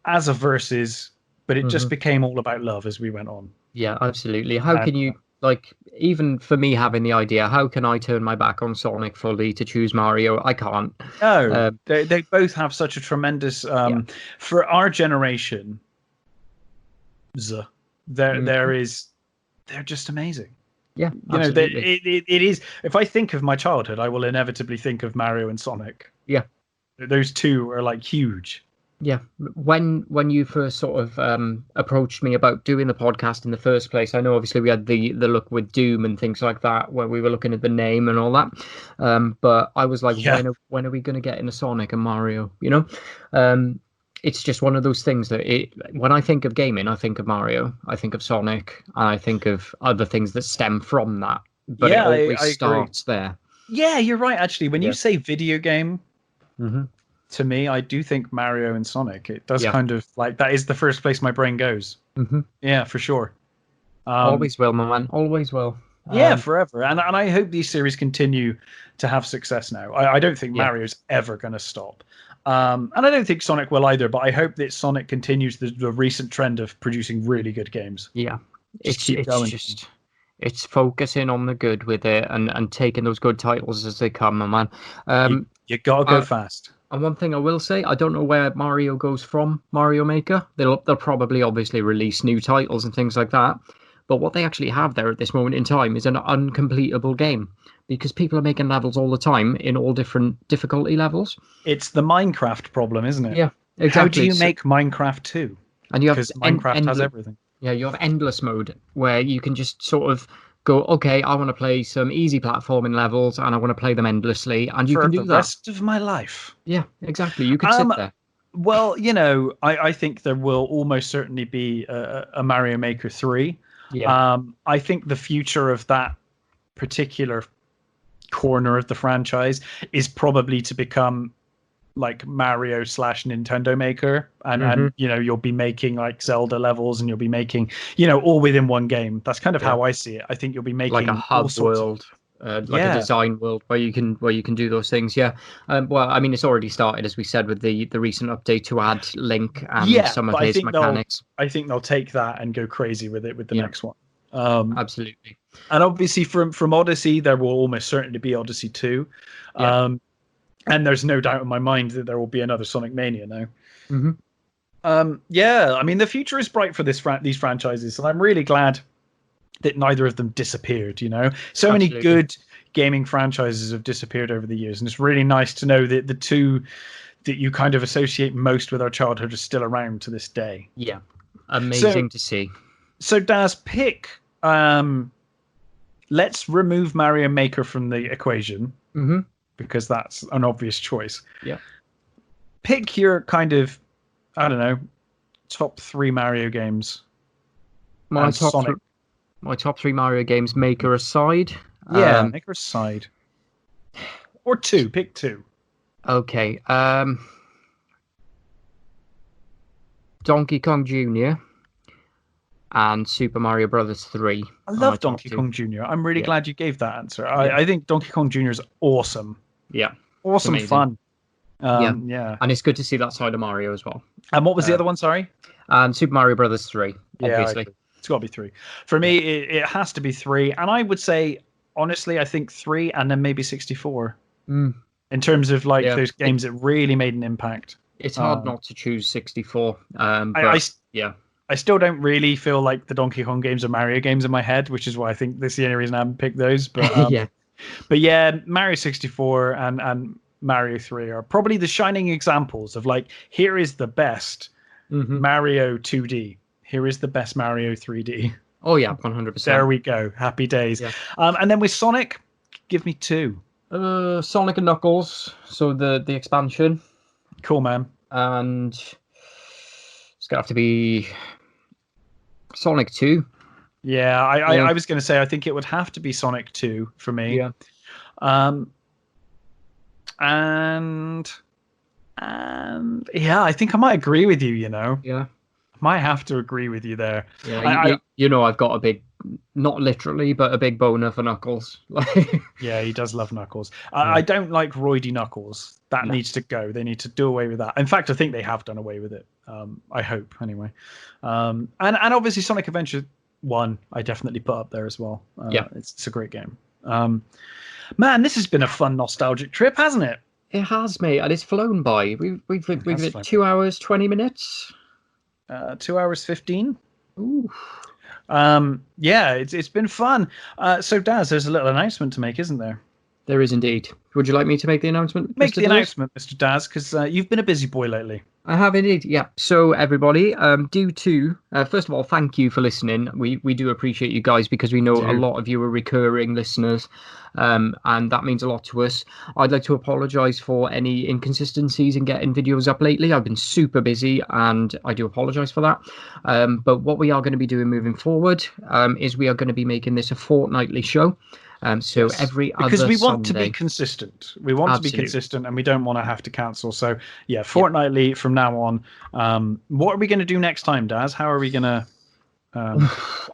as a versus, but it just Hmm. became all about love as we went on. Yeah, absolutely. How And can you, like, even for me having the idea, how can I turn my back on Sonic fully to choose Mario? I can't. no, Um, they both have such a tremendous yeah. for our generation. There Mhm. is they're just amazing. Yeah, You know, that absolutely. it is. If I think of my childhood, I will inevitably think of Mario and Sonic. Yeah. Those two are like huge. Yeah. When you first sort of approached me about doing the podcast in the first place, I know obviously we had the look with Doom and things like that, where we were looking at the name and all that. But I was like, Yeah, when are we going to get into Sonic and Mario? You know, um, it's just one of those things that when I think of gaming, I think of Mario, I think of Sonic, and I think of other things that stem from that. But it yeah, always I agree. starts there. Yeah, you're right. Actually, when you Yeah. say video game, Hmm. to me, I do think Mario and Sonic. It does Yeah. kind of like that is the first place my brain goes. Hmm. Yeah, for sure. Um, Always will, my man. Always will. yeah, forever. And I hope these series continue to have success now. I don't think Yeah. Mario's ever going to stop. And I don't think Sonic will either, but I hope that Sonic continues the recent trend of producing really good games. Yeah, Just keep going. it's focusing on the good with it and taking those good titles as they come, my man. You, Um, you got to go I, fast. and one thing I will say, I don't know where Mario goes from Mario Maker. They'll probably obviously release new titles and things like that. But what they actually have there at this moment in time is an uncompletable game because people are making levels all the time in all different difficulty levels. It's the Minecraft problem, isn't it? Yeah, How do exactly. you So, make Minecraft 2? and you have Because Minecraft has endless. everything. Yeah, you have endless mode where you can just sort of go, okay, I want to play some easy platforming levels and I want to play them endlessly, and you For can the do that. rest of my life. Yeah, exactly. You could sit Um, there. well, I think there will almost certainly be a Mario Maker 3. Yeah. I think the future of that particular corner of the franchise is probably to become like Mario slash Nintendo Maker, and Hmm. you'll be making like Zelda levels, and you'll be making all within one game. That's kind of Yeah. how I see it. I think you'll be Like a making all hub sorts of world, like a yeah, design world where you can do those things. Yeah. Well, I mean, it's already started, as we said, with the recent update to add Link and yeah. some of But I his think they'll mechanics. I think they'll take that and go crazy with it with the Yeah, next one. Um, absolutely. and obviously from Odyssey, there will almost certainly be Odyssey 2. Yeah. Um, and there's no doubt in my mind that there will be another Sonic Mania now. Hmm. Yeah, I mean the future is bright for these franchises, and I'm really glad that neither of them disappeared. So many Absolutely. good gaming franchises have disappeared over the years, and it's really nice to know that the two that you kind of associate most with our childhood are still around to this day. Yeah. So, Amazing to see. so Daz, pick. Let's remove Mario Maker from the equation Hmm. because that's an obvious choice. Yeah. Pick your kind of, I don't know, top 3 Mario games My and top Sonic. my top three Mario games, Maker aside. Yeah, make her side. Or 2. Pick 2. Okay. Donkey Kong Jr. and Super Mario Brothers 3 I are my love top Donkey two. Kong Jr. I'm really Yeah. glad you gave that answer. Yeah. I think Donkey Kong Jr. is awesome. Yeah. It's Awesome amazing. fun. Yeah. Yeah. And it's good to see that side of Mario as well. And what was the Uh, other one? Sorry. and Super Mario Brothers 3, Yeah, I obviously. agree. It's got to be 3. For me, it has to be 3. And I would say, honestly, I think 3 and then maybe 64. Mm, In terms of like yeah. those games that really made an impact. It's hard not to choose 64. I, But yeah. I still don't really feel like the Donkey Kong games are Mario games in my head, which is why I think this is the only reason I haven't picked those. But Yeah. but yeah, Mario 64 and Mario 3 are probably the shining examples of like here is the best Mario 2D. Here is the best Mario 3D. Oh yeah, 100%. There we go. Happy days. Yeah. And then with Sonic, give me 2. Sonic and Knuckles, so the expansion. Cool, man. And it's gonna have to be Sonic 2. Yeah, I was going to say I think it would have to be Sonic 2 for me. Yeah. And yeah, I think I might agree with you. Yeah. Might have to agree with you there. Yeah, I've got a big, not literally, but a big boner for Knuckles. Yeah, he does love Knuckles. I don't like roidy Knuckles. That needs to go. They need to do away with that. In fact, I think they have done away with it. I hope, anyway. And obviously Sonic Adventure 1, I definitely put up there as well. It's a great game. Man, this has been a fun nostalgic trip, hasn't it? It has, mate, and it's flown by. We've hit 2 hours 20 minutes. 2 hours 15. Ooh. Yeah, it's been fun. So Daz, there's a little announcement to make, isn't there? There is indeed. Would you like me to make the announcement? Make the announcement, Mr. Daz, because you've been a busy boy lately. I have indeed. Yeah. So everybody, first of all, thank you for listening. We do appreciate you guys, because we know a lot of you are recurring listeners, and that means a lot to us. I'd like to apologise for any inconsistencies in getting videos up lately. I've been super busy, and I do apologise for that. But what we are going to be doing moving forward is we are going to be making this a fortnightly show. So every other because we want Sunday. to be consistent. We want to be consistent, and we don't want to have to cancel. So yeah, fortnightly from now on. What are we going to do next time, Daz? How are we going to?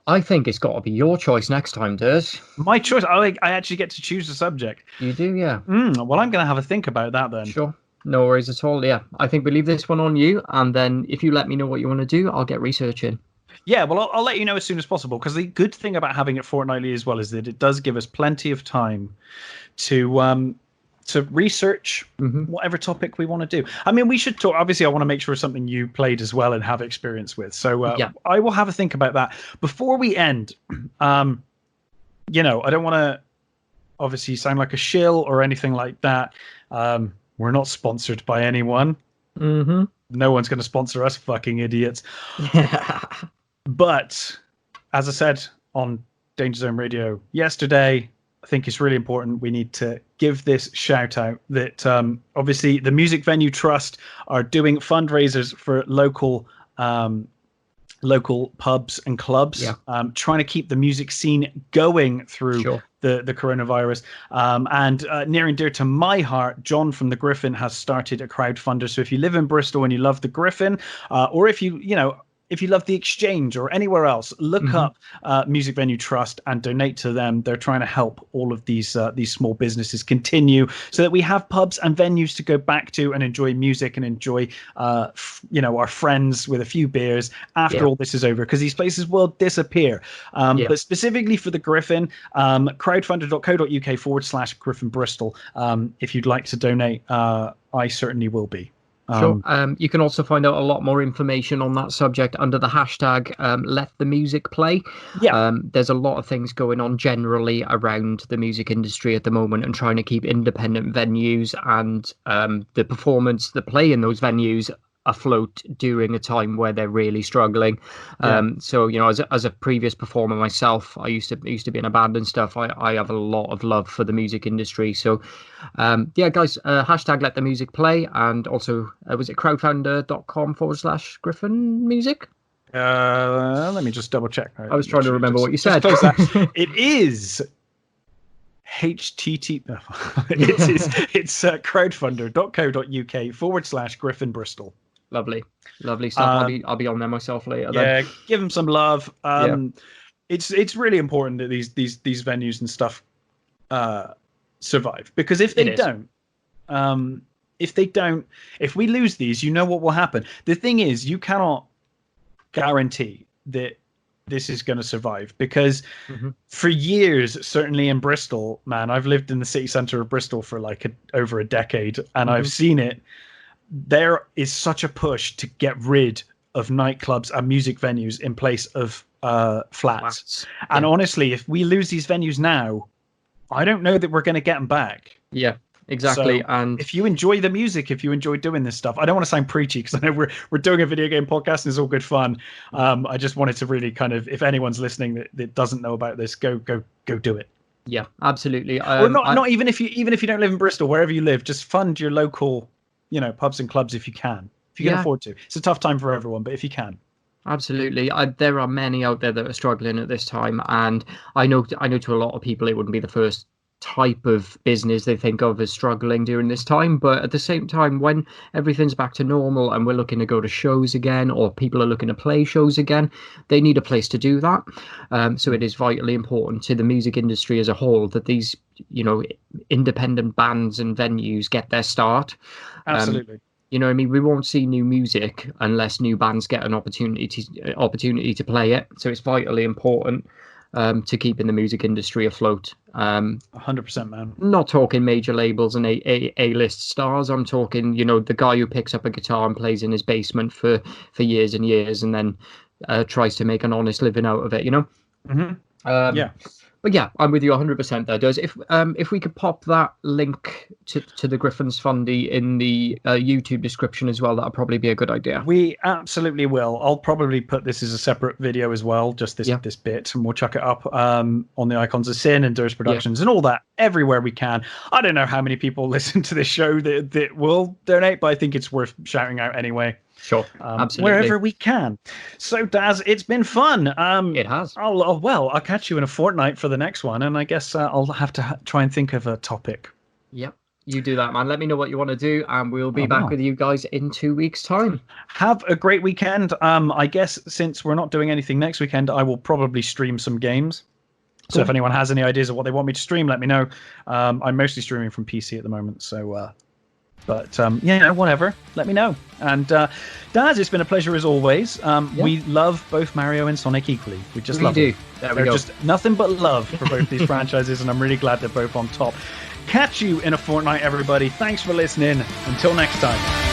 I think it's got to be your choice next time, Durs. My choice. I actually get to choose the subject. You do, yeah. Well, I'm going to have a think about that then. Sure. No worries at all. Yeah, I think we leave this one on you, and then if you let me know what you want to do, I'll get researching. Yeah, well, I'll let you know as soon as possible, because the good thing about having it fortnightly as well is that it does give us plenty of time to research whatever topic we want to do. I mean, we should talk. Obviously, I want to make sure it's something you played as well and have experience with. So I will have a think about that before we end. I don't want to obviously sound like a shill or anything like that. We're not sponsored by anyone. No one's going to sponsor us, fucking idiots. But as I said on Danger Zone Radio yesterday, I think it's really important. We need to give this shout out that obviously the Music Venue Trust are doing fundraisers for local pubs and clubs, trying to keep the music scene going through the coronavirus. And near and dear to my heart, John from the Griffin has started a crowdfunder. So if you live in Bristol and you love the Griffin, or if you love the Exchange or anywhere else, look up Music Venue Trust and donate to them. They're trying to help all of these small businesses continue so that we have pubs and venues to go back to and enjoy music and enjoy, our friends with a few beers after all this is over, because these places will disappear. But specifically for the Griffin, crowdfunder.co.uk/Griffin Bristol. If you'd like to donate, I certainly will be. Sure. You can also find out a lot more information on that subject under the hashtag Let the Music Play. There's a lot of things going on generally around the music industry at the moment, and trying to keep independent venues and the performance that play in those venues afloat during a time where they're really struggling. So as a previous performer myself, I used to be in a band and stuff. I have a lot of love for the music industry. So guys, hashtag Let the Music Play, and also was it crowdfunder.com/Griffin Music? Let me just double check. I was trying to remember what you said. It is it's crowdfunder.co.uk/Griffin Bristol. Lovely stuff. I'll be on there myself later. Then. Give them some love. It's really important that these venues and stuff survive, because if they don't, if we lose these, what will happen. The thing is, you cannot guarantee that this is going to survive, because for years, certainly in Bristol, man, I've lived in the city centre of Bristol for over a decade, and I've seen it. There is such a push to get rid of nightclubs and music venues in place of flats. And honestly, if we lose these venues now, I don't know that we're going to get them back. Yeah, exactly. So And if you enjoy the music, if you enjoy doing this stuff, I don't want to sound preachy because I know we're doing a video game podcast and it's all good fun. I just wanted to really kind of, if anyone's listening that doesn't know about this, go do it. yeah, absolutely. Or not even if you don't live in Bristol, wherever you live, just fund your local, pubs and clubs if you can. If you can afford to. It's a tough time for everyone, but if you can. Absolutely. There are many out there that are struggling at this time, and I know to a lot of people it wouldn't be the first type of business they think of as struggling during this time. But at the same time, when everything's back to normal and we're looking to go to shows again, or people are looking to play shows again, they need a place to do that. So it is vitally important to the music industry as a whole that these, independent bands and venues get their start. Absolutely. You know what I mean? We won't see new music unless new bands get an opportunity to play it. So it's vitally important to keeping the music industry afloat. 100%, man. Not talking major labels and A-list stars. I'm talking, the guy who picks up a guitar and plays in his basement for years and years and then tries to make an honest living out of it, Mm-hmm. Yeah. But yeah, I'm with you 100% there, Duz. If we could pop that link to the Griffins Fundy in the YouTube description as well, that'd probably be a good idea. We absolutely will. I'll probably put this as a separate video as well, just this bit, and we'll chuck it up on the Icons of Sin and Durs Productions and all that, everywhere we can. I don't know how many people listen to this show that will donate, but I think it's worth shouting out anyway. Sure, absolutely. Wherever we can. So, Daz, it's been fun. It has. I'll catch you in a fortnight for the next one, and I guess I'll have to try and think of a topic. Yep, you do that, man. Let me know what you want to do, and we'll be back with you guys in 2 weeks' time. Have a great weekend. I guess since we're not doing anything next weekend, I will probably stream some games. So if anyone has any ideas of what they want me to stream, let me know. I'm mostly streaming from PC at the moment, so... But whatever. Let me know. And Daz, it's been a pleasure as always. We love both Mario and Sonic equally. We just love them. They're just nothing but love for both these franchises, and I'm really glad they're both on top. Catch you in a fortnight, everybody. Thanks for listening. Until next time.